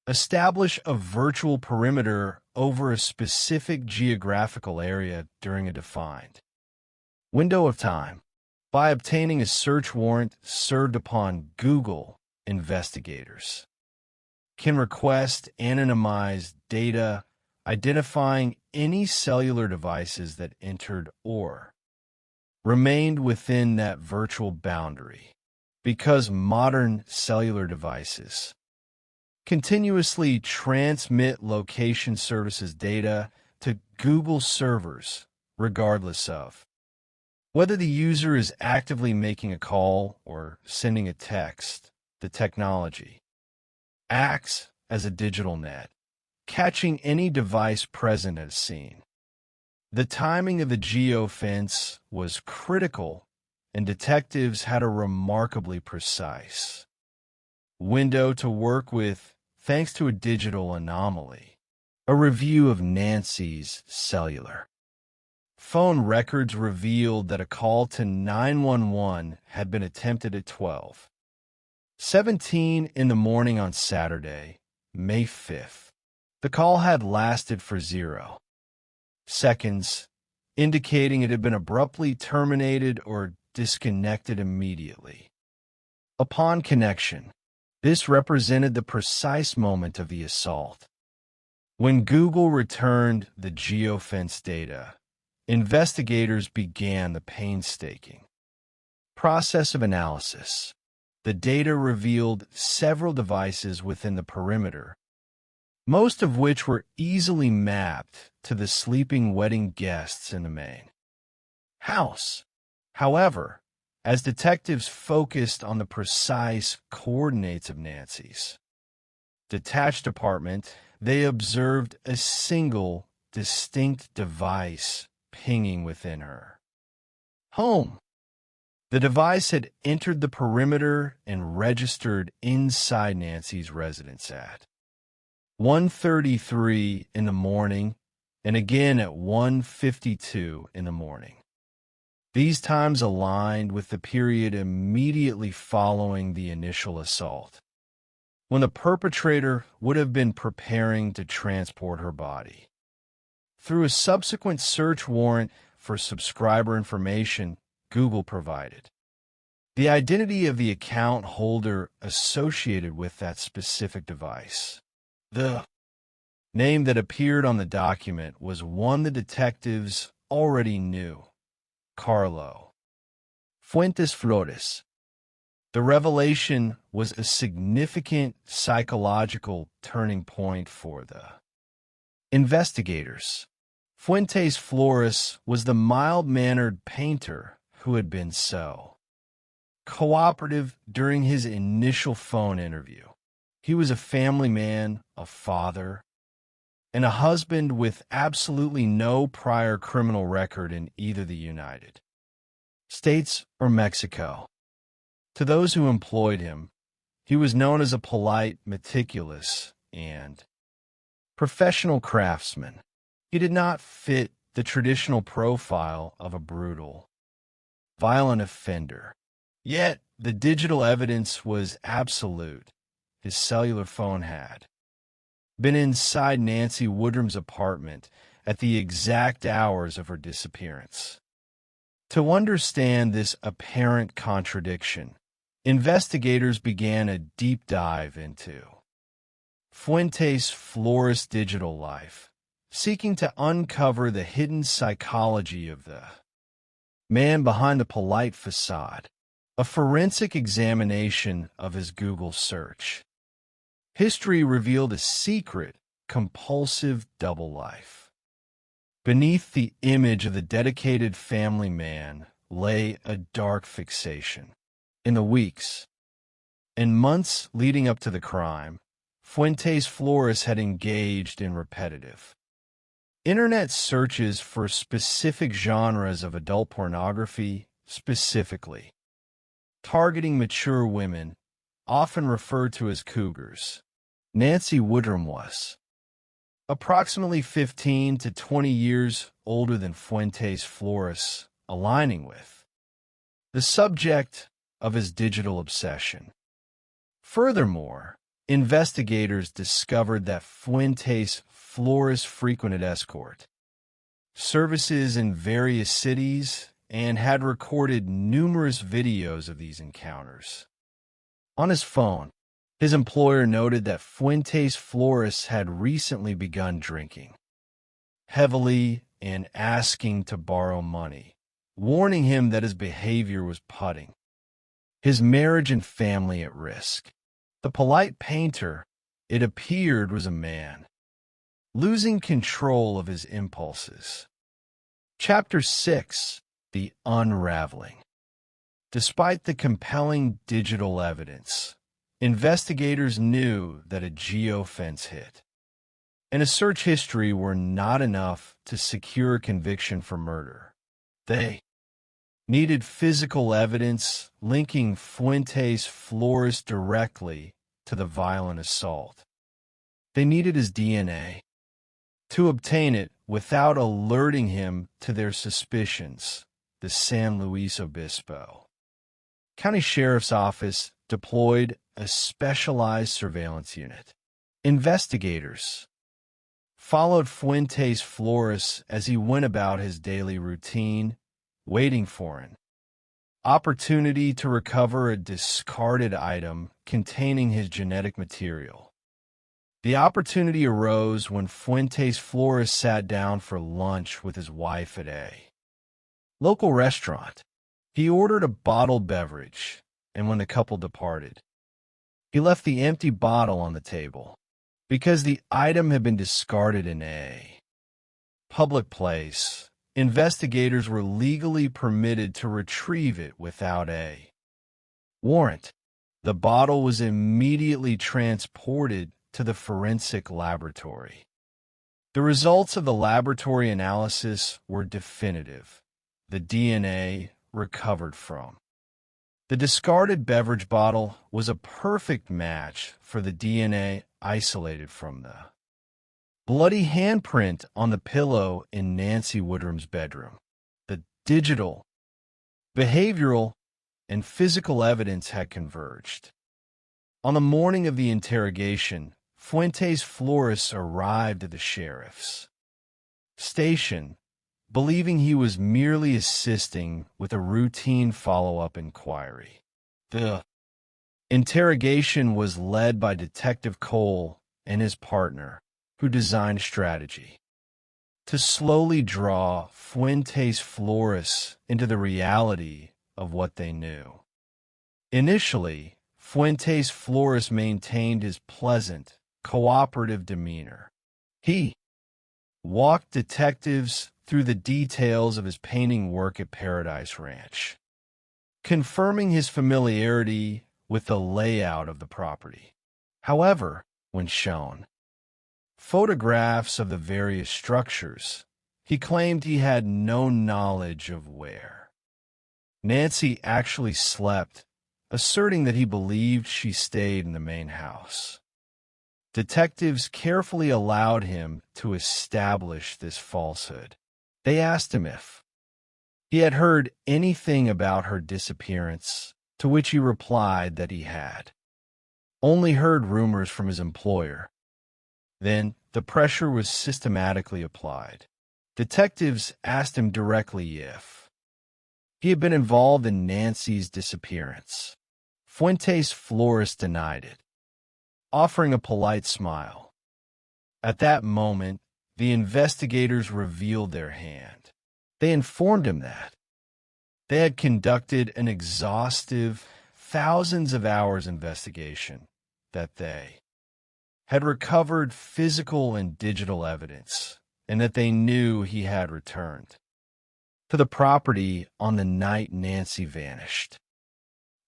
S2: establish a virtual perimeter over a specific geographical area during a defined window of time. By obtaining a search warrant served upon Google, investigators can request anonymized data identifying any cellular devices that entered or remained within that virtual boundary. Because modern cellular devices continuously transmit location services data to Google servers, regardless of whether the user is actively making a call or sending a text, the technology acts as a digital net, catching any device present at a scene. The timing of the geofence was critical, and detectives had a remarkably precise window to work with thanks to a digital anomaly. A review of Nancy's cellular phone records revealed that a call to 911 had been attempted at 12:17 in the morning on Saturday, May 5th. The call had lasted for 0 seconds, indicating it had been abruptly terminated or disconnected immediately. Upon connection, this represented the precise moment of the assault. When Google returned the geofence data, investigators began the painstaking process of analysis. The data revealed several devices within the perimeter, most of which were easily mapped to the sleeping wedding guests in the main house. However, as detectives focused on the precise coordinates of Nancy's detached apartment, they observed a single distinct device pinging within her home. The device had entered the perimeter and registered inside Nancy's residence at 1:33 in the morning and again at 1:52 in the morning. These times aligned with the period immediately following the initial assault, when the perpetrator would have been preparing to transport her body. Through a subsequent search warrant for subscriber information Google provided, the identity of the account holder associated with that specific device. The name that appeared on the document was one the detectives already knew: Carlo Fuentes Flores. The revelation was a significant psychological turning point for the investigators. Fuentes Flores was the mild-mannered painter who had been so cooperative during his initial phone interview. He was a family man, a father, and a husband with absolutely no prior criminal record in either the United States or Mexico. To those who employed him, he was known as a polite, meticulous, and professional craftsman. He did not fit the traditional profile of a brutal, violent offender. Yet, the digital evidence was absolute. His cellular phone had been inside Nancy Woodrum's apartment at the exact hours of her disappearance. To understand this apparent contradiction, investigators began a deep dive into Fuentes Flores' digital life, seeking to uncover the hidden psychology of the man behind the polite facade. A forensic examination of his Google search history revealed a secret, compulsive double life. Beneath the image of the dedicated family man lay a dark fixation. In the weeks and months leading up to the crime, Fuentes Flores had engaged in repetitive internet searches for specific genres of adult pornography, specifically targeting mature women, often referred to as cougars. Nancy Woodrum was approximately 15 to 20 years older than Fuentes Flores, aligning with the subject of his digital obsession. Furthermore, investigators discovered that Fuentes Flores frequented escort services in various cities and had recorded numerous videos of these encounters. On his phone, his employer noted that Fuentes Flores had recently begun drinking heavily and asking to borrow money, warning him that his behavior was putting his marriage and family at risk. The polite painter, it appeared, was a man losing control of his impulses. Chapter 6. The Unraveling. Despite the compelling digital evidence, investigators knew that a geofence hit and a search history were not enough to secure a conviction for murder. They needed physical evidence linking Fuentes Flores directly to the violent assault. They needed his DNA. To obtain it without alerting him to their suspicions, the San Luis Obispo County Sheriff's Office deployed a specialized surveillance unit. Investigators followed Fuentes Flores as he went about his daily routine, waiting for an opportunity to recover a discarded item containing his genetic material. The opportunity arose when Fuentes Flores sat down for lunch with his wife at a local restaurant. He ordered a bottled beverage, and when the couple departed, he left the empty bottle on the table because the item had been discarded in a public place. Investigators were legally permitted to retrieve it without a warrant. The bottle was immediately transported to the forensic laboratory. The results of the laboratory analysis were definitive. The DNA recovered from the discarded beverage bottle was a perfect match for the DNA isolated from the bloody handprint on the pillow in Nancy Woodrum's bedroom. The digital, behavioral, and physical evidence had converged. On the morning of the interrogation, Fuentes Flores arrived at the sheriff's station, believing he was merely assisting with a routine follow-up inquiry. The interrogation was led by Detective Cole and his partner, who designed strategy to slowly draw Fuentes Flores into the reality of what they knew. Initially, Fuentes Flores maintained his pleasant, cooperative demeanor. He walked detectives through the details of his painting work at Paradise Ranch, confirming his familiarity with the layout of the property. However, when shown photographs of the various structures, he claimed he had no knowledge of where Nancy actually slept, asserting that he believed she stayed in the main house. Detectives carefully allowed him to establish this falsehood. They asked him if he had heard anything about her disappearance, to which he replied that he had only heard rumors from his employer. Then the pressure was systematically applied. Detectives asked him directly if he had been involved in Nancy's disappearance. Fuentes Flores denied it, offering a polite smile. At that moment, the investigators revealed their hand. They informed him that they had conducted an exhaustive, thousands of hours investigation, that they had recovered physical and digital evidence, and that they knew he had returned to the property on the night Nancy vanished.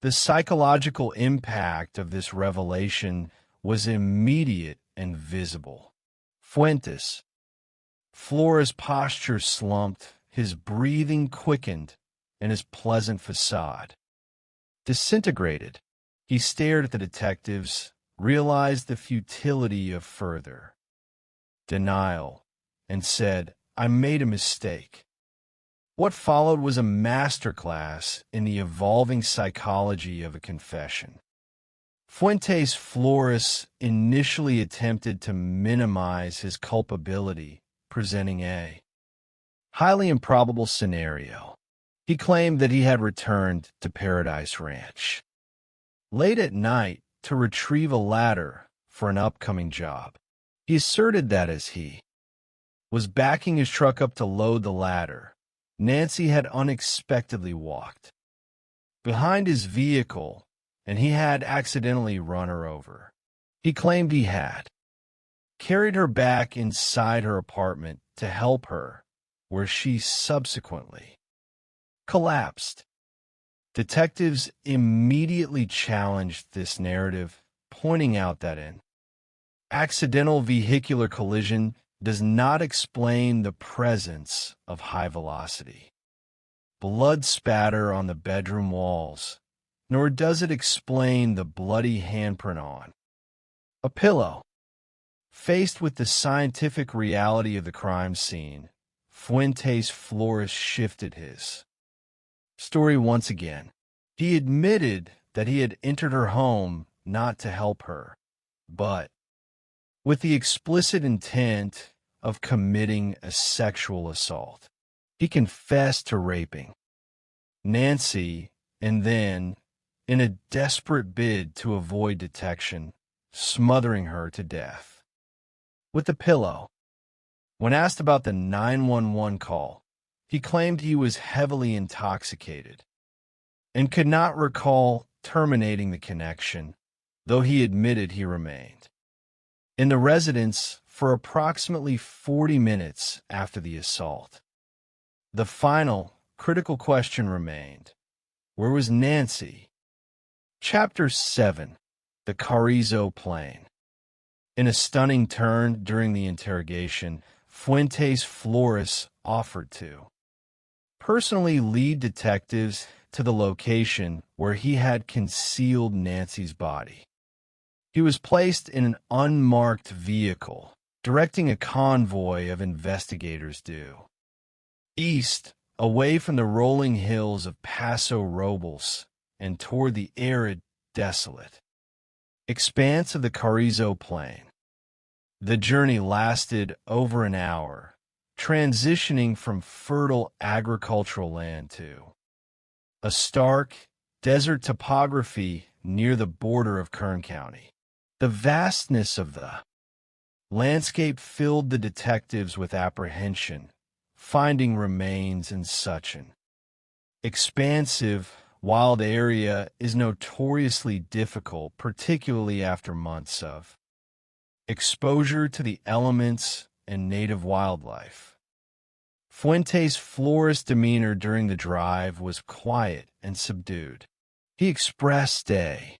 S2: The psychological impact of this revelation was immediate and visible. Fuentes Flores' posture slumped, his breathing quickened, and his pleasant facade disintegrated. He stared at the detectives, realized the futility of further denial, and said, "I made a mistake." What followed was a masterclass in the evolving psychology of a confession. Fuentes Flores initially attempted to minimize his culpability, presenting a highly improbable scenario. He claimed that he had returned to Paradise Ranch late at night to retrieve a ladder for an upcoming job. He asserted that as he was backing his truck up to load the ladder, Nancy had unexpectedly walked behind his vehicle, and he had accidentally run her over. He claimed he had carried her back inside her apartment to help her, where she subsequently collapsed. Detectives immediately challenged this narrative, pointing out that an accidental vehicular collision does not explain the presence of high-velocity blood spatter on the bedroom walls, nor does it explain the bloody handprint on a pillow. Faced with the scientific reality of the crime scene, Fuentes Flores shifted his story once again. He admitted that he had entered her home not to help her, but with the explicit intent of committing a sexual assault. He confessed to raping Nancy and then, in a desperate bid to avoid detection, smothering her to death with a pillow. When asked about the 911 call, he claimed he was heavily intoxicated and could not recall terminating the connection, though he admitted he remained in the residence for approximately 40 minutes after the assault. The final, critical question remained: where was Nancy? Chapter 7. The Carrizo Plain. In a stunning turn during the interrogation, Fuentes Flores offered to personally lead detectives to the location where he had concealed Nancy's body. He was placed in an unmarked vehicle, directing a convoy of investigators due east, away from the rolling hills of Paso Robles and toward the arid, desolate expanse of the Carrizo Plain. The journey lasted over an hour, transitioning from fertile agricultural land to a stark, desert topography near the border of Kern County. The vastness of the landscape filled the detectives with apprehension, finding remains in such an expansive, wild area is notoriously difficult, particularly after months of exposure to the elements and native wildlife. Fuentes Flores' demeanor during the drive was quiet and subdued. He expressed a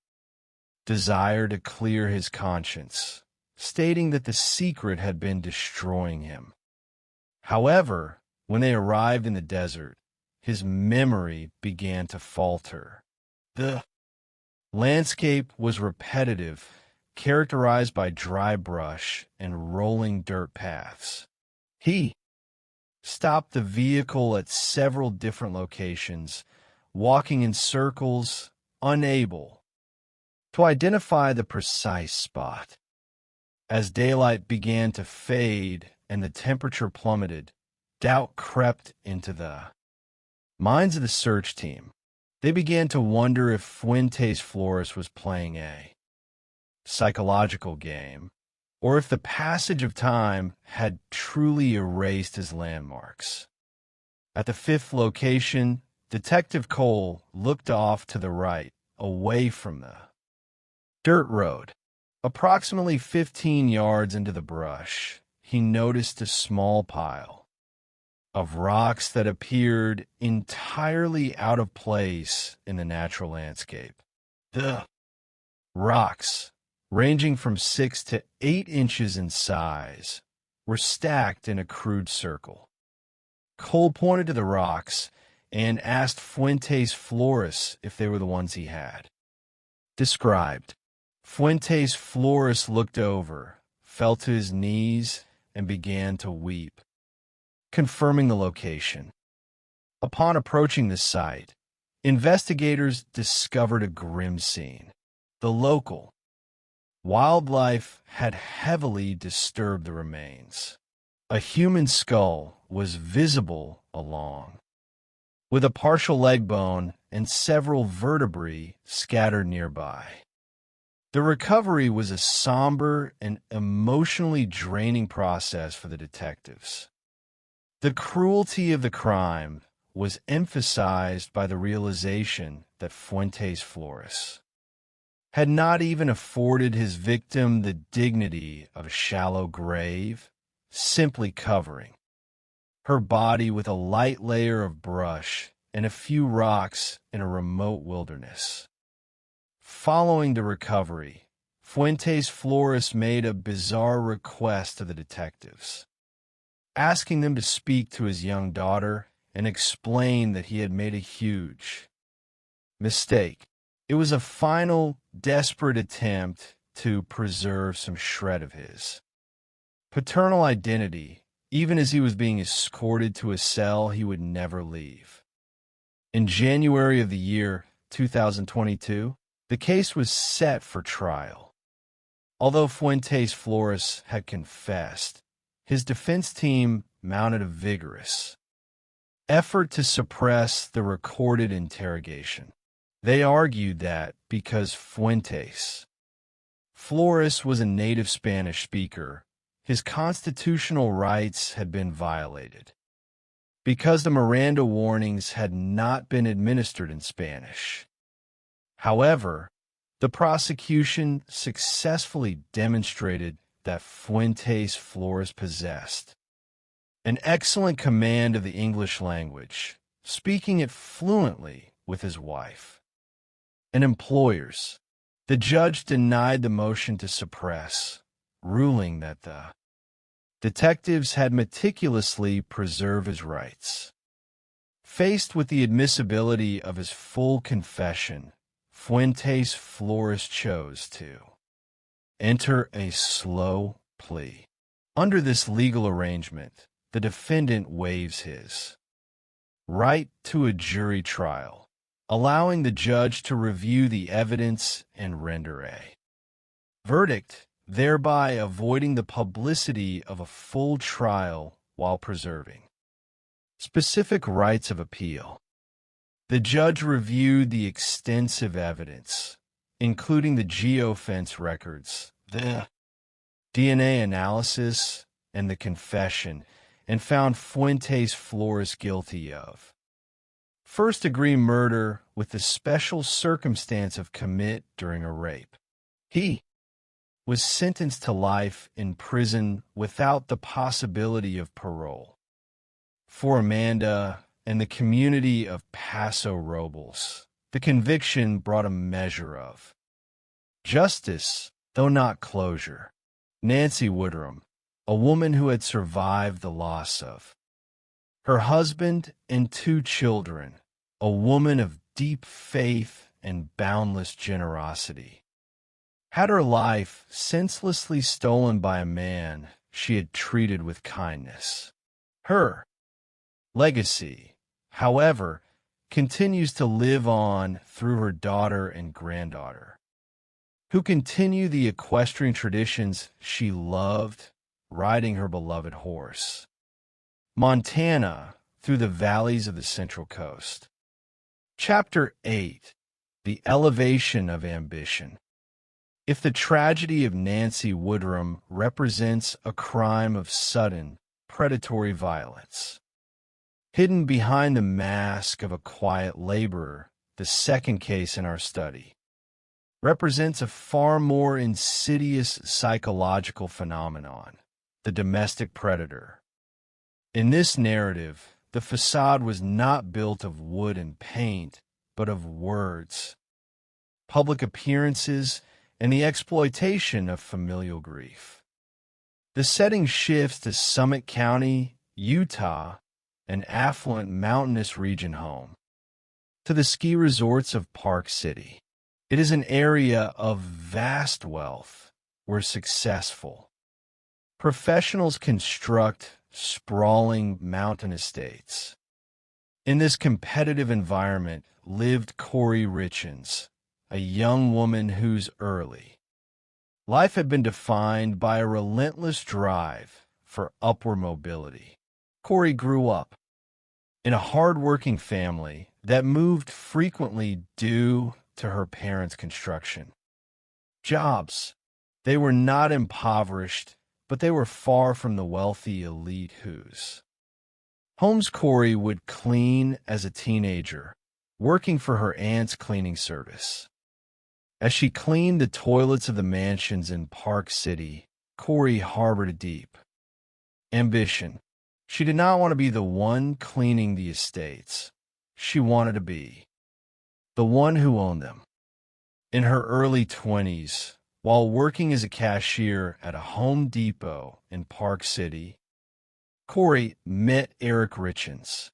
S2: desire to clear his conscience, stating that the secret had been destroying him. However, when they arrived in the desert, his memory began to falter. The landscape was repetitive, characterized by dry brush and rolling dirt paths. He stopped the vehicle at several different locations, walking in circles, unable to identify the precise spot. As daylight began to fade and the temperature plummeted, doubt crept into the minds of the search team. They began to wonder if Fuentes Flores was playing a psychological game, or if the passage of time had truly erased his landmarks. At the fifth location, Detective Cole looked off to the right, away from the dirt road. Approximately 15 yards into the brush, he noticed a small pile of rocks that appeared entirely out of place in the natural landscape. The rocks, ranging from 6 to 8 inches in size, were stacked in a crude circle. Cole pointed to the rocks and asked Fuentes Flores if they were the ones he had described. Fuentes Flores looked over, fell to his knees, and began to weep, confirming the location. Upon approaching the site, investigators discovered a grim scene. The local wildlife had heavily disturbed the remains. A human skull was visible along, with a partial leg bone and several vertebrae scattered nearby. The recovery was a somber and emotionally draining process for the detectives. The cruelty of the crime was emphasized by the realization that Fuentes Flores had not even afforded his victim the dignity of a shallow grave, simply covering her body with a light layer of brush and a few rocks in a remote wilderness. Following the recovery, Fuentes Flores made a bizarre request to the detectives, asking them to speak to his young daughter and explain that he had made a huge mistake. It was a final, desperate attempt to preserve some shred of his paternal identity, even as he was being escorted to a cell he would never leave. In January of the year 2022, the case was set for trial. Although Fuentes Flores had confessed, his defense team mounted a vigorous effort to suppress the recorded interrogation. They argued that because Fuentes Flores was a native Spanish speaker, his constitutional rights had been violated, because the Miranda warnings had not been administered in Spanish. However, the prosecution successfully demonstrated that Fuentes Flores possessed an excellent command of the English language, speaking it fluently with his wife and employers. The judge denied the motion to suppress, ruling that the detectives had meticulously preserved his rights. Faced with the admissibility of his full confession, Fuentes Flores chose to enter a slow plea. Under this legal arrangement, the defendant waives his right to a jury trial, allowing the judge to review the evidence and render a verdict, thereby avoiding the publicity of a full trial while preserving specific rights of appeal. The judge reviewed the extensive evidence, including the geofence records, the DNA analysis, and the confession, and found Fuentes Flores guilty of first-degree murder with the special circumstance of commit during a rape. He was sentenced to life in prison without the possibility of parole. For Amanda and the community of Paso Robles, the conviction brought a measure of justice, though not closure. Nancy Woodrum, a woman who had survived the loss of her husband and 2 children, a woman of deep faith and boundless generosity, had her life senselessly stolen by a man she had treated with kindness. Her legacy, however, continues to live on through her daughter and granddaughter, who continue the equestrian traditions she loved, riding her beloved horse. Montana through the valleys of the Central Coast. Chapter 8. The Elevation of Ambition. If the tragedy of Nancy Woodrum represents a crime of sudden, predatory violence, hidden behind the mask of a quiet laborer, the second case in our study represents a far more insidious psychological phenomenon, the domestic predator. In this narrative, the facade was not built of wood and paint, but of words, public appearances, and the exploitation of familial grief. The setting shifts to Summit County, Utah, an affluent mountainous region home, to the ski resorts of Park City. It is an area of vast wealth where successful professionals construct sprawling mountain estates. In this competitive environment lived Corey Richens, a young woman whose early life had been defined by a relentless drive for upward mobility. Corey grew up in a hard-working family that moved frequently due to her parents' construction jobs. They were not impoverished, but they were far from the wealthy elite whose homes Corey would clean as a teenager, working for her aunt's cleaning service. As she cleaned the toilets of the mansions in Park City, Corey harbored a deep ambition. She did not want to be the one cleaning the estates. She wanted to be the one who owned them. In her early 20s, while working as a cashier at a Home Depot in Park City, Corey met Eric Richens.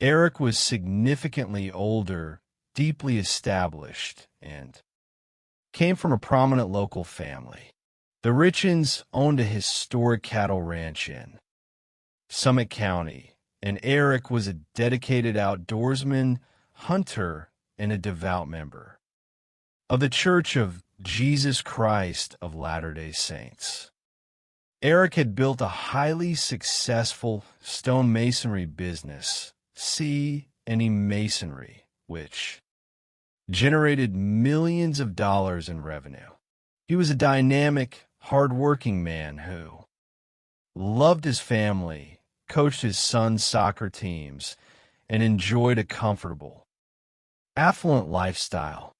S2: Eric was significantly older, deeply established, and came from a prominent local family. The Richens owned a historic cattle ranch in Summit County, and Eric was a dedicated outdoorsman, hunter, and a devout member of the Church of Jesus Christ of Latter-day Saints. Eric had built a highly successful stonemasonry business, C&E Masonry, which generated millions of dollars in revenue. He was a dynamic, hard-working man who loved his family, coached his son's soccer teams, and enjoyed a comfortable, affluent lifestyle.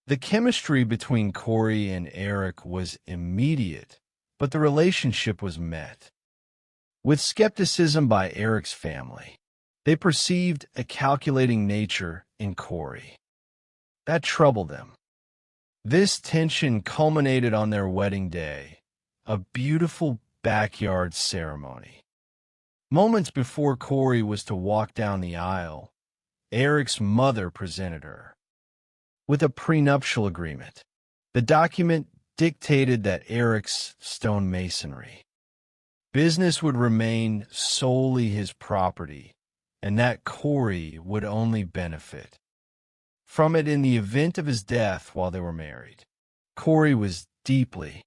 S2: The chemistry between Corey and Eric was immediate, but the relationship was met with skepticism by Eric's family. They perceived a calculating nature in Corey. That troubled them. This tension culminated on their wedding day, a beautiful backyard ceremony. Moments before Corey was to walk down the aisle, Eric's mother presented her with a prenuptial agreement. The document dictated that Eric's stonemasonry business would remain solely his property, and that Corey would only benefit from it in the event of his death while they were married. Corey was deeply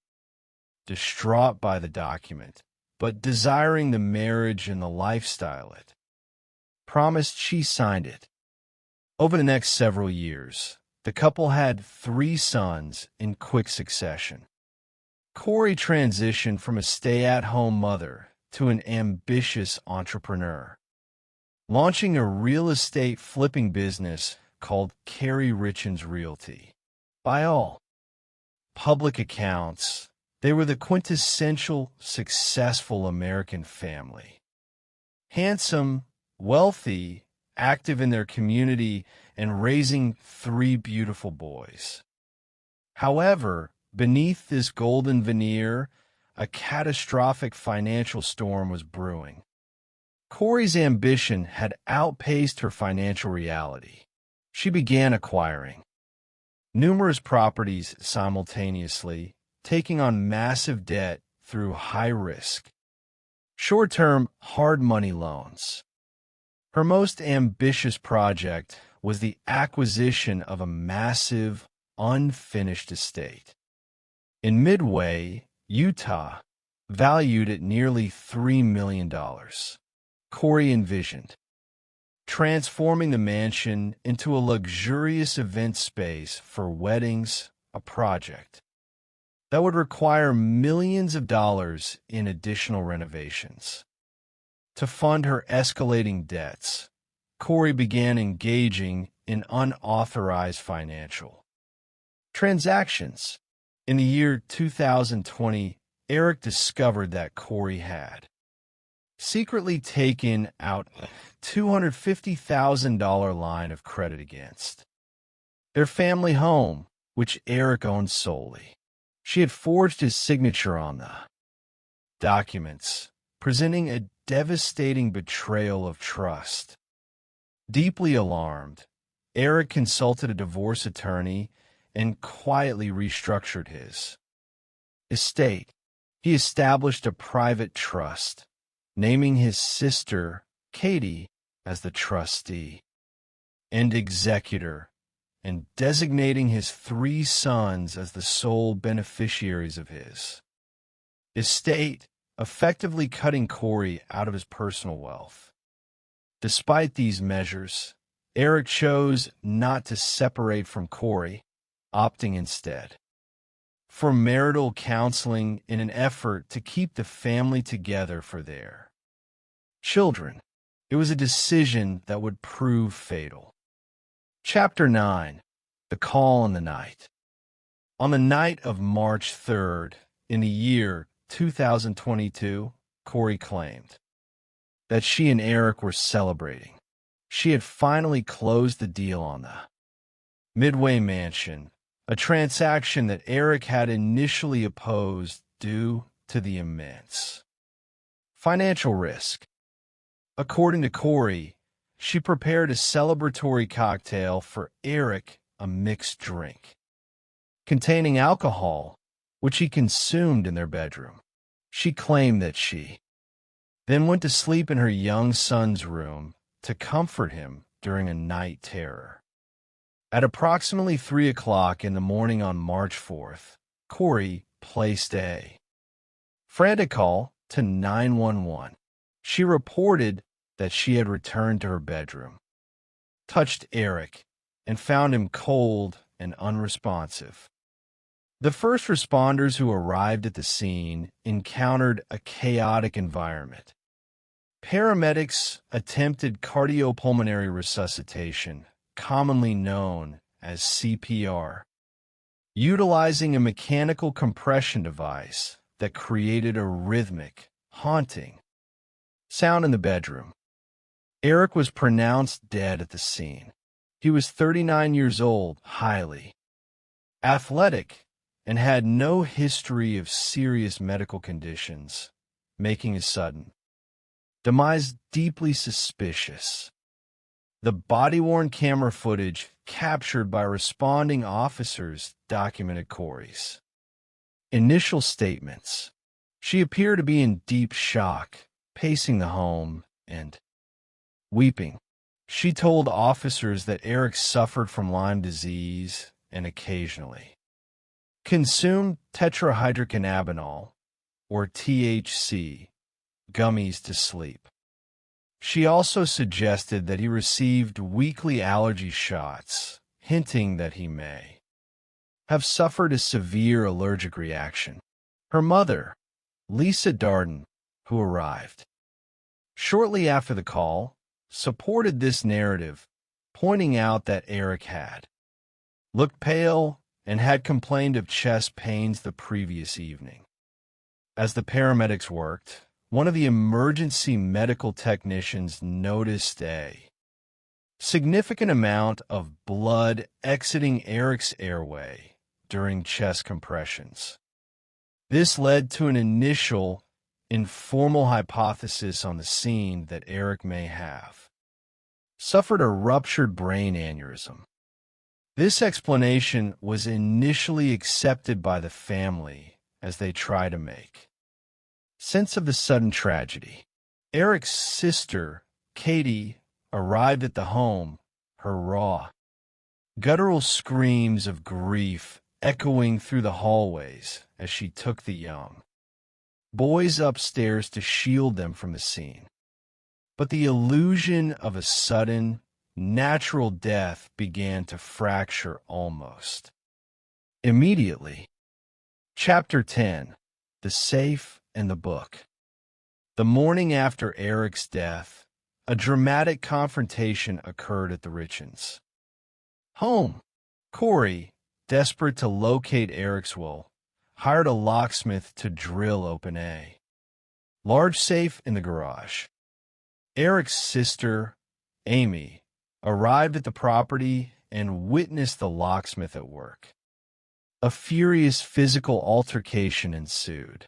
S2: distraught by the document, but desiring the marriage and the lifestyle it promised, she signed it. Over the next several years, the couple had 3 sons in quick succession. Corey transitioned from a stay-at-home mother to an ambitious entrepreneur, launching a real estate flipping business called Carey Richens Realty. By all public accounts, they were the quintessential successful American family. Handsome, wealthy, active in their community, and raising 3 beautiful boys. However, beneath this golden veneer, a catastrophic financial storm was brewing. Corey's ambition had outpaced her financial reality. She began acquiring numerous properties simultaneously, taking on massive debt through high-risk, short-term, hard money loans. Her most ambitious project was the acquisition of a massive, unfinished estate in Midway, Utah, valued at nearly $3 million. Corey envisioned transforming the mansion into a luxurious event space for weddings, a project that would require millions of dollars in additional renovations. To fund her escalating debts, Corey began engaging in unauthorized financial transactions. In the year 2020, Eric discovered that Corey had secretly taken out a $250,000 line of credit against their family home, which Eric owned solely. She had forged his signature on the documents, presenting a devastating betrayal of trust. Deeply alarmed, Eric consulted a divorce attorney and quietly restructured his estate. He established a private trust, naming his sister, Katie, as the trustee and executor, and designating his 3 sons as the sole beneficiaries of his estate, effectively cutting Corey out of his personal wealth. Despite these measures, Eric chose not to separate from Corey, opting instead for marital counseling in an effort to keep the family together for their children. It was a decision that would prove fatal. Chapter 9. The Call in the Night. On the night of March 3rd, in the year 2022, Corey claimed that she and Eric were celebrating. She had finally closed the deal on the Midway Mansion, a transaction that Eric had initially opposed due to the immense financial risk. According to Corey, she prepared a celebratory cocktail for Eric, a mixed drink containing alcohol, which he consumed in their bedroom. She claimed that she then went to sleep in her young son's room to comfort him during a night terror. At approximately 3 o'clock in the morning on March 4th, Corey placed a frantic call to 911. She reported that she had returned to her bedroom, touched Eric, and found him cold and unresponsive. The first responders who arrived at the scene encountered a chaotic environment. Paramedics attempted cardiopulmonary resuscitation, commonly known as CPR, utilizing a mechanical compression device that created a rhythmic, haunting sound in the bedroom. Eric was pronounced dead at the scene. He was 39 years old, highly athletic, and had no history of serious medical conditions, making his sudden demise deeply suspicious. The body-worn camera footage captured by responding officers documented Corey's initial statements. She appeared to be in deep shock, pacing the home and weeping. She told officers that Eric suffered from Lyme disease and occasionally consumed tetrahydrocannabinol, or THC, gummies to sleep. She also suggested that he received weekly allergy shots, hinting that he may have suffered a severe allergic reaction. Her mother, Lisa Darden, who arrived shortly after the call, supported this narrative, pointing out that Eric had looked pale and had complained of chest pains the previous evening. As the paramedics worked, one of the emergency medical technicians noticed a significant amount of blood exiting Eric's airway during chest compressions. This led to an initial, informal hypothesis on the scene that Eric may have suffered a ruptured brain aneurysm. This explanation was initially accepted by the family as they try to make sense of the sudden tragedy. Eric's sister, Katie, arrived at the home, her raw, guttural screams of grief echoing through the hallways as she took the young boys upstairs to shield them from the scene. But the illusion of a sudden, natural death began to fracture almost immediately. Chapter 10. The Safe and the Book. The morning after Eric's death, a dramatic confrontation occurred at the Richens' home. Corey, desperate to locate Eric's will, hired a locksmith to drill open a large safe in the garage. Eric's sister, Amy, arrived at the property and witnessed the locksmith at work. A furious physical altercation ensued.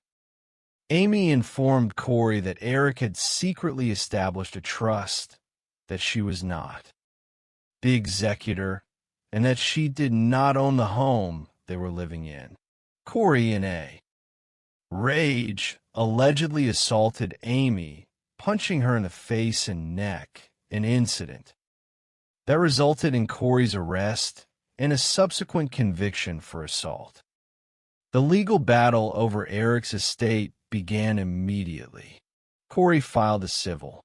S2: Amy informed Corey that Eric had secretly established a trust, that she was not the executor, and that she did not own the home they were living in. Corey, in a rage, allegedly assaulted Amy, punching her in the face and neck, an incident that resulted in Corey's arrest and a subsequent conviction for assault. The legal battle over Eric's estate began immediately. Corey filed a civil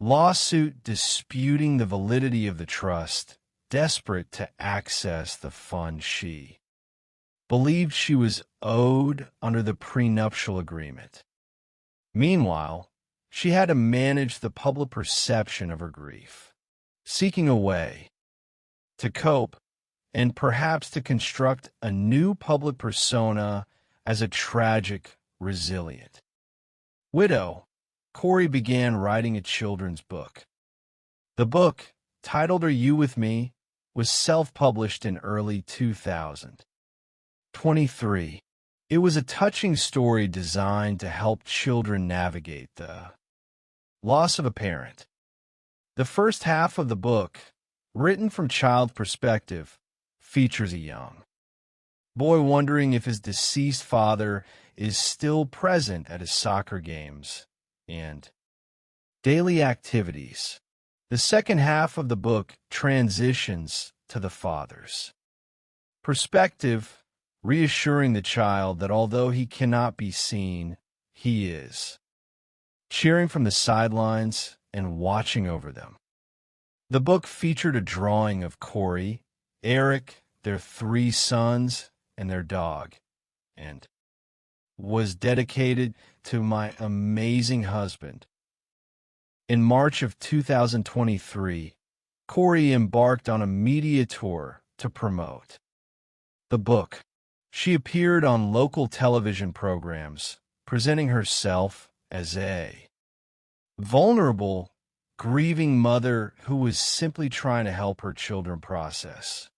S2: lawsuit disputing the validity of the trust, desperate to access the funds she believed she was owed under the prenuptial agreement. Meanwhile, she had to manage the public perception of her grief, seeking a way to cope and perhaps to construct a new public persona as a tragic, resilient widow. Corey began writing a children's book. The book, titled Are You With Me?, was self-published in early 2023. It was a touching story designed to help children navigate the loss of a parent. The first half of the book, written from child perspective, features a young boy wondering if his deceased father is still present at his soccer games and daily activities. The second half of the book transitions to the father's perspective, reassuring the child that although he cannot be seen, he is cheering from the sidelines and watching over them. The book featured a drawing of Corey, Eric, their 3 sons, and their dog, and was dedicated to my amazing husband. In March of 2023, Corey embarked on a media tour to promote the book. She appeared on local television programs, presenting herself as a vulnerable, grieving mother who was simply trying to help her children process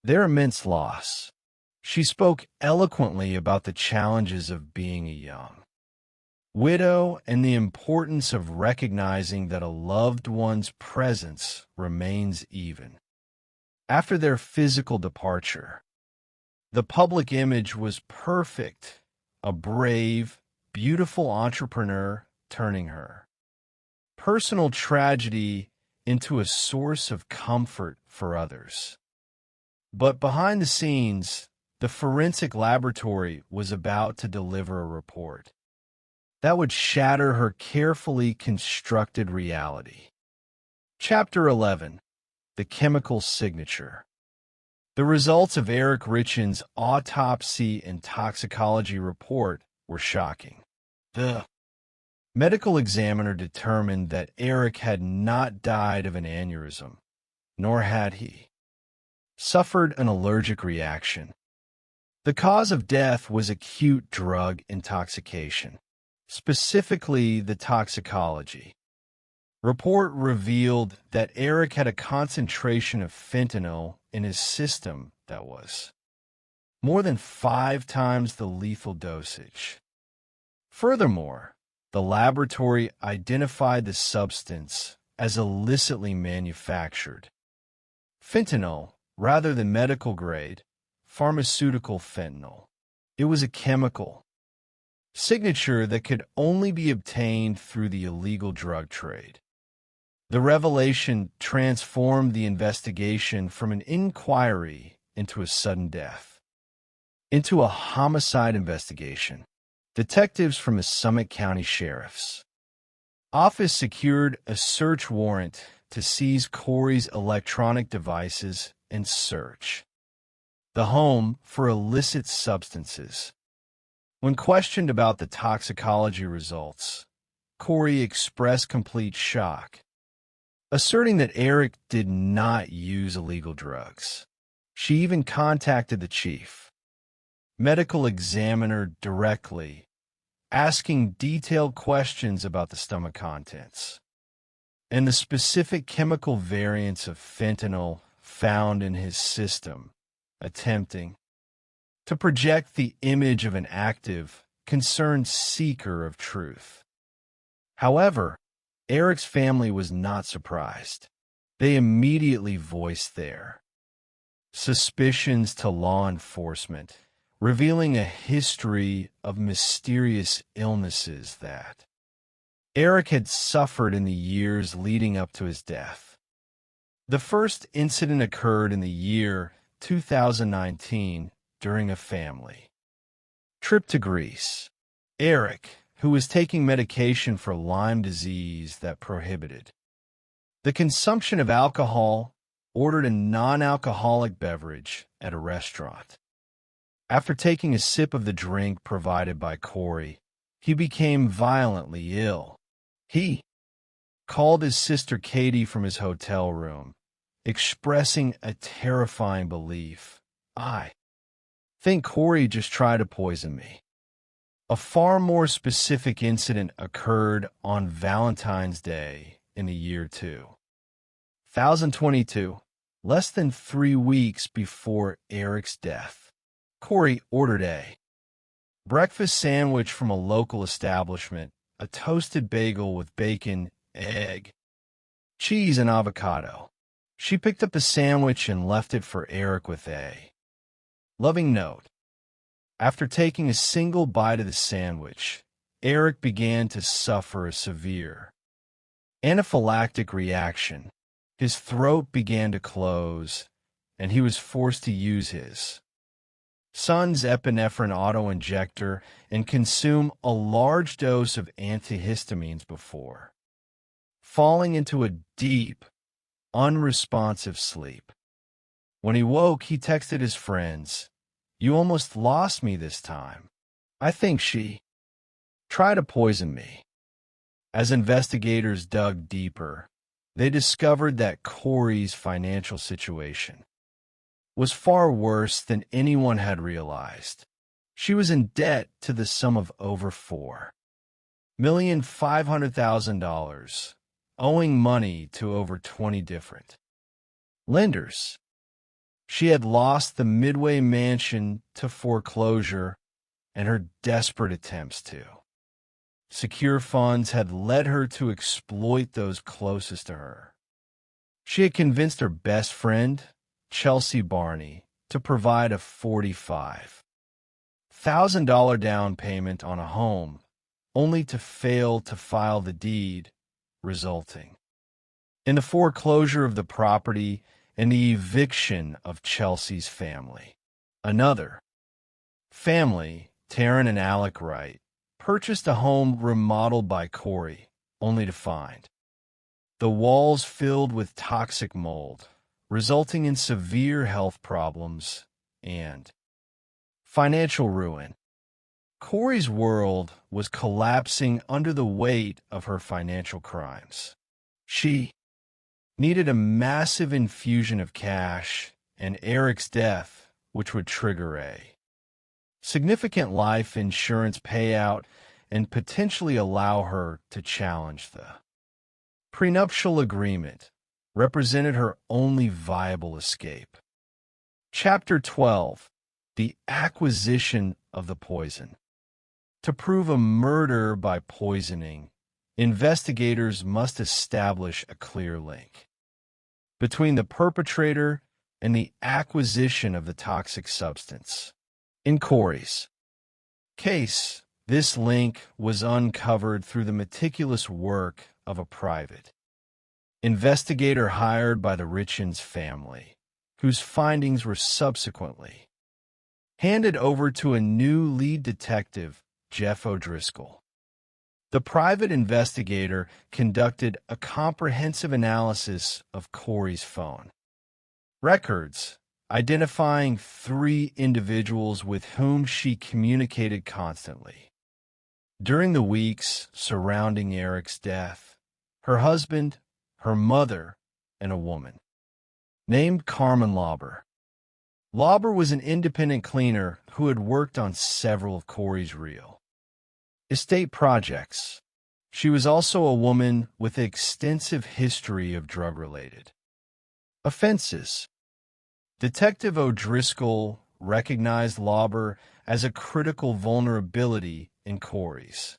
S2: their immense loss. She spoke eloquently about the challenges of being a young widow and the importance of recognizing that a loved one's presence remains even after their physical departure. The public image was perfect, a brave, beautiful entrepreneur turning her personal tragedy into a source of comfort for others. But behind the scenes, the forensic laboratory was about to deliver a report that would shatter her carefully constructed reality. Chapter 11. The Chemical Signature. The results of Eric Richens' autopsy and toxicology report were shocking. The medical examiner determined that Eric had not died of an aneurysm, nor had he suffered an allergic reaction. The cause of death was acute drug intoxication, specifically the toxicology report revealed that Eric had a concentration of fentanyl in his system that was more than 5 times the lethal dosage. Furthermore, the laboratory identified the substance as illicitly manufactured fentanyl rather than medical grade pharmaceutical fentanyl. It was a chemical signature that could only be obtained through the illegal drug trade. The revelation transformed the investigation from an inquiry into a sudden death into a homicide investigation. Detectives from the Summit County Sheriff's Office secured a search warrant to seize Corey's electronic devices and search the home for illicit substances. When questioned about the toxicology results, Corey expressed complete shock, asserting that Eric did not use illegal drugs. She even contacted the chief medical examiner directly, asking detailed questions about the stomach contents and the specific chemical variants of fentanyl found in his system, attempting to project the image of an active, concerned seeker of truth. However, Eric's family was not surprised. They immediately voiced their suspicions to law enforcement, revealing a history of mysterious illnesses that Eric had suffered in the years leading up to his death. The first incident occurred in the year 2019 during a family trip to Greece. Eric, who was taking medication for Lyme disease that prohibited the consumption of alcohol, ordered a non-alcoholic beverage at a restaurant. After taking a sip of the drink provided by Corey, he became violently ill. He called his sister Katie from his hotel room, expressing a terrifying belief. "I think Corey just tried to poison me." A far more specific incident occurred on Valentine's Day in the year 2022, less than 3 weeks before Eric's death. Corey ordered a breakfast sandwich from a local establishment, a toasted bagel with bacon, egg, cheese, and avocado. She picked up the sandwich and left it for Eric with a loving note. After taking a single bite of the sandwich, Eric began to suffer a severe anaphylactic reaction. His throat began to close, and he was forced to use his son's epinephrine auto-injector and consume a large dose of antihistamines before falling into a deep, unresponsive sleep. When he woke, he texted his friends, "You almost lost me this time. I think she tried to poison me." As investigators dug deeper, they discovered that Corey's financial situation was far worse than anyone had realized. She was in debt to the sum of over $4,500,000, owing money to over 20 different lenders. She had lost the Midway mansion to foreclosure, and her desperate attempts to secure funds had led her to exploit those closest to her. She had convinced her best friend, Chelsea Barney, to provide a $45,000 down payment on a home, only to fail to file the deed, resulting in the foreclosure of the property and the eviction of Chelsea's family. Another family, Taryn and Alec Wright, purchased a home remodeled by Corey, only to find the walls filled with toxic mold, resulting in severe health problems and financial ruin. Corey's world was collapsing under the weight of her financial crimes. She needed a massive infusion of cash, and Eric's death, which would trigger a significant life insurance payout and potentially allow her to challenge the prenuptial agreement, represented her only viable escape. Chapter 12. The acquisition of the poison. To prove a murder by poisoning, investigators must establish a clear link between the perpetrator and the acquisition of the toxic substance. In Corey's case, this link was uncovered through the meticulous work of a private investigator hired by the Richens family, whose findings were subsequently handed over to a new lead detective, Jeff O'Driscoll. The private investigator conducted a comprehensive analysis of Corey's phone records, identifying 3 individuals with whom she communicated constantly. During the weeks surrounding Eric's death, her husband, her mother, and a woman named Carmen Lauber. Lauber was an independent cleaner who had worked on several of Corey's real estate projects. She was also a woman with an extensive history of drug-related offenses. Detective O'Driscoll recognized Lauber as a critical vulnerability in Corey's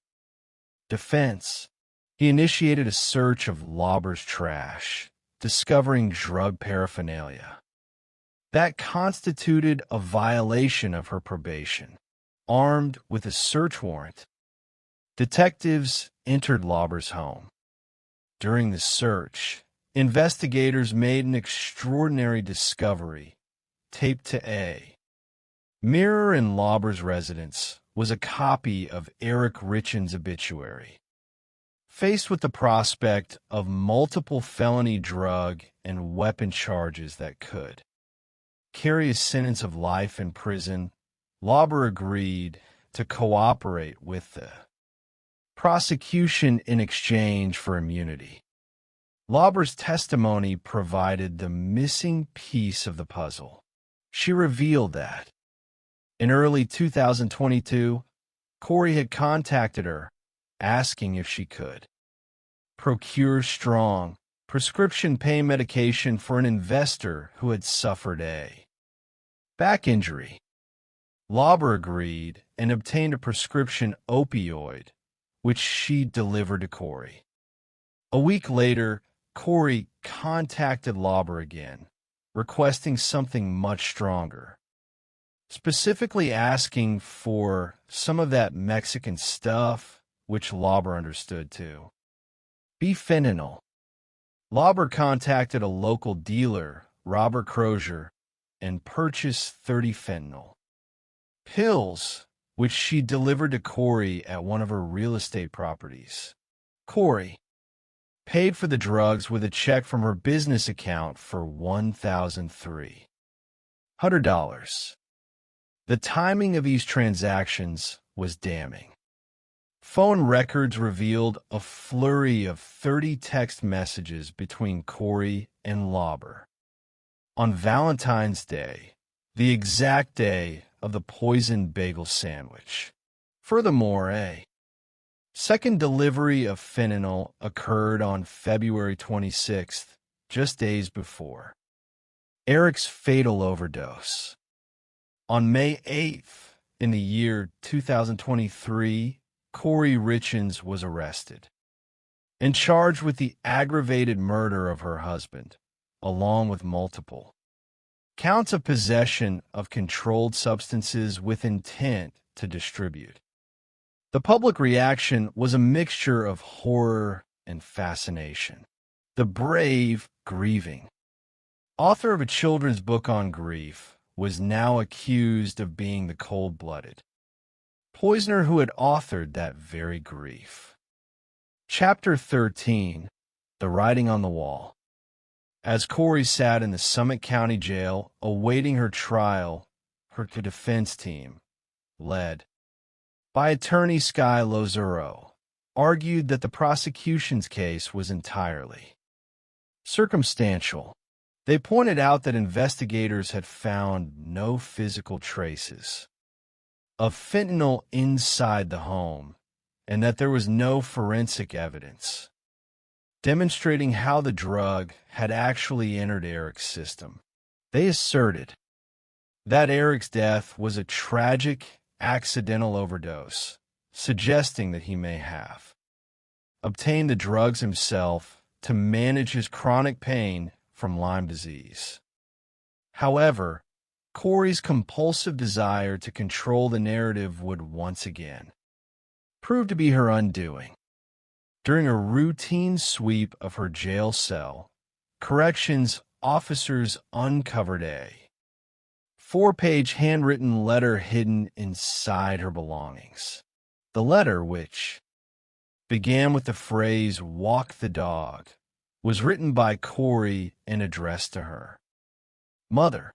S2: defense. He initiated a search of Lauber's trash, discovering drug paraphernalia that constituted a violation of her probation. Armed with a search warrant, detectives entered Lauber's home. During the search, investigators made an extraordinary discovery. Taped to a mirror in Lauber's residence was a copy of Eric Richens' obituary. Faced with the prospect of multiple felony drug and weapon charges that could carry a sentence of life in prison, Lauber agreed to cooperate with the prosecution in exchange for immunity. Lauber's testimony provided the missing piece of the puzzle. She revealed that in early 2022, Corey had contacted her, asking if she could procure strong prescription pain medication for an investor who had suffered a back injury. Lauber agreed and obtained a prescription opioid, which she delivered to Corey. A week later, Corey contacted Lauber again, requesting something much stronger, specifically asking for some of that Mexican stuff, which Lauber understood too. Fentanyl. Lauber contacted a local dealer, Robert Crozier, and purchased 30 fentanyl pills, which she delivered to Corey at one of her real estate properties. Corey paid for the drugs with a check from her business account for $1,300. The timing of these transactions was damning. Phone records revealed a flurry of 30 text messages between Corey and Lauber on Valentine's Day, the exact day of the poisoned bagel sandwich. Furthermore, a second delivery of fentanyl occurred on February 26th, just days before Eric's fatal overdose. On May 8th, in the year 2023, Corey Richens was arrested and charged with the aggravated murder of her husband, along with multiple counts of possession of controlled substances with intent to distribute. The public reaction was a mixture of horror and fascination. The brave, grieving author of a children's book on grief was now accused of being the cold-blooded poisoner who had authored that very grief. Chapter 13, The Writing on the Wall. As Corey sat in the Summit County Jail awaiting her trial, her defense team, led by attorney Sky Lozero, argued that the prosecution's case was entirely circumstantial. They pointed out that investigators had found no physical traces of fentanyl inside the home and that there was no forensic evidence demonstrating how the drug had actually entered Eric's system. They asserted that Eric's death was a tragic accidental overdose, suggesting that he may have obtained the drugs himself to manage his chronic pain from Lyme disease. However, Corey's compulsive desire to control the narrative would once again prove to be her undoing. During a routine sweep of her jail cell, corrections officers uncovered a 4-page handwritten letter hidden inside her belongings. The letter, which began with the phrase, "Walk the dog," was written by Corey and addressed to her mother.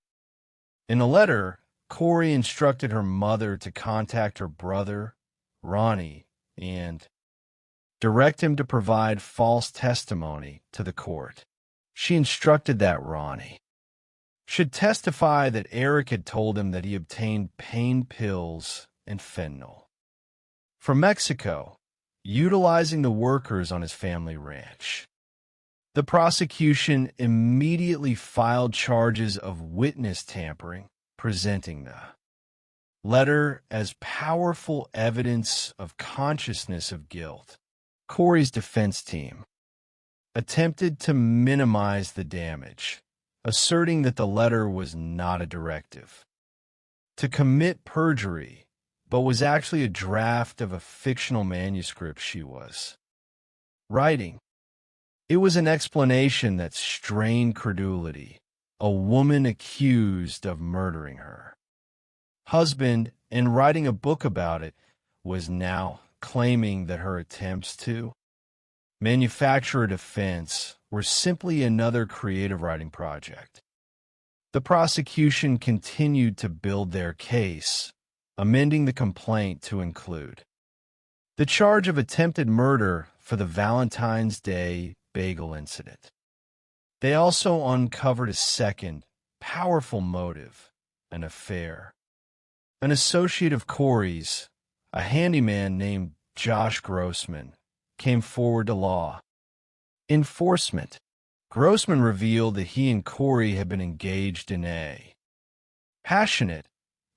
S2: In the letter, Corey instructed her mother to contact her brother, Ronnie, and direct him to provide false testimony to the court. She instructed that Ronnie should testify that Eric had told him that he obtained pain pills and fentanyl from Mexico, utilizing the workers on his family ranch. The prosecution immediately filed charges of witness tampering, presenting the letter as powerful evidence of consciousness of guilt. Corey's defense team attempted to minimize the damage, asserting that the letter was not a directive to commit perjury, but was actually a draft of a fictional manuscript she was writing. It was an explanation that strained credulity, a woman accused of murdering her husband and writing a book about it was now claiming that her attempts to manufacture a defense were simply another creative writing project. The prosecution continued to build their case, amending the complaint to include the charge of attempted murder for the Valentine's Day bagel incident. They also uncovered a second, powerful motive, an affair. An associate of Corey's, a handyman named Josh Grossman, came forward to law enforcement. Grossman revealed that he and Corey had been engaged in a passionate,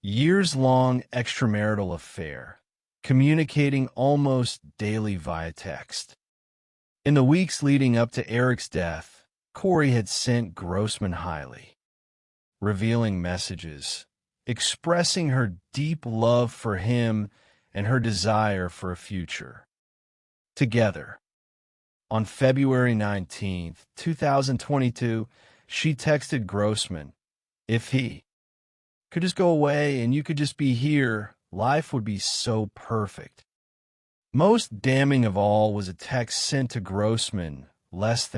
S2: years-long extramarital affair, communicating almost daily via text. In the weeks leading up to Eric's death, Corey had sent Grossman highly revealing messages, expressing her deep love for him and her desire for a future together. On February 19, 2022, she texted Grossman, "If he could just go away and you could just be here, life would be so perfect." Most damning of all was a text sent to Grossman less than